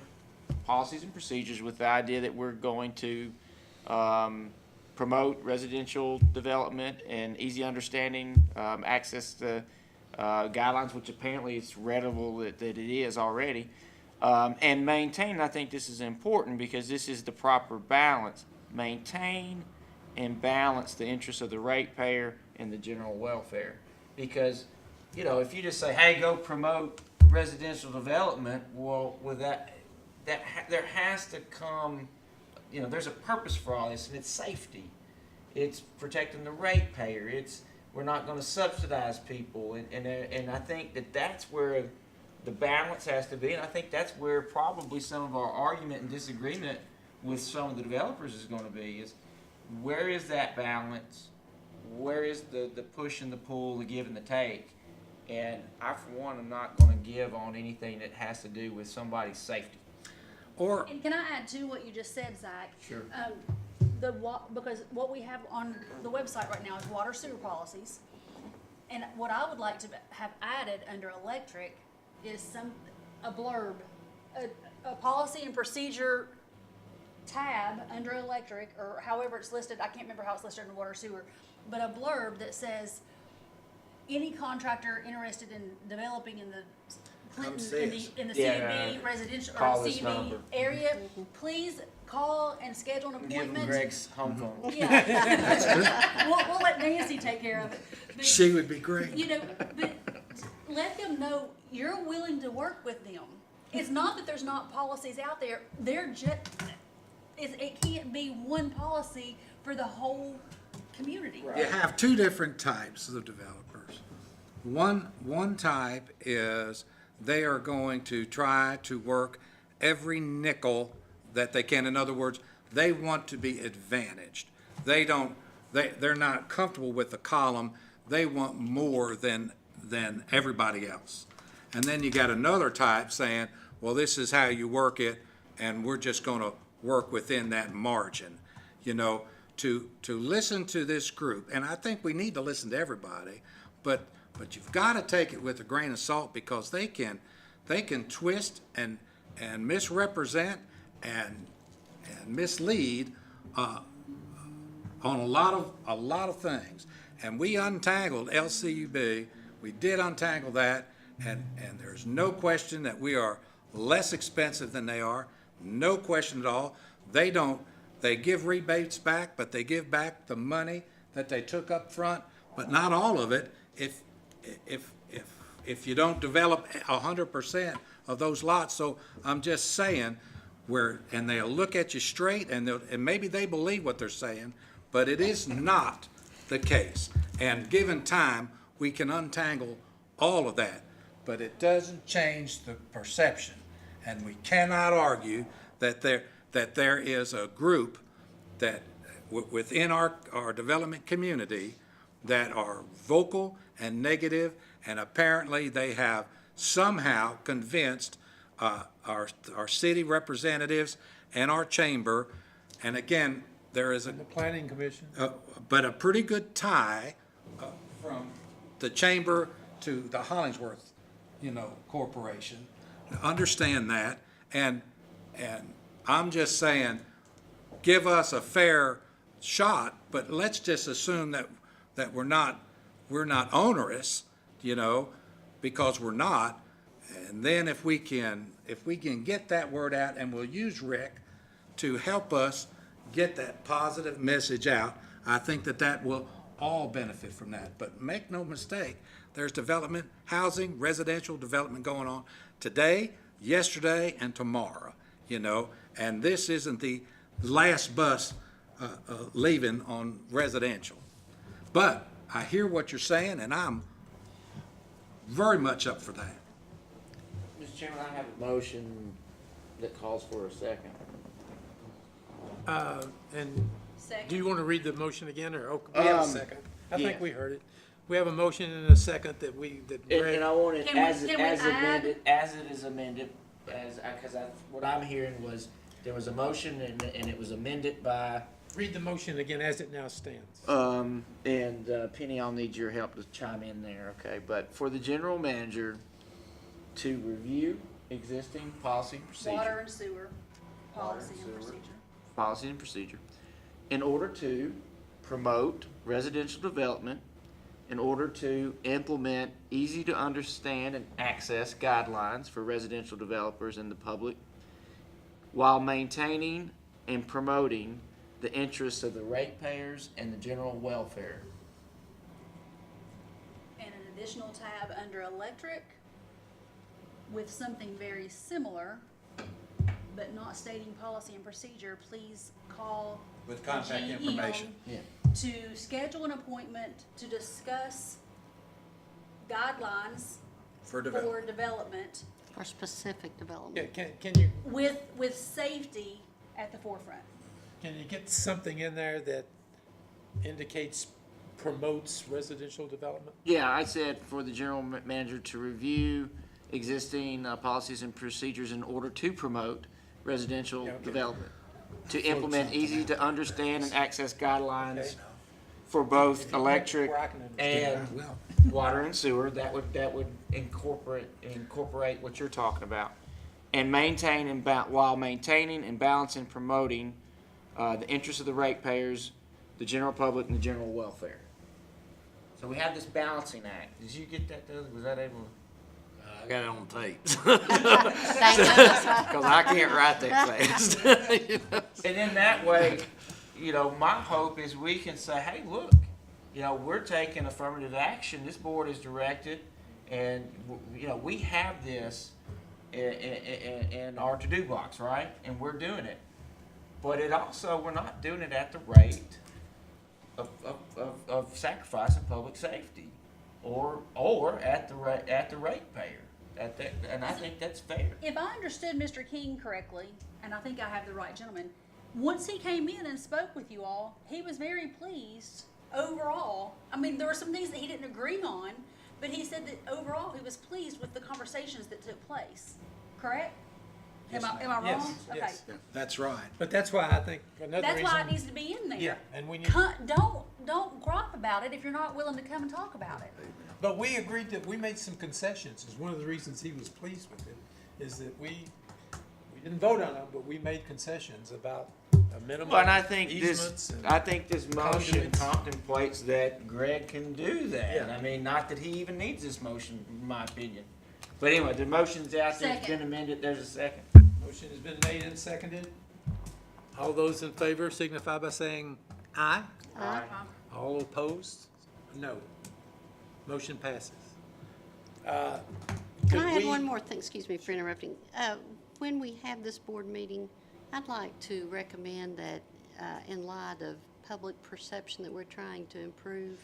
policies and procedures with the idea that we're going to promote residential development and easy understanding, access to guidelines, which apparently it's readable that it is already. And maintain, I think this is important because this is the proper balance. Maintain and balance the interests of the ratepayer and the general welfare. Because, you know, if you just say, hey, go promote residential development, well, with there has to come, you know, there's a purpose for all this, and it's safety. It's protecting the ratepayer. We're not gonna subsidize people, and I think that's where the balance has to be, and I think that's where probably some of our argument and disagreement with some of the developers is gonna be, is where is that balance? Where is the push and the pull, the give and the take? And I, for one, am not gonna give on anything that has to do with somebody's safety. Or, And can I add to what you just said, Zach? Sure. Because what we have on the website right now is water sewer policies. And what I would like to have added under electric is a blurb, a policy and procedure tab under electric, or however it's listed, I can't remember how it's listed in water sewer, but a blurb that says, any contractor interested in developing in the Clinton, in the Yeah, CUB residential, or call this CUB number. area, please call and schedule an Give them appointment. Greg's home phone. Yeah. We'll let Nancy take care of it. But, She would be great. you know, but let them know you're willing to work with them. It's not that there's not policies out there, they're just, it can't be one policy for the whole community. You have two different types of developers. One type is they are going to try to work every nickel that they can. In other words, they want to be advantaged. They're not comfortable with the column. They want more than everybody else. And then you got another type saying, well, this is how you work it, and we're just gonna work within that margin. You know, to listen to this group, and I think we need to listen to everybody, but you've gotta take it with a grain of salt, because they can twist and misrepresent and mislead on a lot of things. And we untangled LCUB, we did untangle that, and there's no question that we are less expensive than they are, no question at all. They give rebates back, but they give back the money that they took up front, but not all of it. If you don't develop 100% of those lots. So I'm just saying, and they'll look at you straight, and maybe they believe what they're saying, but it is not the case. And given time, we can untangle all of that, but it doesn't change the perception. And we cannot argue that there is a group that within our development community that are vocal and negative, and apparently they have somehow convinced our city representatives and our chamber. And again, there is The planning commission. but a pretty good tie from the chamber to the Hollingsworth, corporation. Understand that, and I'm just saying, give us a fair shot, but let's just assume that we're not onerous, because we're not. And then if we can get that word out, and we'll use Rick to help us get that positive message out, I think that will all benefit from that. But make no mistake, there's development, housing, residential development going on today, yesterday, and tomorrow, and this isn't the last bus leaving on residential. But I hear what you're saying, and I'm very much up for that. Mr. Chairman, I have a motion that calls for a second. And Second. do you want to read the motion again, or, we have a second? I think yeah. we heard it. We have a motion and a second that Greg. And I want it Can we- as can we add- it is amended, because what I'm hearing was, there was a motion and it was amended by, Read the motion again as it now stands. Penny, I'll need your help to chime in there, okay? But for the general manager to review existing policy and procedure. Water and sewer, policy and sewer. procedure. Policy and procedure, in order to promote residential development, in order to implement easy-to-understand and access guidelines for residential developers and the public, while maintaining and promoting the interests of the ratepayers and the general welfare. And an additional tab under electric with something very similar, but not stating policy and procedure, please call With contact GM information. Yeah. to schedule an appointment to discuss guidelines For for development For specific development. Yeah, can you with safety at the forefront. Can you get something in there that indicates promotes residential development? Yeah, I said for the general manager to review existing policies and procedures in order to promote residential Yeah, okay. development. To implement easy-to-understand and access guidelines for both electric Where I can understand and it well. water and sewer, that would incorporate what you're talking about. And maintain and while maintaining and balancing, promoting, the interests of the ratepayers, the general public, and the general welfare. So we have this balancing act. Did you get that, Doug? Was that able to? I got it on tape, Thank you. because I can't write that fast. And in that way, my hope is we can say, hey, look, we're taking affirmative action. This board is directed, and, we have this in our to-do box, right? And we're doing it. But we're not doing it at the rate of sacrificing public safety or at the ratepayer. And I think that's fair. If I understood Mr. King correctly, and I think I have the right gentleman, once he came in and spoke with you all, he was very pleased overall. I mean, there were some things that he didn't agree on, but he said that overall he was pleased with the conversations that took place. Correct? Am I wrong? Yes, Okay. yes. That's right. But that's why I think another That's reason. why it needs to be in there. Yeah, and we need. Don't gripe about it if you're not willing to come and talk about it. But we agreed that we made some concessions, is one of the reasons he was pleased with it, is that we didn't vote on it, but we made concessions about a minimum Well, and I think easements and. this motion conduits. contemplates that Greg can do that. Yeah. I mean, not that he even needs this motion, in my opinion. But anyway, the motion's out there, it's Second. been amended, there's a second. Motion has been made and seconded. All those in favor signify by saying aye. Aye. All opposed? No. Motion passes. Can Could I add we- one more thing? Excuse me for interrupting. When we have this board meeting, I'd like to recommend that, in light of public perception that we're trying to improve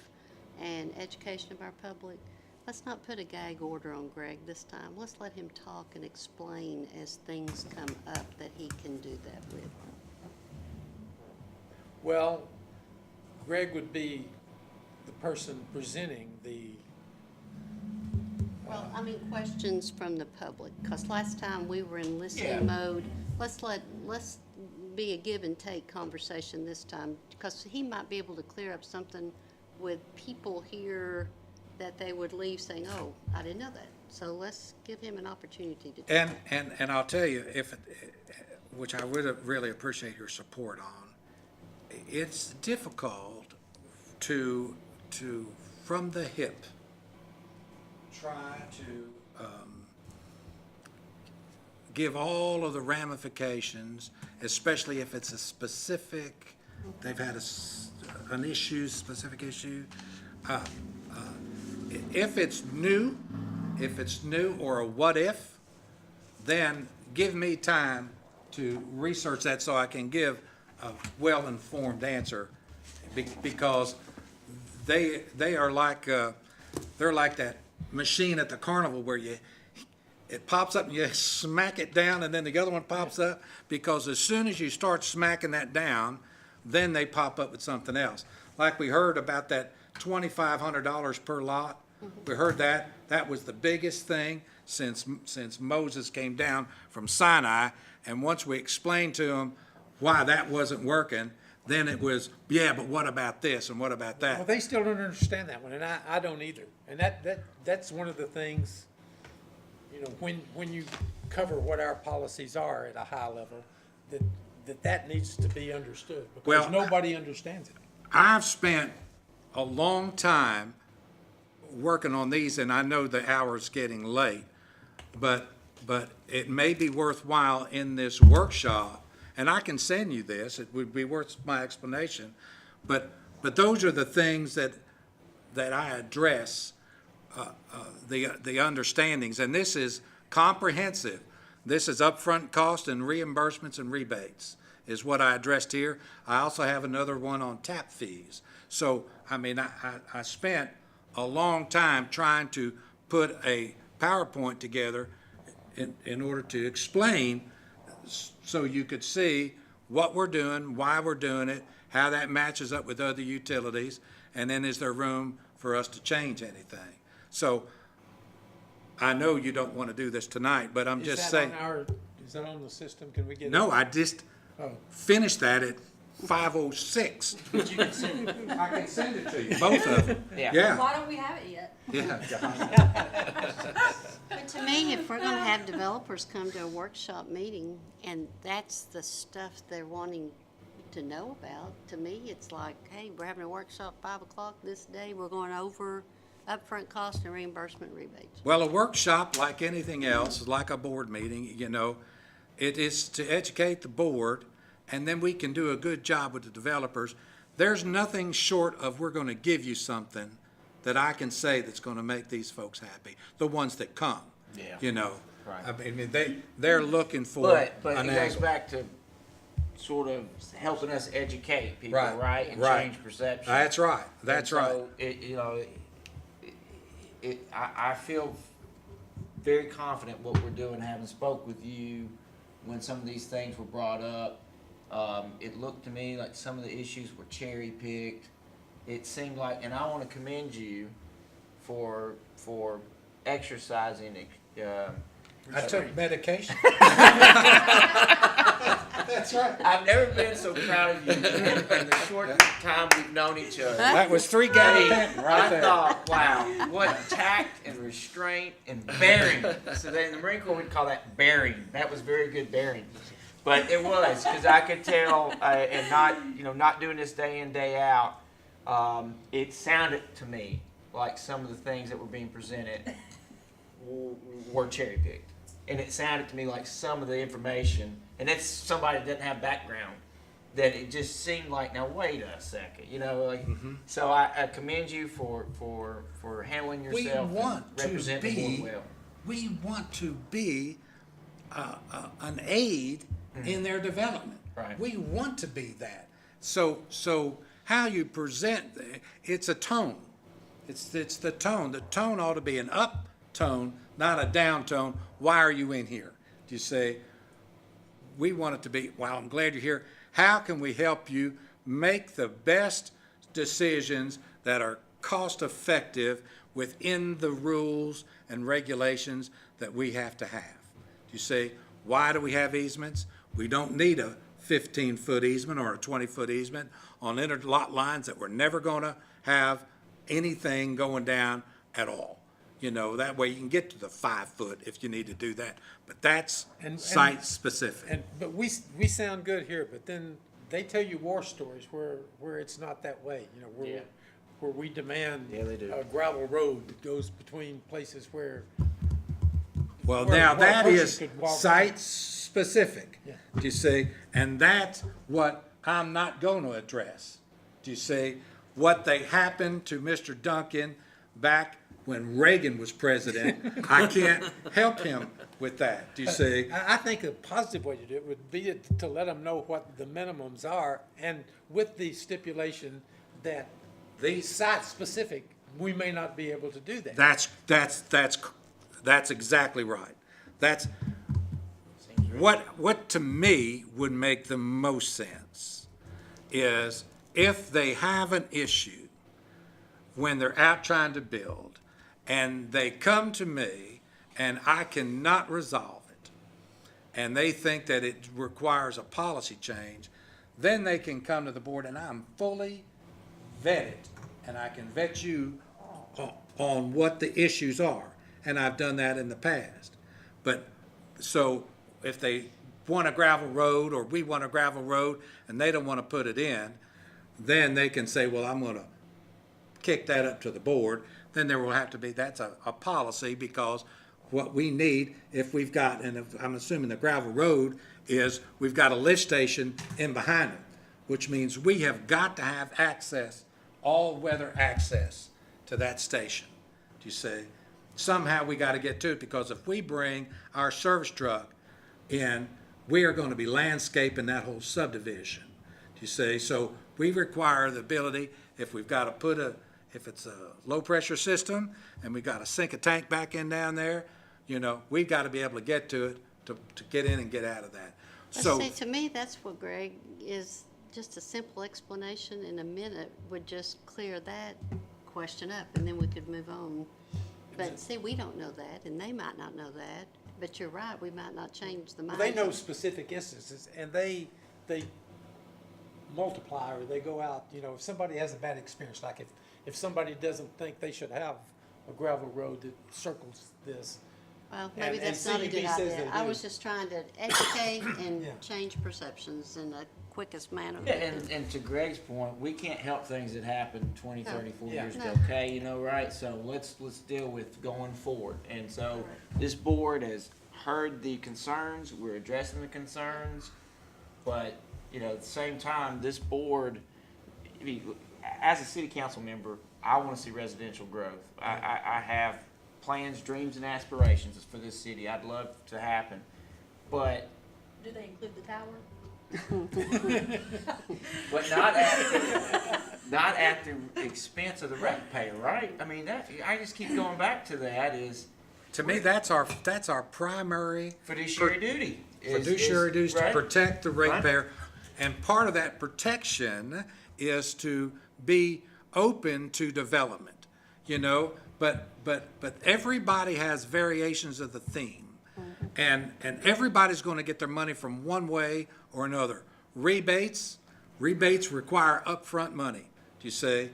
and education of our public, let's not put a gag order on Greg this time. Let's let him talk and explain as things come up that he can do that with. Well, Greg would be the person presenting the, Well, I mean, questions from the public, because last time we were in Yeah. listening mode. Let's be a give and take conversation this time, because he might be able to clear up something with people here that they would leave saying, oh, I didn't know that. So let's give him an opportunity to do that. And I'll tell you, which I would really appreciate your support on, it's difficult to from the hip, try to give all of the ramifications, especially if it's a specific, they've had an issue, specific issue. If it's new or a what if, then give me time to research that so I can give a well-informed answer, because they are like, they're like that machine at the carnival where it pops up and you smack it down and then the other one pops up, because as soon as you start smacking that down, then they pop up with something else. Like we heard about that $2,500 per lot. We heard that was the biggest thing since Moses came down from Sinai. And once we explained to them why that wasn't working, then it was, yeah, but what about this and what about well, that? they still don't understand that one, and I don't either. And that's one of the things, when you cover what our policies are at a high level, that needs to be understood, because Well, nobody understands it. I've spent a long time working on these, and I know the hour's getting late, but it may be worthwhile in this workshop, and I can send you this, it would be worth my explanation, but those are the things that I address, the understandings, and this is comprehensive. This is upfront cost and reimbursements and rebates is what I addressed here. I also have another one on tap fees. So, I mean, I spent a long time trying to put a PowerPoint together in order to explain so you could see what we're doing, why we're doing it, how that matches up with other utilities, and then is there room for us to change anything? So, I know you don't want to do this tonight, but I'm just saying. Is that on the system? Can we get it? No, I just Oh. finished that at 506. But you can send, I can send it to you, both of them. Yeah. Why don't we have it yet? But to me, if we're gonna have developers come to a workshop meeting, and that's the stuff they're wanting to know about, to me, it's like, hey, we're having a workshop 5 o'clock this day, we're going over upfront cost and reimbursement rebates. Well, a workshop, like anything else, is like a board meeting, it is to educate the board, and then we can do a good job with the developers. There's nothing short of we're gonna give you something that I can say that's gonna make these folks happy, the ones that come. Yeah. Right. I mean, they're looking for But an it goes angle. back to sort of helping us educate people, Right, right? And right. change perception. That's right, that's And right. so, I feel very confident what we're doing, having spoke with you when some of these things were brought up. It looked to me like some of the issues were cherry picked. It seemed like, and I want to commend you for exercising. I took medication. That's right. I've never been so proud of you in the short time we've known each other. That was 3 gabapentin right I there. thought, wow, what tact and restraint and bearing. So then in the Marine Corps, we'd call that bearing. That was very good bearing. But it was, because I could tell, and not doing this day in, day out, it sounded to me like some of the things that were being presented were cherry picked. And it sounded to me like some of the information, and it's somebody that doesn't have background, that it just seemed like, now wait a second, so I commend you for handling We yourself want and to representing the be, board well. we want to be an aid in their development. Right. We want to be that. So how you present, it's a tone. It's the tone. The tone ought to be an up tone, not a down tone. Why are you in here? Do you say, we want it to be, well, I'm glad you're here. How can we help you make the best decisions that are cost effective within the rules and regulations that we have to have? You say, why do we have easements? We don't need a 15-foot easement or a 20-foot easement on interlot lines that we're never going to have anything going down at all. That way you can get to the 5-foot if you need to do that. But that's site specific. But we sound good here, but then they tell you war stories where it's not that way, Yeah. where we demand Yeah, they do. a gravel road that goes between places where, Well, Where- now where a that person is could walk- site specific, Yeah. do you see? And that's what I'm not going to address. Do you see? What they happened to Mr. Duncan back when Reagan was president, I can't help him with that. Do you see? I think a positive way to do it would be to let them know what the minimums are, and with the stipulation that These site specific, we may not be able to do that. That's exactly right. That's what to me would make the most sense is if they have an issue when they're out trying to build and they come to me and I cannot resolve it and they think that it requires a policy change, then they can come to the board and I'm fully vetted and I can vet you on what the issues are. And I've done that in the past. But, so if they want a gravel road or we want a gravel road and they don't want to put it in, then they can say, well, I'm going to kick that up to the board. Then there will have to be, that's a policy because what we need, if we've got, and if, I'm assuming the gravel road is, we've got a lift station in behind it, which means we have got to have access, all-weather access to that station. Do you see? Somehow we got to get to it because if we bring our service truck in, we are going to be landscaping that whole subdivision. Do you see? So we require the ability, if we've got to put if it's a low pressure system and we got to sink a tank back in down there, we've got to be able to get to it to get in and get out of that. So See, to me, that's what Greg is, just a simple explanation in a minute would just clear that question up, and then we could move on. But see, we don't know that, and they might not know that, but you're right, we might not change the mindset. They know specific instances, and they multiplier. They go out, you know, if somebody has a bad experience, like if somebody doesn't think they should have a gravel road that circles this. Well, maybe And that's not a good CED says idea. they I do. was just trying to educate and Yeah. change perceptions in the quickest manner. Yeah, and to Greg's point, we can't help things that happened 20, No. 30, 40 Yeah. years No. ago, okay, you know, right? So let's deal with going forward. And so this board has heard the concerns, we're addressing the concerns, but, you know, at the same time, this board, I mean, as a city council member, I want to see residential growth. I have plans, dreams, and aspirations for this city. I'd love to happen, but Do they include the tower? But not at the expense of the ratepayer, right? I mean, that, I just keep going back to that is To me, that's our primary fiduciary duty. fiduciary duty to right? protect the Right. ratepayer. And part of that protection is to be open to development, you know? But everybody has variations of the theme. And everybody's gonna get their money from one way or another. Rebates require upfront money, you see?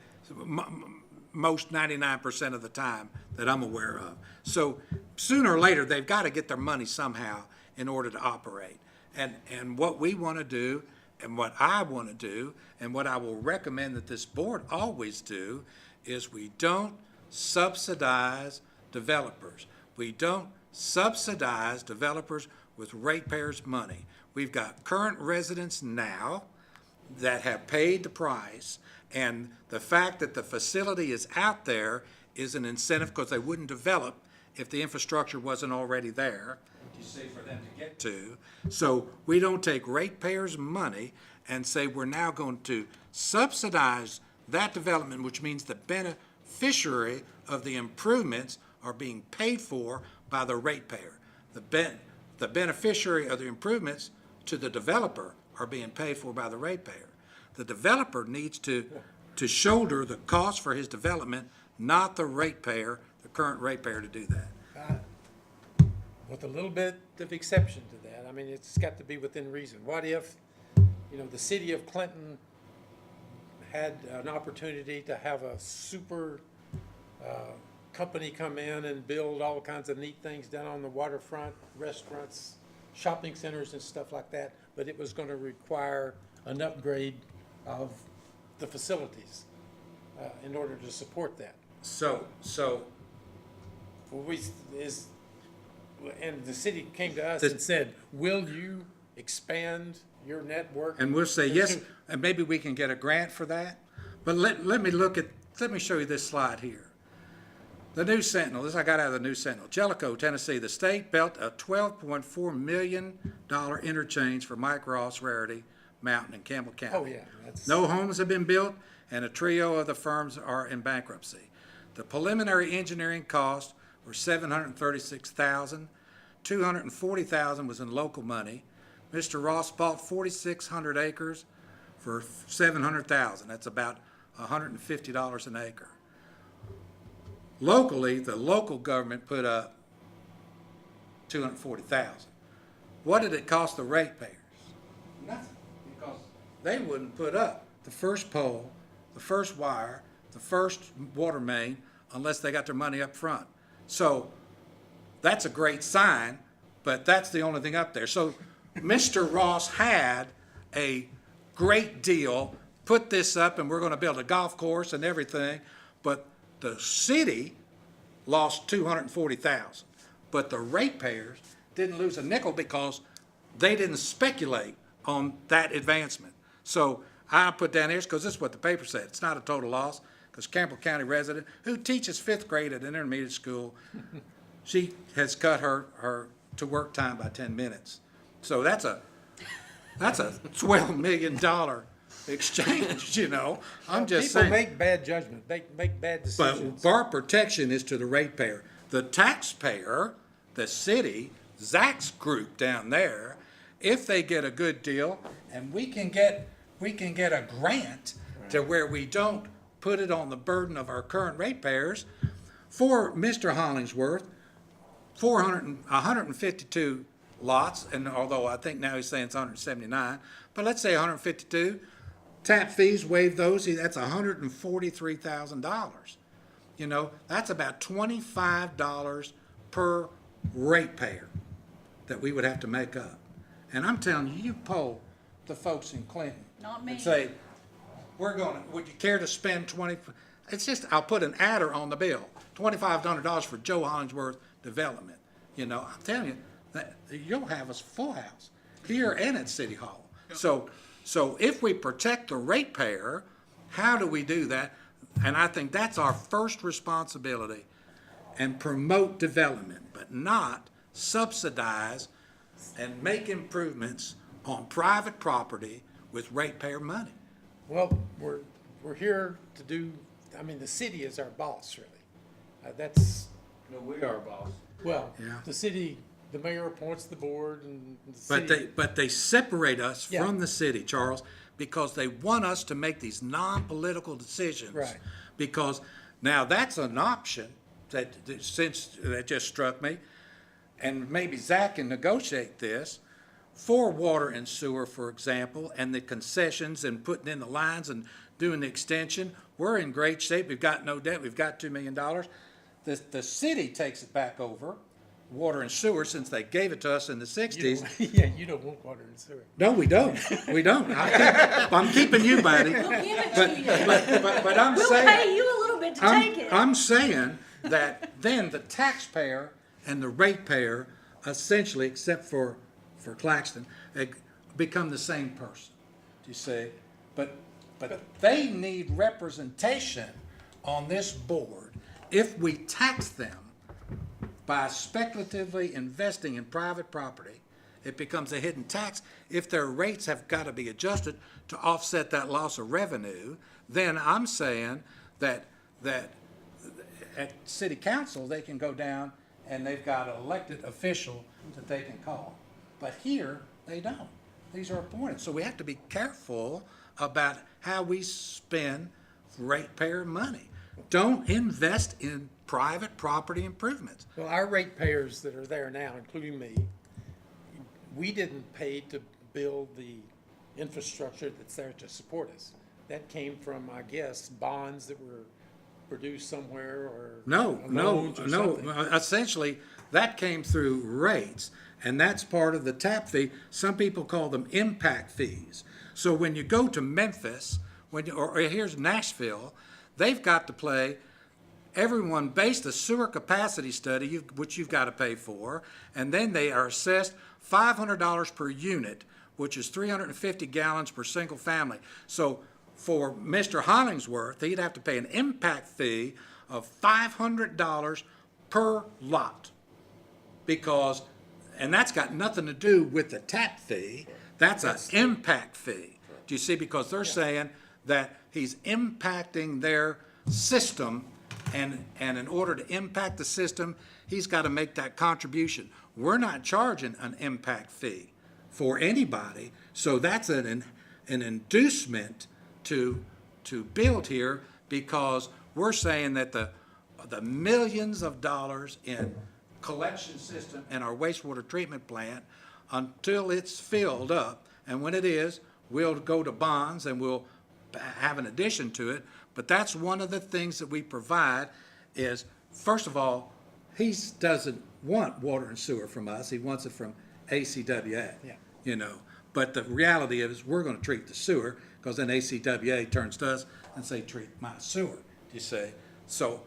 Most 99% of the time that I'm aware of. So sooner or later, they've got to get their money somehow in order to operate. And what we want to do, and what I want to do, and what I will recommend that this board always do, is we don't subsidize developers. We don't subsidize developers with ratepayers' money. We've got current residents now that have paid the price, and the fact that the facility is out there is an incentive because they wouldn't develop if the infrastructure wasn't already there, you see, for them to get to. So we don't take ratepayers' money and say we're now going to subsidize that development, which means the beneficiary of the improvements are being paid for by the ratepayer. The beneficiary of the improvements to the developer are being paid for by the ratepayer. The developer needs to shoulder the cost for his development, not the ratepayer, the current ratepayer, to do that. With a little bit of exception to that, I mean, it's got to be within reason. What if, you know, the city of Clinton had an opportunity to have a super company come in and build all kinds of neat things down on the waterfront, restaurants, shopping centers and stuff like that, but it was gonna require an upgrade of the facilities in order to support that. So, And the city came to us and said, will you expand your network? and we'll say, yes, and maybe we can get a grant for that. But let me show you this slide here. The News Sentinel, this I got out of the News Sentinel. Jellicoe, Tennessee, the state built a $12.4 million interchange for Mike Ross, Rarity, Mountain, and Campbell County. Oh, yeah, that's. No homes have been built, and a trio of the firms are in bankruptcy. The preliminary engineering costs were $736,000. $240,000 was in local money. Mr. Ross bought 4,600 acres for $700,000. That's about $150 an acre. Locally, the local government put up $240,000. What did it cost the ratepayers? Nothing, because they wouldn't put up the first pole, the first wire, the first water main, unless they got their money up front. So that's a great sign, but that's the only thing up there. So Mr. Ross had a great deal, put this up, and we're gonna build a golf course and everything, but the city lost $240,000. But the ratepayers didn't lose a nickel because they didn't speculate on that advancement. So I put down here, because this is what the paper said, it's not a total loss, because Campbell County resident who teaches 5th grade at an intermediate school, she has cut her to work time by 10 minutes. So that's a $12 million exchange, you know? I'm just saying. People make bad judgment, make bad decisions. But our protection is to the ratepayer. The taxpayer, the city, Zach's group down there, if they get a good deal, and we can get a grant to where we don't put it on the burden of our current ratepayers. For Mr. Hollingsworth, 152 lots, and although I think now he's saying it's 179, but let's say 152, tap fees, waive those, that's $143,000. You know, that's about $25 per ratepayer that we would have to make up. And I'm telling you, you poll the folks in Clinton. Not me. And say, would you care to spend it's just, I'll put an adder on the bill, $2,500 for Joe Hollingsworth development. You know, I'm telling you, that you'll have a full house here and at City Hall. So if we protect the ratepayer, how do we do that? And I think that's our first responsibility, and promote development, but not subsidize and make improvements on private property with ratepayer money. Well, we're here to do, I mean, the city is our boss, really. That's, No, we are, boss. well, Yeah. the city, the mayor appoints the board and the city. But they separate us Yeah. from the city, Charles, because they want us to make these non-political decisions. Right. Because now that's an option that just struck me, and maybe Zach can negotiate this for water and sewer, for example, and the concessions and putting in the lines and doing the extension. We're in great shape. We've got no debt. We've got $2 million. The city takes it back over, water and sewer, since they gave it to us in the You sixties. don't- Yeah, you don't want water and sewer. No, we don't. We don't. I'm keeping you, buddy. We'll give it to you. But I'm We'll saying. pay you a little bit to take it. I'm saying that then the taxpayer and the ratepayer essentially, except for Claxton, they become the same person, do you see? But they need representation on this board. If we tax them by speculatively investing in private property, it becomes a hidden tax. If their rates have got to be adjusted to offset that loss of revenue, then I'm saying that at city council, they can go down and they've got an elected official that they can call. But here, they don't. These are appointed. So we have to be careful about how we spend ratepayer money. Don't invest in private property improvements. Well, our ratepayers that are there now, including me, we didn't pay to build the infrastructure that's there to support us. That came from, I guess, bonds that were produced somewhere or loans or something. Essentially, that came through rates, and that's part of the tap fee. Some people call them impact fees. So when you go to Memphis, or here's Nashville, they've got to play, everyone based a sewer capacity study, which you've got to pay for, and then they are assessed $500 per unit, which is 350 gallons per single family. So for Mr. Hollingsworth, he'd have to pay an impact fee of $500 per lot. Because, and that's got nothing to do with the tap fee, that's an impact fee. Do you see? Because they're saying that he's impacting their system, and in order to impact the system, he's got to make that contribution. We're not charging an impact fee for anybody, so that's an inducement to build here, because we're saying that the millions of dollars in collection system and our wastewater treatment plant, until it's filled up, and when it is, we'll go to bonds and we'll have an addition to it. But that's one of the things that we provide is, first of all, he doesn't want water and sewer from us. He wants it from ACWA. Yeah. You know, but the reality is we're going to treat the sewer, because then ACWA turns to us and say, treat my sewer, you see. So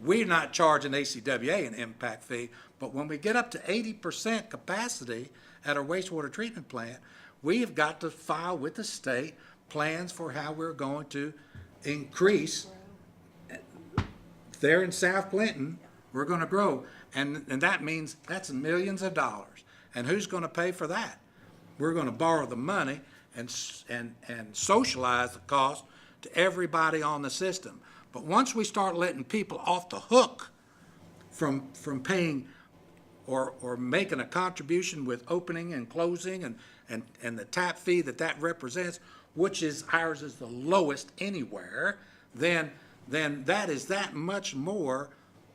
we're not charging ACWA an impact fee, but when we get up to 80% capacity at our wastewater treatment plant, we have got to file with the state plans for how we're going to increase. There in South Clinton, we're going to grow, and that means that's millions of dollars. And who's going to pay for that? We're going to borrow the money and socialize the cost to everybody on the system. But once we start letting people off the hook from paying or making a contribution with opening and closing and the tap fee that represents, which is ours is the lowest anywhere, then that is that much more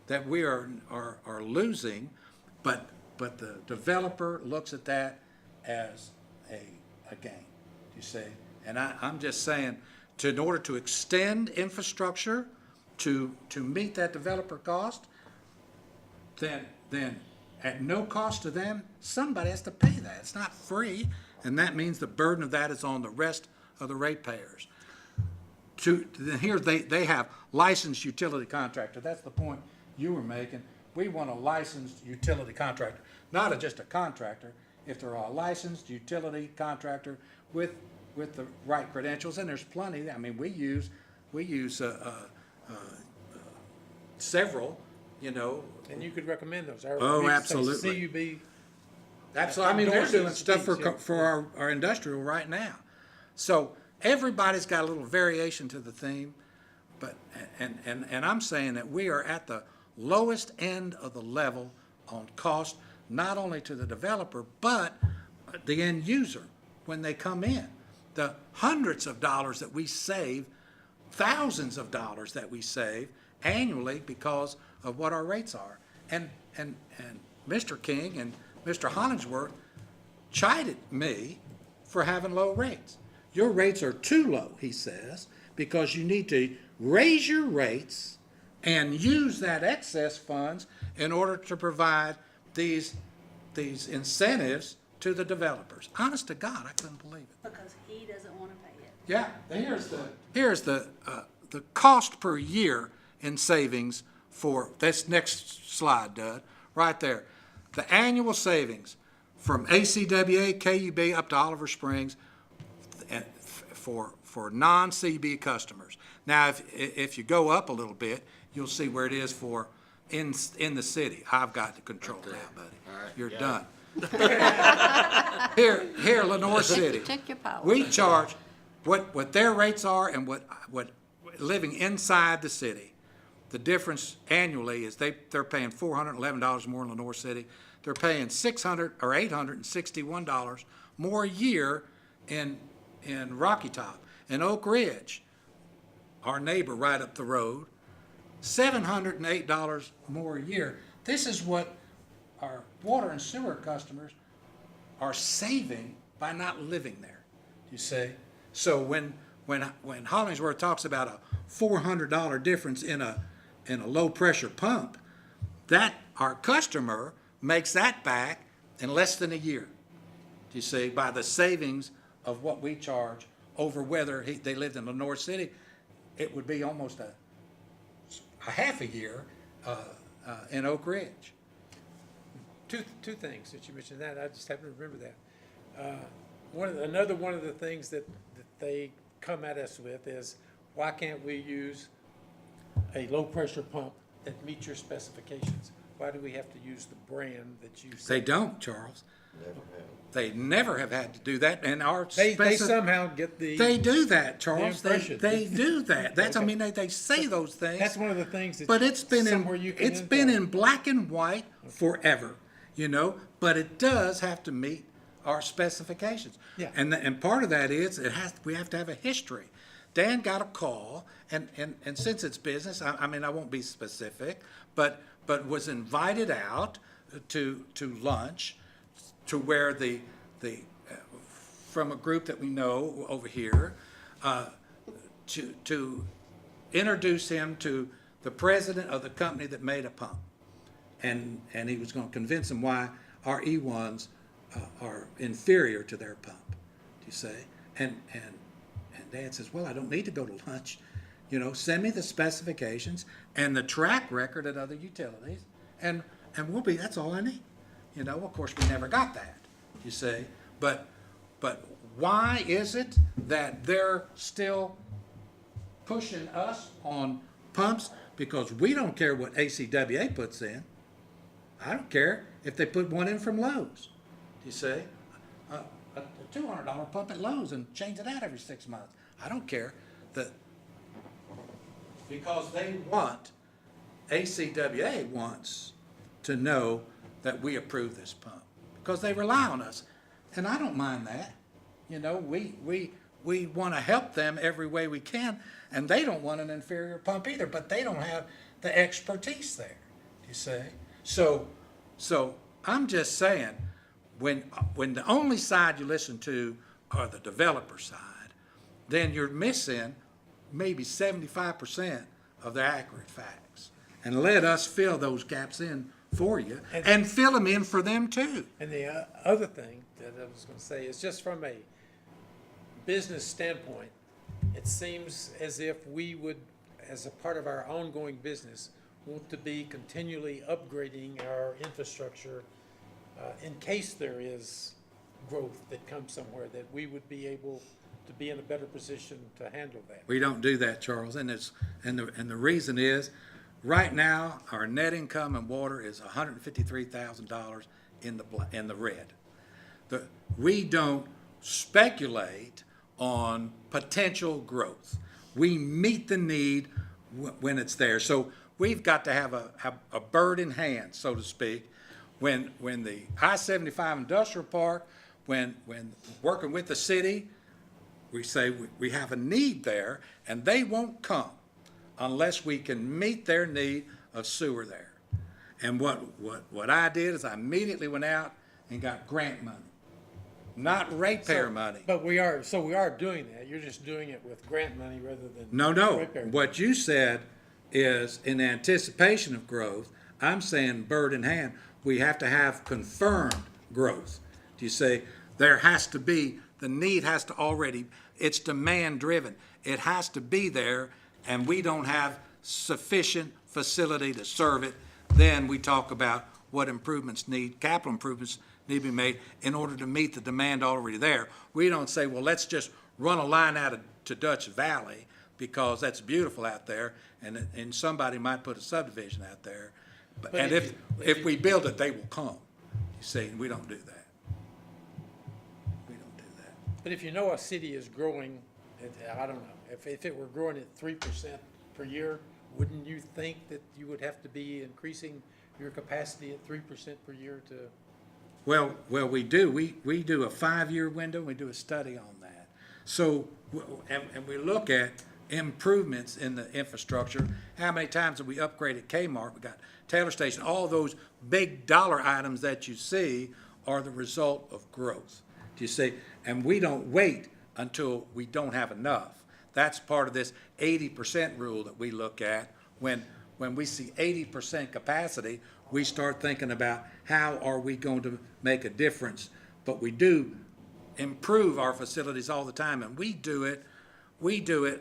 that we are losing. But the developer looks at that as a gain, you see, And I'm just saying, in order to extend infrastructure to meet that developer cost, then at no cost to them, somebody has to pay that. It's not free, and that means the burden of that is on the rest of the ratepayers. Then here they have licensed utility contractor. That's the point you were making. We want a licensed utility contractor, not just a contractor. If they're a licensed utility contractor with the right credentials, and there's plenty. I mean, we use several, you know. And you could recommend those. Oh, absolutely. CUB. Absolutely. I mean, they're doing endorses stuff these, yeah. for our industrial right now. So everybody's got a little variation to the theme, but, and I'm saying that we are at the lowest end of the level on cost, not only to the developer, but the end user when they come in. The hundreds of dollars that we save, thousands of dollars that we save annually because of what our rates are. And Mr. King and Mr. Hollingsworth chided me for having low rates. Your rates are too low, he says, because you need to raise your rates and use that excess funds in order to provide these incentives to the developers. Honest to God, I couldn't believe it. Because he doesn't want to pay it. Yeah, here's the cost per year in savings for, this next slide, Dud, right there. The annual savings from ACWA, KUB up to Oliver Springs for non-CB customers. Now, if you go up a little bit, you'll see where it is for in the city. I've got to control that, buddy. All right, You're got it. done. Here, Lenore City. Take your power. We charge what their rates are and what living inside the city. The difference annually is they're paying $411 more in Lenore City. They're paying $600 or $861 more a year in Rocky Top. In Oak Ridge, our neighbor right up the road, $708 more a year. This is what our water and sewer customers are saving by not living there, you see? So when Hollingsworth talks about a $400 difference in a low pressure pump, that our customer makes that back in less than a year, you see, by the savings of what we charge over whether they lived in Lenore City. It would be almost a half a year in Oak Ridge. Two things that you mentioned that, I just happen to remember that. Another one of the things that they come at us with is, why can't we use a low-pressure pump that meets your specifications? Why do we have to use the brand that you They say? don't, Charles. They never have had to do that, and our They somehow get the. They do that, Charles. The impression. They do that. That's, I Okay. mean, they say those things. That's one of the things that. But it's been somewhere you can been infer. in black and white forever, you know, but it does have to meet our specifications. Yeah. And part of that is, we have to have a history. Dan got a call, and since it's business, I mean, I won't be specific, but was invited out to lunch, to where from a group that we know over here, to introduce him to the president of the company that made a pump. And he was gonna convince him why our E1s are inferior to their pump, do you say? And Dad says, well, I don't need to go to lunch. You know, send me the specifications and the track record at other utilities, and that's all I need. You know, of course, we never got that, you see. But why is it that they're still pushing us on pumps? Because we don't care what ACWA puts in. I don't care if they put one in from Lowe's, you see. A $200 pump at Lowe's and change it out every 6 months. I don't care. Because they want, ACWA wants to know that we approve this pump, because they rely on us. And I don't mind that. You know, we want to help them every way we can, and they don't want an inferior pump either, but they don't have the expertise there, you see. So I'm just saying, when the only side you listen to are the developer side, then you're missing maybe 75% of the accurate facts. And let us fill those gaps in for you and fill them in for them too. And the other thing that I was gonna say is just from a business standpoint, it seems as if we would, as a part of our ongoing business, want to be continually upgrading our infrastructure in case there is growth that comes somewhere, that we would be able to be in a better position to handle that. We don't do that, Charles, and the reason is, right now, our net income in water is $153,000 in the red. We don't speculate on potential growth. We meet the need when it's there. So we've got to have a bird in hand, so to speak. When the I-75 Industrial Park, when working with the city, we say we have a need there, and they won't come unless we can meet their need of sewer there. And what I did is I immediately went out and got grant money, not ratepayer money. But we are doing that. You're just doing it with grant money rather than. No, ratepayer money. what you said is in anticipation of growth, I'm saying bird in hand, we have to have confirmed growth. Do you say there has to be, the need has to already, it's demand driven. It has to be there, and we don't have sufficient facility to serve it. Then we talk about what improvements capital improvements need to be made in order to meet the demand already there. We don't say, well, let's just run a line out to Dutch Valley because that's beautiful out there, and somebody might put a subdivision out there. But And if we build it, they will come. You see, we don't do that. We don't do that. But if you know a city is growing, I don't know, if it were growing at 3% per year, wouldn't you think that you would have to be increasing your capacity at 3% per year to? Well, we do. We do a 5-year window. We do a study on that. So, and we look at improvements in the infrastructure. How many times have we upgraded Kmart? We got Taylor Station. All those big dollar items that you see are the result of growth. Do you see? And we don't wait until we don't have enough. That's part of this 80% rule that we look at. When we see 80% capacity, we start thinking about how are we going to make a difference. But we do improve our facilities all the time, and we do it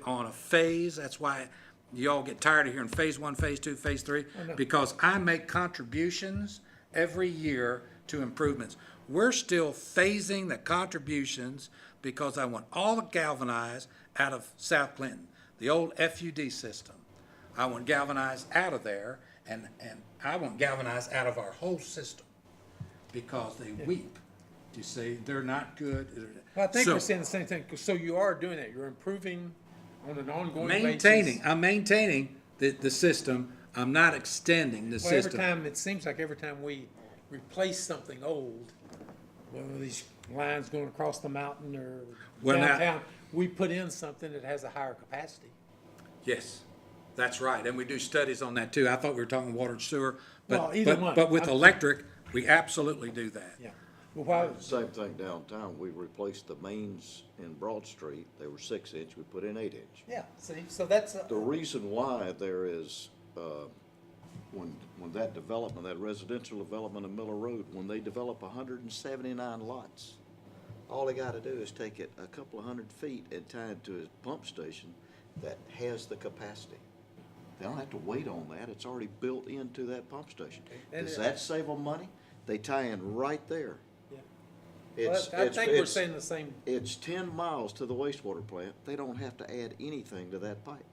on a phase. That's why you all get tired of hearing phase 1, phase 2, phase 3, because I make contributions every year to improvements. We're still phasing the contributions because I want all the galvanized out of South Clinton, the old FUD system. I want galvanized out of there, and I want galvanized out of our whole system because they weep. You see, they're not good. Well, I think So- we're saying the same thing. So you are doing that. You're improving on an ongoing basis. I'm maintaining the system. I'm not extending the Well, every system. time, it seems like every time we replace something old, whether these lines going across the mountain or Well, now- downtown, we put in something that has a higher capacity. Yes, that's right. And we do studies on that too. I thought we were talking water and sewer, Well, but, either but, one. but with I'm- electric, we absolutely do that. Yeah. Well, why, Same thing downtown, we replaced the mains in Broad Street, they were 6-inch, we put in 8-inch. yeah, see, so that's, The reason why there is, when that development, that residential development in Miller Road, when they develop 179 lots, all they gotta do is take it a couple of 100 feet and tie it to a pump station that has the capacity. They don't have to wait on that, it's already built into that pump station. And Does it- that save them money? They tie in right there. yeah. It's, Well, I it's, think we're it's, saying the same. it's 10 miles to the wastewater plant. They don't have to add anything to that pipe.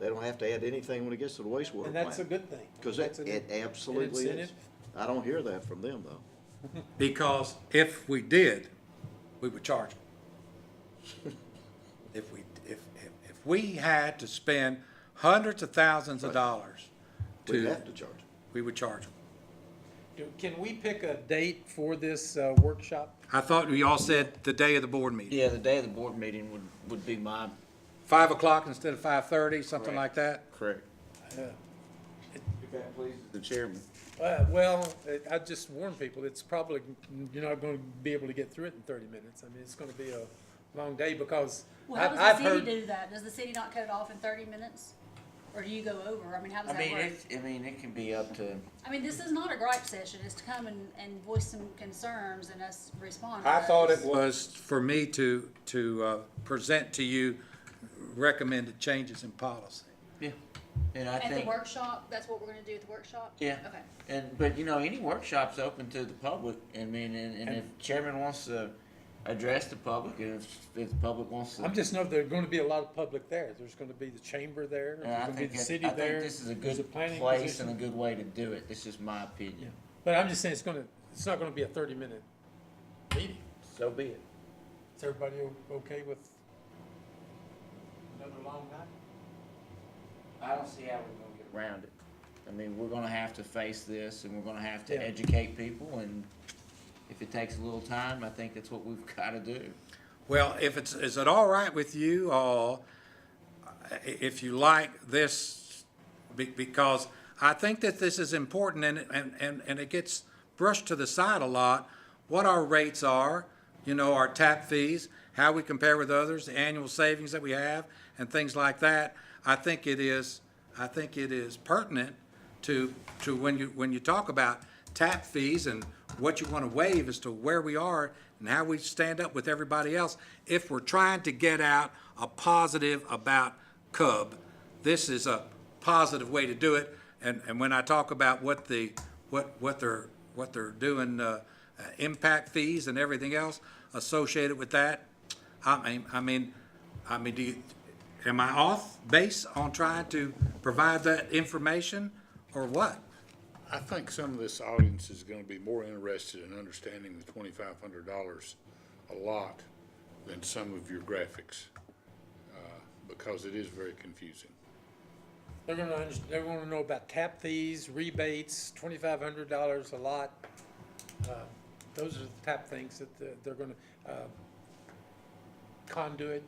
They don't have to add anything when it gets to the wastewater And plant. that's a good thing. Because That's it an absolutely is. incentive. I don't hear that from them, though. Because if we did, we would charge them. If we had to spend hundreds of thousands of dollars We have to charge them. we would charge them. Can we pick a date for this workshop? I thought we all said the day of the board meeting. Yeah, the day of the board meeting would be my 5 o'clock instead of 5:30, something like that? correct. Uh, If that pleases the chairman. Well, I just warn people, it's probably, you're not going to be able to get through it in 30 minutes. I mean, it's going to be a long day because Well, how I've does the city heard. do that? Does the city not cut it off in 30 minutes? Or do you go over? I mean, how does I that mean, work? it can be up to, I mean, this is not a gripe session. It's to come and voice some concerns and us respond to I thought it those. was for me to present to you recommended changes in policy. yeah. And I At the think, workshop, that's what we're gonna do at the workshop? yeah. Okay. But you know, any workshop's open to the public. I mean, and if chairman wants to address the public, and if the public wants to. I'm just know there's gonna be a lot of public there. There's gonna be the chamber there, And there's I gonna be think, the city I there. think this is a there's good planning place position. and a good way to do it. This is my opinion. But I'm just saying, it's not gonna be a 30-minute meeting. So be it. Is everybody okay with another long night? I don't see how we're gonna get around it. I mean, we're gonna have to face this, and we're gonna have to Yeah. educate people, and if it takes a little time, I think that's what we've gotta do. Well, is it all right with you all, if you like this, because I think that this is important and it gets brushed to the side a lot, what our rates are, you know, our tap fees, how we compare with others, the annual savings that we have, and things like that. I think it is pertinent to when you talk about tap fees and what you want to waive as to where we are and how we stand up with everybody else. If we're trying to get out a positive about Cub, this is a positive way to do it. And when I talk about what they're doing, impact fees and everything else associated with that, I mean, am I off base on trying to provide that information or what? I think some of this audience is gonna be more interested in understanding the $2,500 a lot than some of your graphics, because it is very confusing. They're gonna know about tap fees, rebates, $2,500 a lot. Those are the tap things that they're gonna, conduit,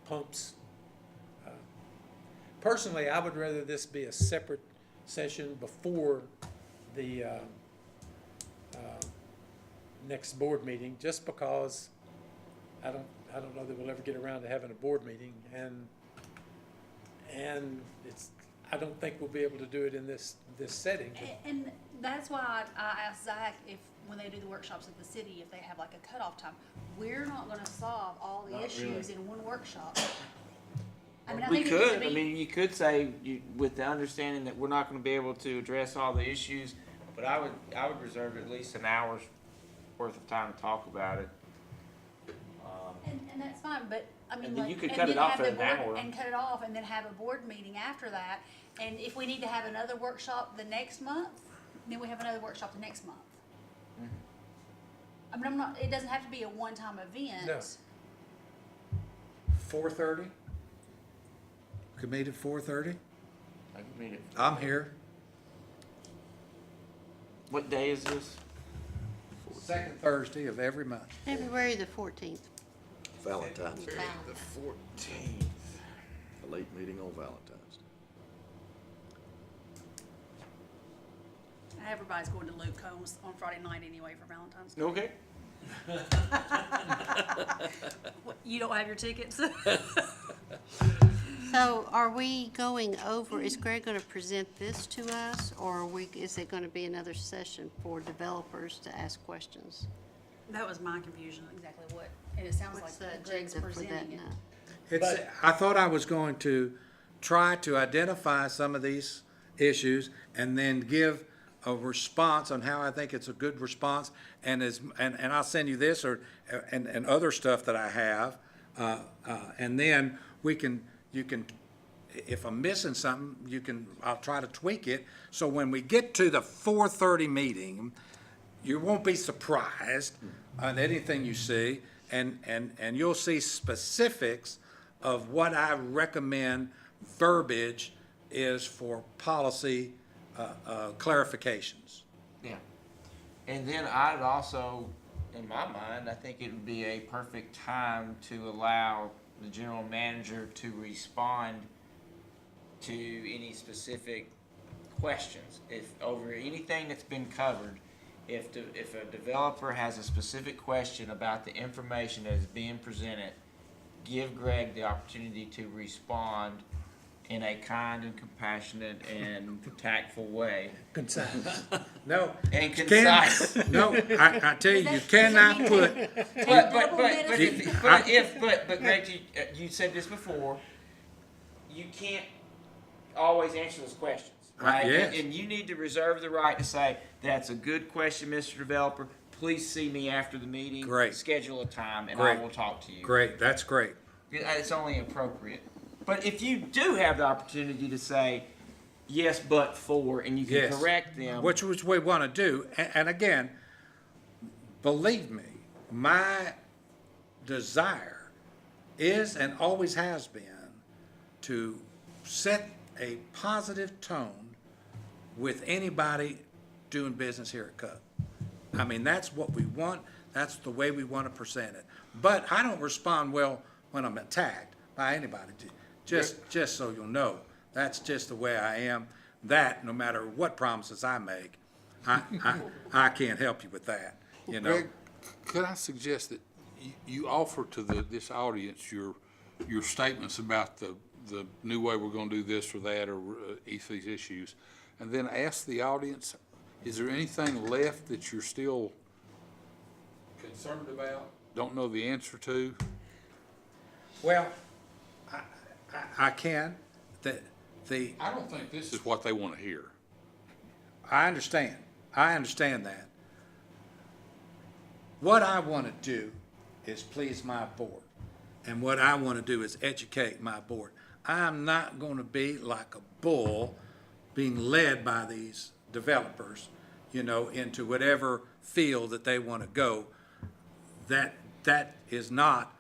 pumps. Personally, I would rather this be a separate session before the, next board meeting, just because I don't know that we'll ever get around to having a board meeting, and I don't think we'll be able to do it in this setting. And that's why I asked Zach if, when they do the workshops at the city, if they have like a cutoff time. We're not gonna solve all the issues in one workshop. I mean, I We think it needs to could, I be- mean, you could say, with the understanding that we're not gonna be able to address all the issues, but I would reserve at least an hour's worth of time to talk about it. And that's fine, but, I mean, And then like, you could and cut it then off have at the an board, hour. and cut it off, and then have a board meeting after that. And if we need to have another workshop the next month, then we have another workshop the next month. I mean, it doesn't have to be a one-time event. No. 4:30? Could meet at 4:30? I could meet it. I'm here. What day is this? Second Thursday of every month. February the 14th. Valentine's Day, The 14th. a late meeting on Valentine's Day. Everybody's going to Luke Combs on Friday night anyway for Valentine's Day. Okay. What, you don't have your tickets? So are we going over, is Greg gonna present this to us, or is it gonna be another session for developers to ask questions? That was my confusion, exactly what, and it sounds What's like the Greg's agenda for that presenting it. now? I thought I was going to try to identify some of these issues and then give a response on how I think it's a good response, and I'll send you this and other stuff that I have, and then you can, if I'm missing something, I'll try to tweak it, so when we get to the 4:30 meeting, you won't be surprised on anything you see, and you'll see specifics of what I recommend verbiage is for policy clarifications. Yeah. And then I'd also, in my mind, I think it would be a perfect time to allow the general manager to respond to any specific questions. If over anything that's been covered, if a developer has a specific question about the information that is being presented, give Greg the opportunity to respond in a kind and compassionate and tactful way. No. And Ken, concise. no, I tell you, you cannot put, But Greg, you said this before, you can't always answer those questions, right? yes. And you need to reserve the right to say, that's a good question, Mr. Developer, please see me after the meeting. Great. Schedule a time and Great. I will talk to you. great, that's great. It's only appropriate. But if you do have the opportunity to say, yes, but for, and you can Yes. correct them. Which we want to do, and again, believe me, my desire is and always has been to set a positive tone with anybody doing business here at Cub. I mean, that's what we want, that's the way we want to present it. But I don't respond well when I'm attacked by anybody, just so you'll know. That's just the way I am, that no matter what promises I make, I can't help you with that, you know? Greg, could I suggest that you offer to this audience your statements about the new way we're gonna do this or that, or these issues, and then ask the audience, is there anything left that you're still concerned about, don't know the answer to? Well, I can, I don't think this is what they wanna hear. I understand that. What I want to do is please my board, and what I want to do is educate my board. I'm not going to be like a bull being led by these developers, into whatever field that they want to go. That is not.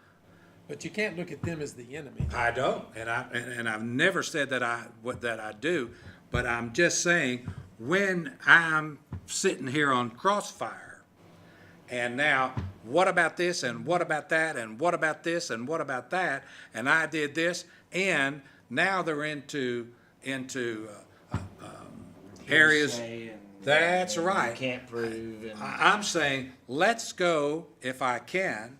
But you can't look at them as the enemy. I don't, and I've never said that I do, but I'm just saying, when I'm sitting here on Crossfire, and now, what about this, and what about that, and what about this, and what about that, and I did this, and now they're into areas. Hearsay and- That's and right. Can't prove and. I'm saying, let's go, if I can,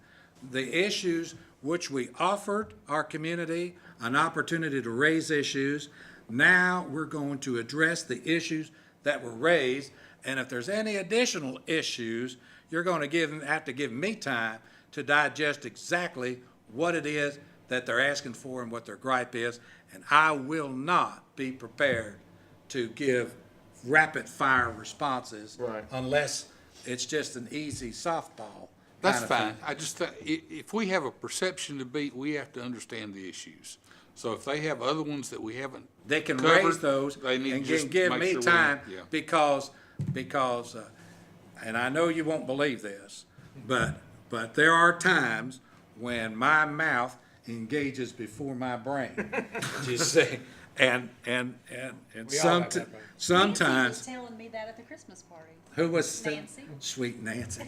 the issues which we offered our community an opportunity to raise issues. Now we're going to address the issues that were raised, and if there's any additional issues, you're going to have to give me time to digest exactly what it is that they're asking for and what their gripe is, and I will not be prepared to give rapid-fire responses Right. unless it's just an easy softball. That's kind of fine. thing. I just, if we have a perception to beat, we have to understand the issues. So if they have other ones that we haven't They can covered, raise those they need to and just give make me sure we- time yeah. because, and I know you won't believe this, but there are times when my mouth engages before my brain. You see, and We all have sometimes, that brain. sometimes, telling me that at the Christmas party. who was? Nancy. Sweet Nancy.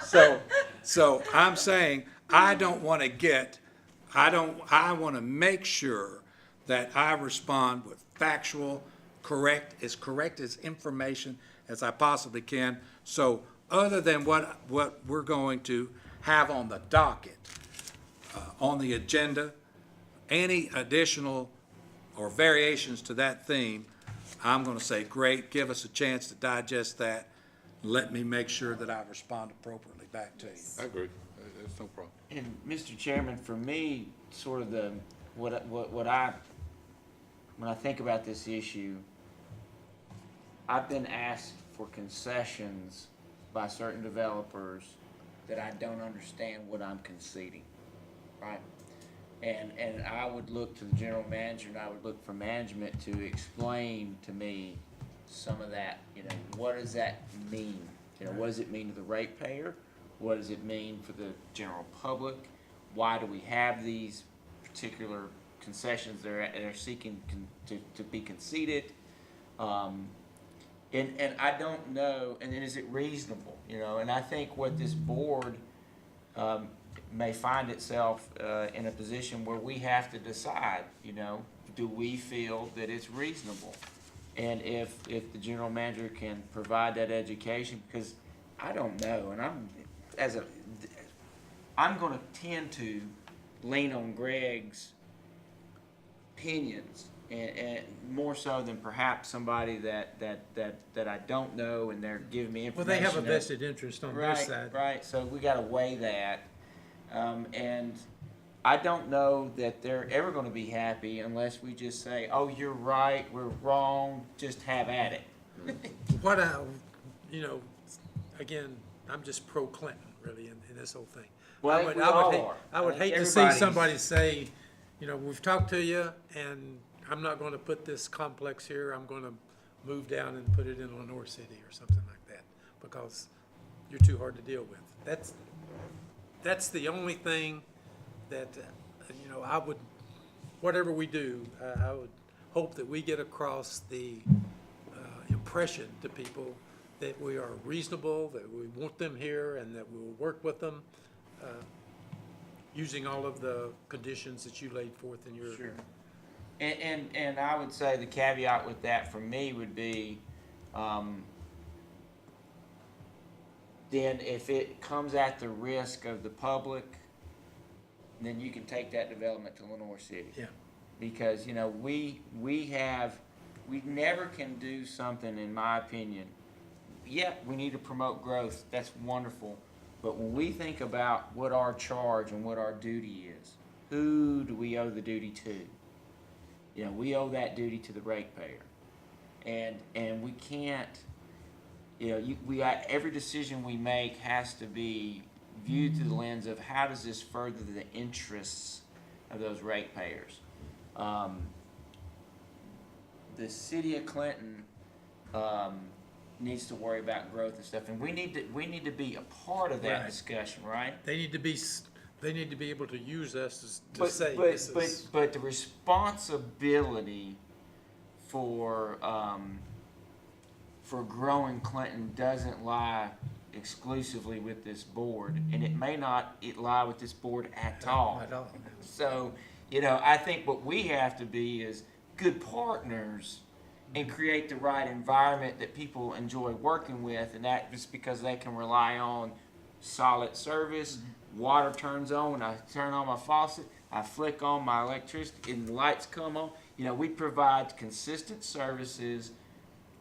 So I'm saying, I want to make sure that I respond with factual, correct as information as I possibly can. So other than what we're going to have on the docket, on the agenda, any additional or variations to that theme, I'm going to say, great, give us a chance to digest that. Let me make sure that I respond appropriately back to you. I agree. That's no problem. And Mr. Chairman, for me, sort of when I think about this issue, I've been asked for concessions by certain developers that I don't understand what I'm conceding, right? And I would look to the general manager and I would look for management to explain to me some of that, what does that mean? What does it mean to the ratepayer? What does it mean for the general public? Why do we have these particular concessions that are seeking to be conceded? And I don't know, and then is it reasonable, And I think what this board may find itself in a position where we have to decide, do we feel that it's reasonable? And if the general manager can provide that education, because I don't know, and I'm gonna tend to lean on Greg's opinions, and more so than perhaps somebody that I don't know, and they're giving me Well, information. they have a that- vested interest on their side. Right, so we gotta weigh that. And I don't know that they're ever gonna be happy unless we just say, oh, you're right, we're wrong, just have at it. What I, you know, again, I'm just pro Clinton, really, in this whole thing. Well, I I think would- we I would all hate- are. I would I think hate to see everybody's- somebody say, you know, we've talked to you, and I'm not gonna put this complex here, I'm gonna move down and put it in Lenore City or something like that, because you're too hard to deal with. That's the only thing that, you know, I would, whatever we do, I would hope that we get across the impression to people that we are reasonable, that we want them here, and that we'll work with them, using all of the conditions that you laid forth in your. Sure. And I would say the caveat with that for me would be, then if it comes at the risk of the public, then you can take that development to Lenore City. Yeah. Because, you know, we never can do something, in my opinion. Yeah, we need to promote growth, that's wonderful. But when we think about what our charge and what our duty is, who do we owe the duty to? You know, we owe that duty to the ratepayer. And we can't, you know, every decision we make has to be viewed through the lens of how does this further the interests of those ratepayers. The city of Clinton needs to worry about growth and stuff, and we need to be a part of that Right. discussion, right? They need to be able to use us to But, say but, this but, is. but the responsibility for growing Clinton doesn't lie exclusively with this board, and it may not lie with this board at all. At all. So, you know, I think what we have to be is good partners and create the right environment that people enjoy working with, and that just because they can rely on solid service, water turns on, when I turn on my faucet, I flick on my electricity and the lights come on. You know, we provide consistent services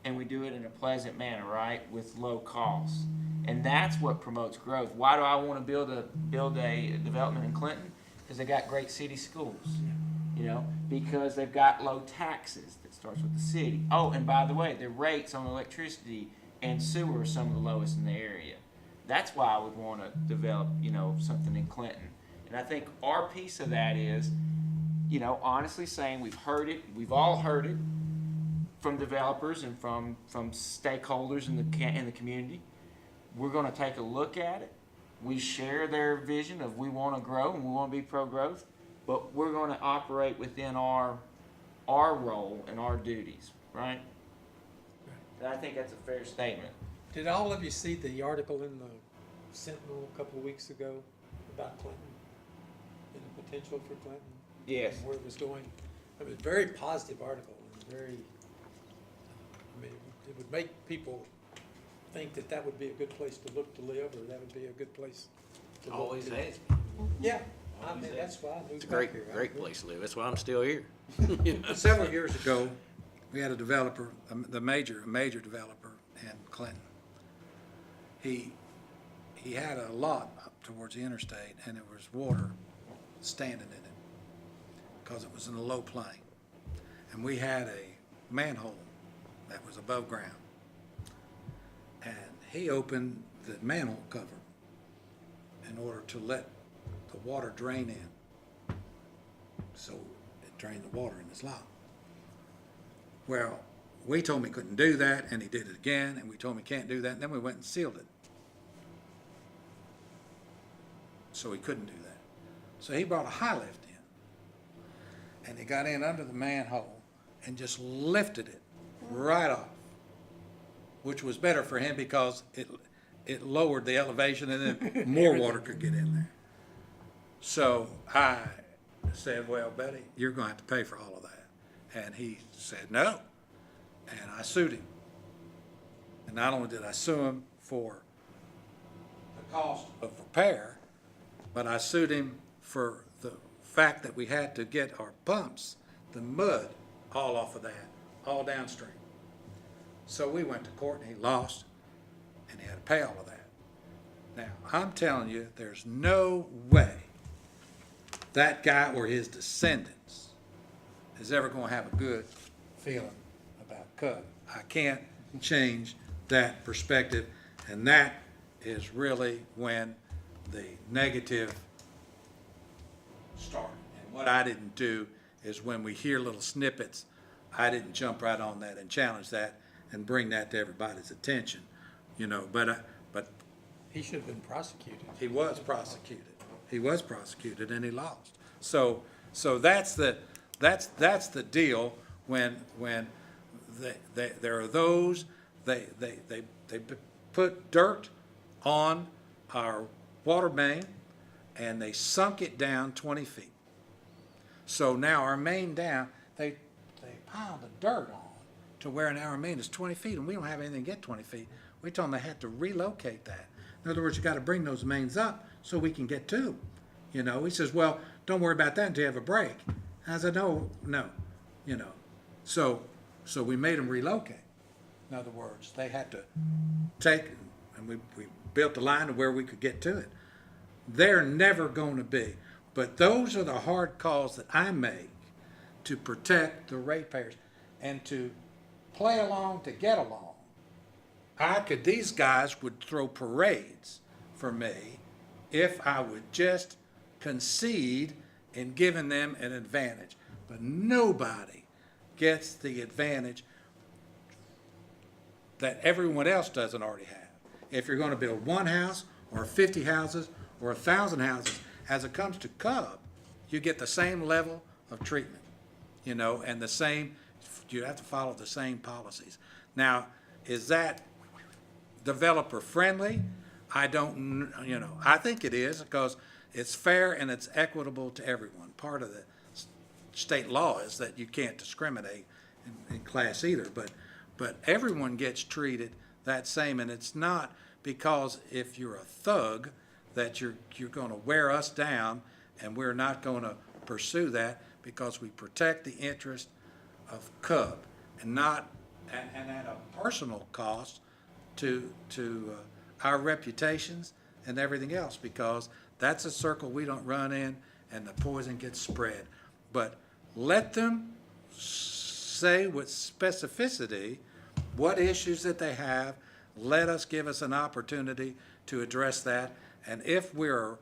and we do it in a pleasant manner, right, with low costs. And that's what promotes growth. Why do I want to build a development in Clinton? Because they got great city schools, you know, because they've got low taxes. That starts with the city. Oh, and by the way, the rates on electricity and sewer are some of the lowest in the area. That's why I would want to develop, you know, something in Clinton. And I think our piece of that is, you know, honestly saying we've all heard it from developers and from stakeholders in the community. We're going to take a look at it. We share their vision of we want to grow and we want to be pro-growth, but we're going to operate within our role and our duties, right? And I think that's a fair statement. Did all of you see the article in the Sentinel a couple of weeks ago about Clinton and the potential for Clinton? Yes. And where it was going? It was a very positive article, and very, I mean, it would make people think that that would be a good place to look to live, or that would be a good place to look Always to. has. Yeah, I mean, that's why I moved It's a back here. great place to live. That's why I'm still here. Several years ago, we had a developer, a major developer in Clinton. He had a lot up towards the interstate, and there was water standing in it because it was in a low plain. And we had a manhole that was above ground. And he opened the manhole cover in order to let the water drain in. So it drained the water in his lot. Well, we told him he couldn't do that, and he did it again, and we told him he can't do that, and then we went and sealed it. So he couldn't do that. So he brought a high lift in, and he got in under the manhole and just lifted it right off, which was better for him because it lowered the elevation, and then more water could get in there. So I said, well, Betty, you're going to have to pay for all of that. And he said, no, and I sued him. And not only did I sue him for the cost of repair, but I sued him for the fact that we had to get our pumps, the mud, all off of that, all downstream. So we went to court and he lost, and he had to pay all of that. Now, I'm telling you, there's no way that guy or his descendants is ever gonna have a good feeling about Cub. I can't change that perspective, and that is really when the negative started. And what I didn't do is when we hear little snippets, I didn't jump right on that and challenge that and bring that to everybody's attention, but He should have been prosecuted. he was prosecuted. He was prosecuted and he lost. So that's the deal when there are those, they put dirt on our water main and they sunk it down 20 feet. So now our main down, they piled the dirt on to where now our main is 20 feet and we don't have anything to get 20 feet. We told them they had to relocate that. In other words, you gotta bring those mains up so we can get to them. He says, well, don't worry about that until you have a break. I said, no. So we made them relocate. In other words, they had to take, and we built the line to where we could get to it. They're never gonna be. But those are the hard calls that I make to protect the ratepayers and to play along to get along. These guys would throw parades for me if I would just concede in giving them an advantage. But nobody gets the advantage that everyone else doesn't already have. If you're gonna build one house or 50 houses or 1,000 houses, as it comes to Cub, you get the same level of treatment, and you have to follow the same policies. Now, is that developer friendly? I don't, I think it is because it's fair and it's equitable to everyone. Part of the state law is that you can't discriminate in class either, but everyone gets treated that same, and it's not because if you're a thug that you're going to wear us down, and we're not going to pursue that because we protect the interest of Cub and at a personal cost to our reputations and everything else, because that's a circle we don't run in and the poison gets spread. But let them say with specificity what issues that they have. Let us give us an opportunity to address that. And if we're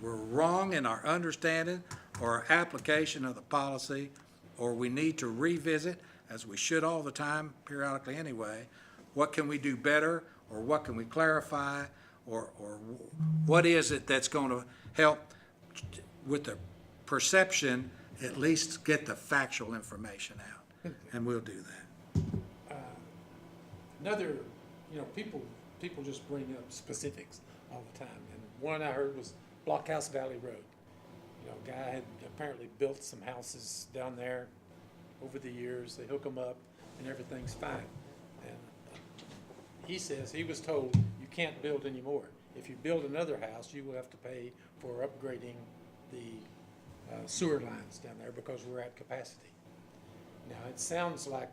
wrong in our understanding or our application of the policy, or we need to revisit, as we should all the time, periodically anyway, what can we do better, or what can we clarify, or what is it that's going to help with the perception, at least get the factual information out, and we'll do that. Another, people just bring up specifics all the time. And one I heard was Blockhouse Valley Road. A guy had apparently built some houses down there over the years. They hook them up and everything's fine. And he says he was told you can't build anymore. If you build another house, you will have to pay for upgrading the sewer lines down there because we're at capacity. Now, it sounds like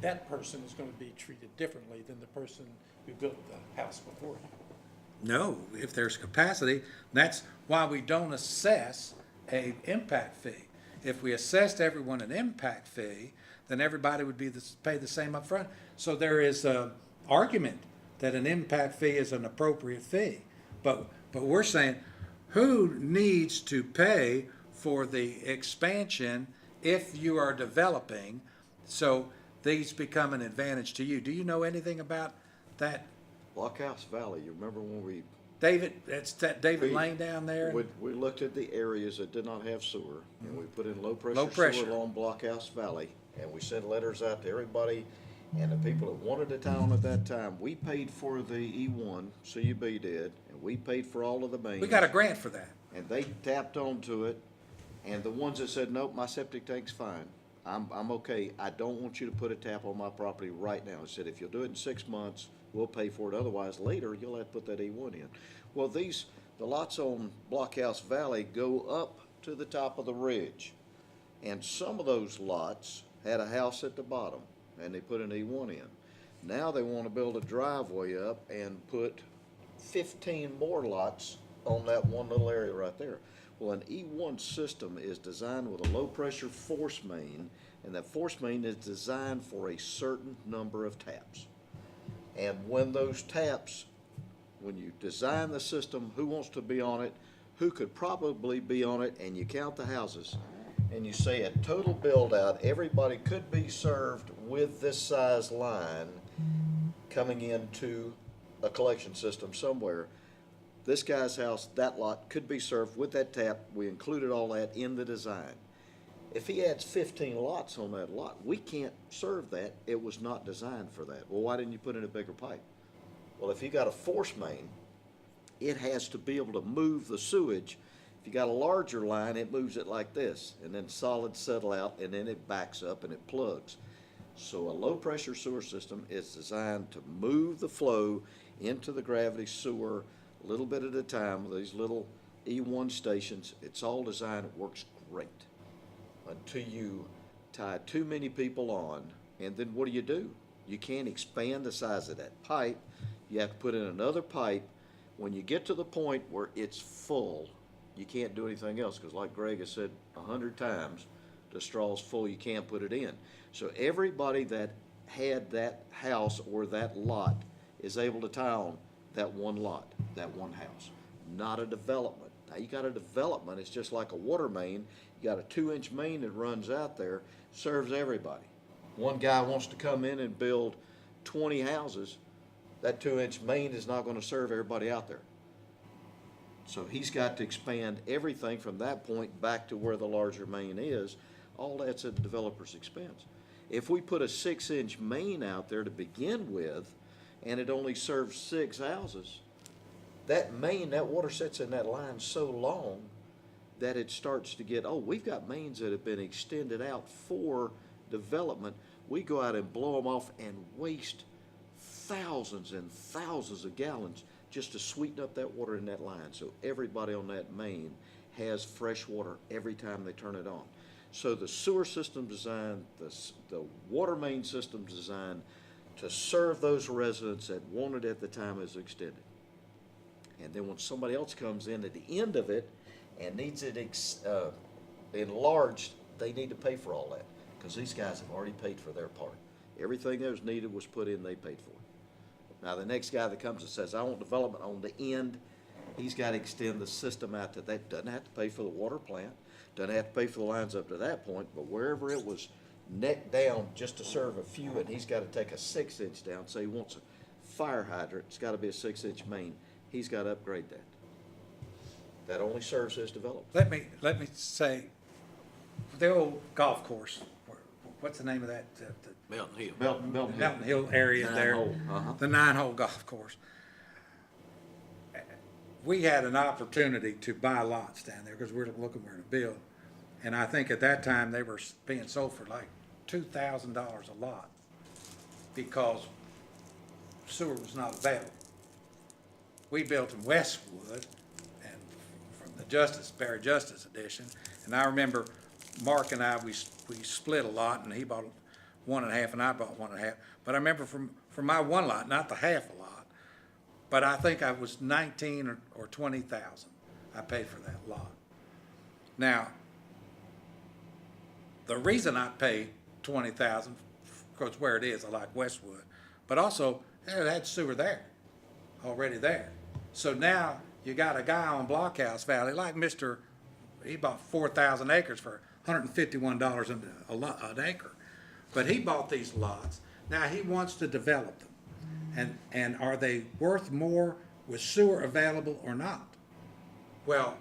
that person is going to be treated differently than the person who built the house before him. No, if there's capacity, that's why we don't assess an impact fee. If we assessed everyone an impact fee, then everybody would pay the same upfront. So there is an argument that an impact fee is an appropriate fee. But we're saying, who needs to pay for the expansion if you are developing? So these become an advantage to you. Do you know anything about that? Blockhouse Valley, you remember when David, it's that David Lane down there? we looked at the areas that did not have sewer, and we put in Low low-pressure pressure. sewer along Blockhouse Valley, and we sent letters out to everybody, and the people that wanted a town at that time, we paid for the E1, CUB did, and we paid for all of the mains. We got a grant for that. And they tapped onto it, and the ones that said, nope, my septic tank's fine, I'm okay. I don't want you to put a tap on my property right now. He said, if you'll do it in 6 months, we'll pay for it. Otherwise, later, you'll have to put that E1 in. Well, the lots on Blockhouse Valley go up to the top of the ridge. And some of those lots had a house at the bottom, and they put an E1 in. Now they want to build a driveway up and put 15 more lots on that one little area right there. Well, an E1 system is designed with a low-pressure force main, and that force main is designed for a certain number of taps. And when those taps, when you design the system, who wants to be on it, who could probably be on it, and you count the houses, and you say a total build-out, everybody could be served with this size line coming into a collection system somewhere. This guy's house, that lot could be served with that tap. We included all that in the design. If he adds 15 lots on that lot, we can't serve that. It was not designed for that. Well, why didn't you put in a bigger pipe? Well, if you got a force main, it has to be able to move the sewage. If you got a larger line, it moves it like this, and then solids settle out, and then it backs up and it plugs. So a low-pressure sewer system is designed to move the flow into the gravity sewer a little bit at a time with these little E1 stations. It's all designed, it works great. Until you tie too many people on, and then what do? You can't expand the size of that pipe. You have to put in another pipe. When you get to the point where it's full, you can't do anything else, because like Greg has said 100 times, the straw's full, you can't put it in. So everybody that had that house or that lot is able to tie on that one lot, that one house, not a development. Now you got a development, it's just like a water main. You got a 2-inch main that runs out there, serves everybody. One guy wants to come in and build 20 houses, that 2-inch main is not gonna serve everybody out there. So he's got to expand everything from that point back to where the larger main is. All that's at the developer's expense. If we put a 6-inch main out there to begin with, and it only serves 6 houses, that main, that water sits in that line so long that it starts to get, oh, we've got mains that have been extended out for development. We go out and blow them off and waste thousands and thousands of gallons just to sweeten up that water in that line. So everybody on that main has fresh water every time they turn it on. So the sewer system designed, the water main system designed to serve those residents that wanted at the time it was extended. And then when somebody else comes in at the end of it and needs it enlarged, they need to pay for all that, because these guys have already paid for their part. Everything that was needed was put in, they paid for it. Now, the next guy that comes and says, I want development on the end, he's got to extend the system out to that. Doesn't have to pay for the water plant, doesn't have to pay for the lines up to that point, but wherever it was neck down just to serve a few, and he's got to take a 6-inch down, say he wants a fire hydrant, it's got to be a 6-inch main, he's got to upgrade that. That only serves his development. Let me say, the old golf course, what's the name of that? Mountain Hill. Mountain Hill area there. 9-hole, uh-huh. The 9-hole golf course. We had an opportunity to buy lots down there because we were looking where to build. And I think at that time they were being sold for like $2,000 a lot because sewer was not available. We built in Westwood and from the Barry Justice edition. And I remember Mark and I, we split a lot, and he bought 1.5 and I bought 1.5. But I remember from my one lot, not the half a lot, but I think I was 19 or 20,000 I paid for that lot. Now, the reason I paid 20,000, because where it is, I like Westwood, but also it had sewer there, already there. So now you got a guy on Blockhouse Valley, like he bought 4,000 acres for $151 an acre. But he bought these lots. Now he wants to develop them. And are they worth more with sewer available or not? Well,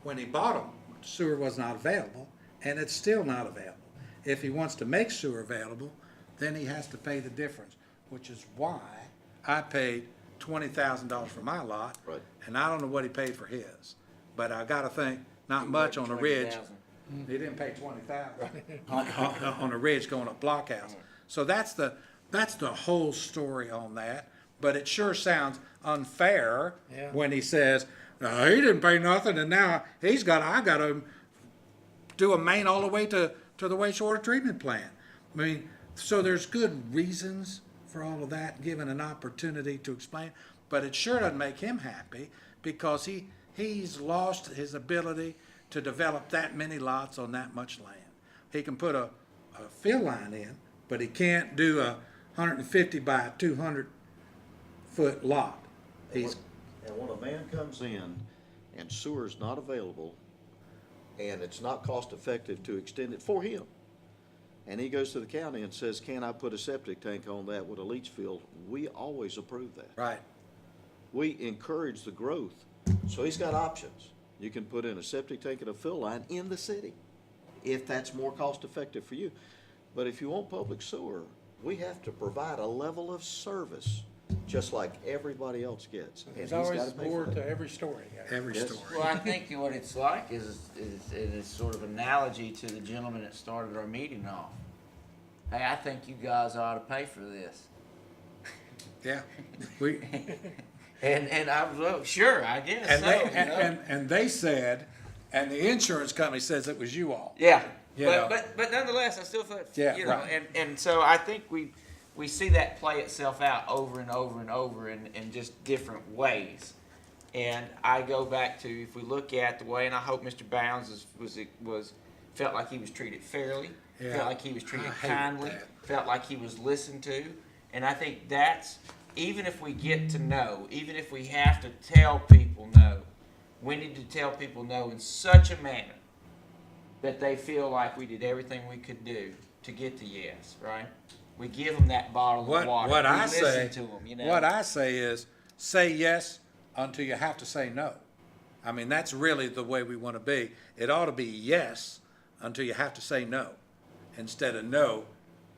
when he bought them, sewer was not available, and it's still not available. If he wants to make sewer available, then he has to pay the difference, which is why I paid $20,000 for my lot. Right. And I don't know what he paid for his. But I gotta think, not much on the ridge. He didn't pay $20,000 on a ridge going up Blockhouse. So that's the whole story on that. But it sure sounds unfair Yeah. when he says, he didn't pay nothing and now I got to do a main all the way to the wastewater treatment plant. I mean, so there's good reasons for all of that, given an opportunity to explain, but it sure doesn't make him happy because he's lost his ability to develop that many lots on that much land. He can put a fill line in, but he can't do a 150 by 200 foot lot. He's, And when a man comes in and sewer's not available, and it's not cost effective to extend it for him, and he goes to the county and says, can I put a septic tank on that with a leach field? We always approve that. right. We encourage the growth, so he's got options. You can put in a septic tank and a fill line in the city, if that's more cost effective for you. But if you want public sewer, we have to provide a level of service, just like everybody else gets. And There's he's always gotta pay more for that. to every story. Every Yes. story. Well, I think what it's like is it is sort of analogy to the gentleman that started our meeting off. Hey, I think you guys ought to pay for this. Yeah. We, And I was, well, sure, I guess and so, they, you know? and they said, and the insurance company says it was you all. Yeah, You know. but nonetheless, I still feel, Yeah, you know, right. and so I think we see that play itself out over and over and over in just different ways. And I go back to, if we look at the way, and I hope Mr. Bounds felt like he was treated fairly, Yeah. felt like he was treated I hate kindly, that. felt like he was listened to, and I think that's, even if we get to know, even if we have to tell people no, we need to tell people no in such a manner that they feel like we did everything we could do to get to yes, right? We give them that bottle of water. What we I say, listen to them, you know. what I say is, say yes until you have to say no. I mean, that's really the way we want to be. It ought to be yes until you have to say no, instead of no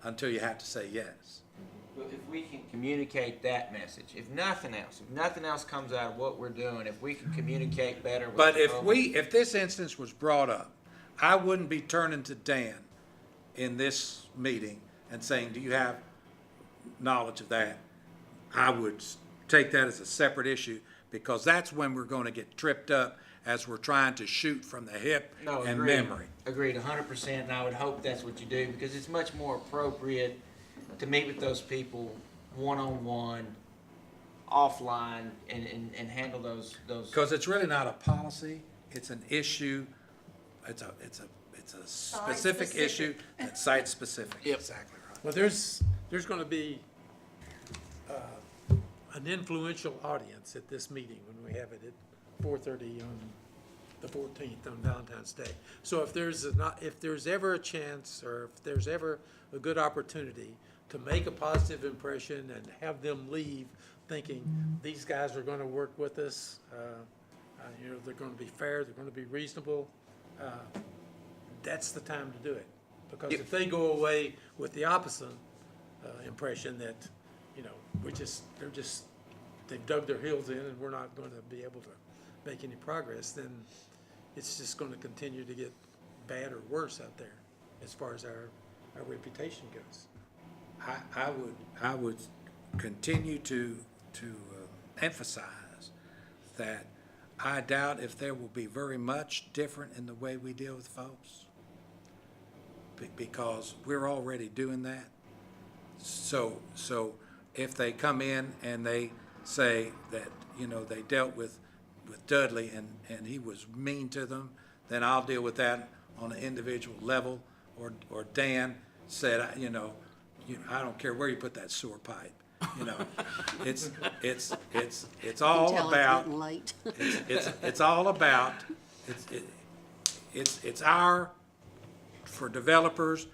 until you have to say yes. But if we can communicate that message, if nothing else comes out of what we're doing, if we can communicate better with But the public- if this instance was brought up, I wouldn't be turning to Dan in this meeting and saying, do you have knowledge of that? I would take that as a separate issue, because that's when we're gonna get tripped up as we're trying to shoot from the hip No, and agreed. memory. Agreed, 100%, and I would hope that's what you do, because it's much more appropriate to meet with those people one-on-one, offline, and handle those. Because it's really not a policy, it's an issue, it's a specific issue that's site-specific. Yep. Exactly right. Well, there's gonna be, an influential audience at this meeting when we have it at 4:30 on the 14th on Valentine's Day. So if there's ever a chance, or if there's ever a good opportunity to make a positive impression and have them leave thinking these guys are gonna work with us, they're gonna be fair, they're gonna be reasonable, that's the time to do it. Because if they go away with the opposite impression that, they've dug their heels in and we're not going to be able to make any progress, then it's just going to continue to get bad or worse out there as far as our reputation goes. I would continue to emphasize that I doubt if there will be very much different in the way we deal with folks, because we're already doing that. So if they come in and they say that, they dealt with Dudley and he was mean to them, then I'll deal with that on an individual level. Or Dan said, I don't care where you put that sewer pipe. It's all Tell about, it's getting late. it's all about, it's for developers,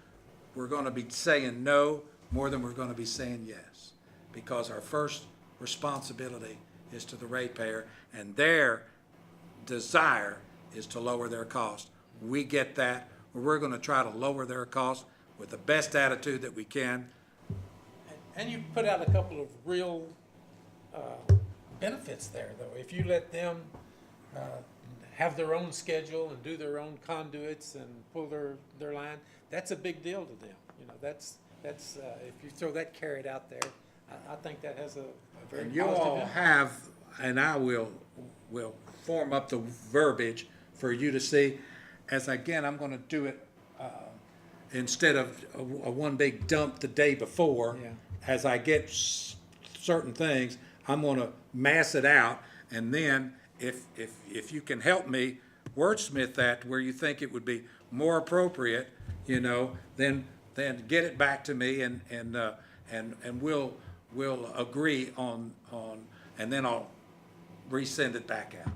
we're gonna be saying no more than we're gonna be saying yes. Because our first responsibility is to the ratepayer, and their desire is to lower their cost. We get that, we're gonna try to lower their cost with the best attitude that we can. And you put out a couple of real benefits there, though. If you let them have their own schedule and do their own conduits and pull their line, that's a big deal to them. You know, that's, if you throw that carrot out there, I think that has a very And you positive all impact. have, and I will form up the verbiage for you to see, as again, I'm gonna do it, instead of a one big dump the day before. Yeah. As I get certain things, I'm gonna mass it out, and then if you can help me wordsmith that to where you think it would be more appropriate, you know, then get it back to me and we'll agree on, and then I'll resend it back out.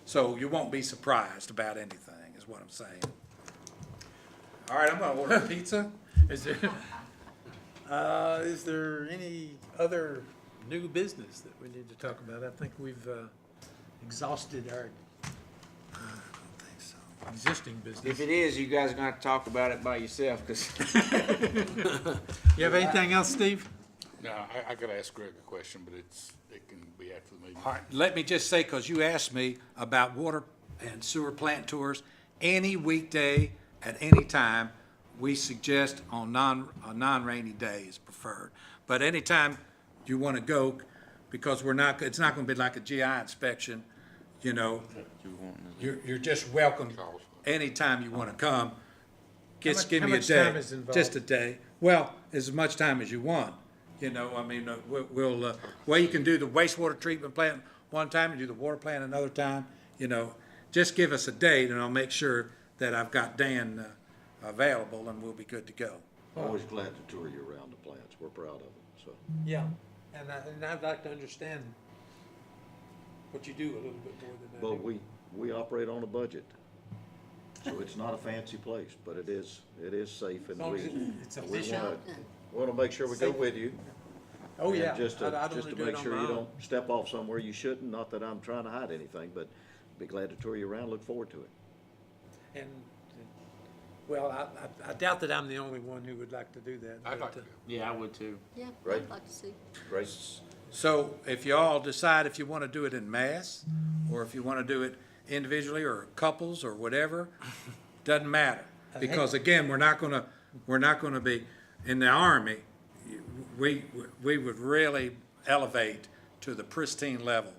So you won't be surprised about anything, is what I'm saying. All right, I'm gonna order pizza. Is there any other new business that we need to talk about? I think we've exhausted our existing If business. it is, you guys are gonna have to talk about it by yourself, cause You have anything else, Steve? No, I gotta ask Greg a question, but it can be after the meeting. All right, let me just say, because you asked me about water and sewer plant tours, any weekday at any time, we suggest on non-rainy days preferred. But anytime you want to go, because it's not going to be like a GI inspection, you know, you're just welcome anytime you want to come. Just give how me a much day, time is involved? just a day. Well, as much time as you want, you know, I mean, well, you can do the wastewater treatment plant one time, and do the water plant another time, you know. Just give us a date, and I'll make sure that I've got Dan available, and we'll be good to go. Always glad to tour you around the plants. We're proud of them, so. Yeah, and I'd like to understand what you do a little bit more than that. But we operate on a budget. So it's not a fancy place, but it is safe and As long as it's efficient. we wanna make sure we go with you. Oh, And yeah. Just I to, don't just wanna to do it make on sure my you own. don't step off somewhere you shouldn't, not that I'm trying to hide anything, but be glad to tour you around, look forward to it. And, well, I doubt that I'm the only one who would like to do that. I'd but, like to go. yeah, I would too. Yeah, Right. I'd like to see. Great. So if you all decide if you want to do it in mass, or if you want to do it individually, or couples, or whatever, doesn't matter. Because again, we're not gonna be, in the Army, we would really elevate to the pristine level.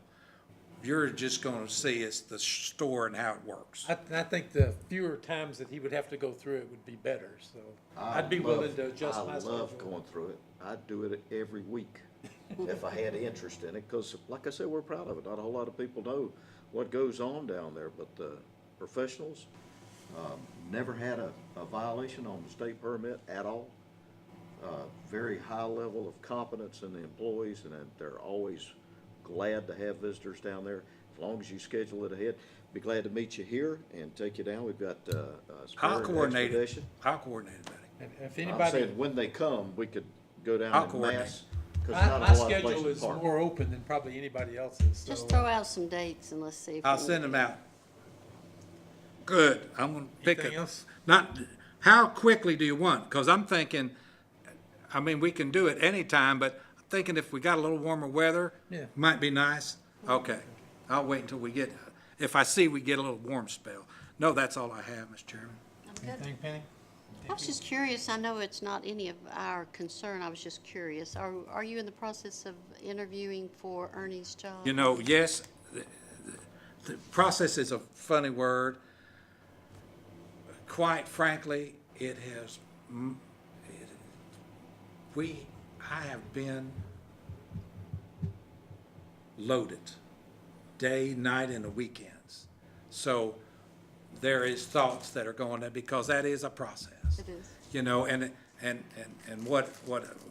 You're just gonna see it's the store and how it works. I think the fewer times that he would have to go through it would be better, so I'd be willing to adjust my I schedule. love going through it. I'd do it every week if I had interest in it, because like I said, we're proud of it. Not a whole lot of people know what goes on down there, but the professionals, never had a violation on the state permit at all. Very high level of competence in the employees, and they're always glad to have visitors down there. As long as you schedule it ahead, be glad to meet you here and take you down. We've got I'll spare coordinate it. expedition. I'll coordinate it, buddy. And if I'm anybody, saying when they come, we could go down I'll in coordinate. mass. 'Cause my not a whole lot of schedule places is to park. more open than probably anybody else's, so. Just throw out some dates and let's see if. I'll we can send do them it. out. Good, I'm gonna pick Anything it. else? Not, how quickly do you want? Because I'm thinking, I mean, we can do it anytime, but I'm thinking if we got a little warmer weather, Yeah. might be nice. Okay, I'll wait until we get, if I see we get a little warm spell. No, that's all I have, Mr. Chairman. I'm good. Anything, Penny? I was just curious, I know it's not any of our concern, I was just curious. Are you in the process of interviewing for Ernie's job? You know, yes, the process is a funny word. Quite frankly, it has, I have been loaded, day, night, and the weekends. So there is thoughts that are going there, because that is a process. It is. You know, and what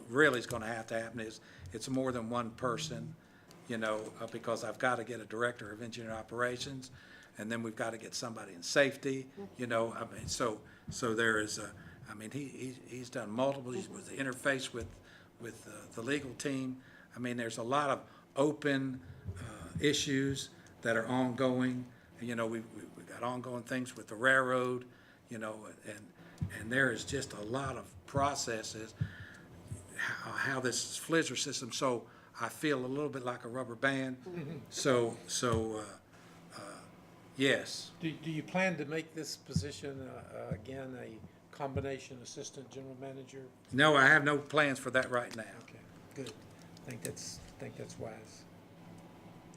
really is gonna have to happen is, it's more than one person, you know, because I've gotta get a director of engineering operations, and then we've gotta get somebody in safety, you know, I mean, so there is I mean, he's done multiple, he's with the interface with the legal team. I mean, there's a lot of open, issues that are ongoing. You know, we've got ongoing things with the railroad, you know, and there is just a lot of processes, how this Flizzer system, so I feel a little bit like a rubber band. So Yes. Do you plan to make this position, again, a combination assistant general manager? No, I have no plans for that right now. Okay, good. I think that's wise.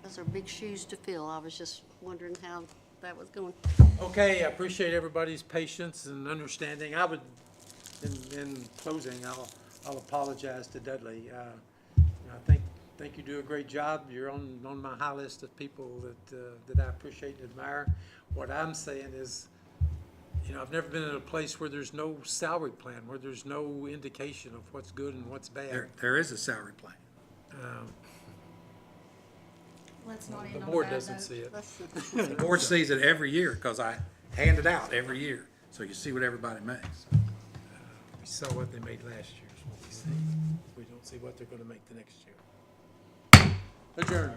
Those are big shoes to fill. I was just wondering how that was going. Okay, I appreciate everybody's patience and understanding. I would, in closing, I'll apologize to Dudley. I think you do a great job. You're on my high list of people that I appreciate and admire. What I'm saying is, I've never been in a place where there's no salary plan, where there's no indication of what's good and what's bad. There is a salary plan. Let's not The board doesn't see it. The board sees it every year because I hand it out every year, so you see what everybody makes. We saw what they made last year, is what we see. We don't see what they're gonna make the next year. Adjourn.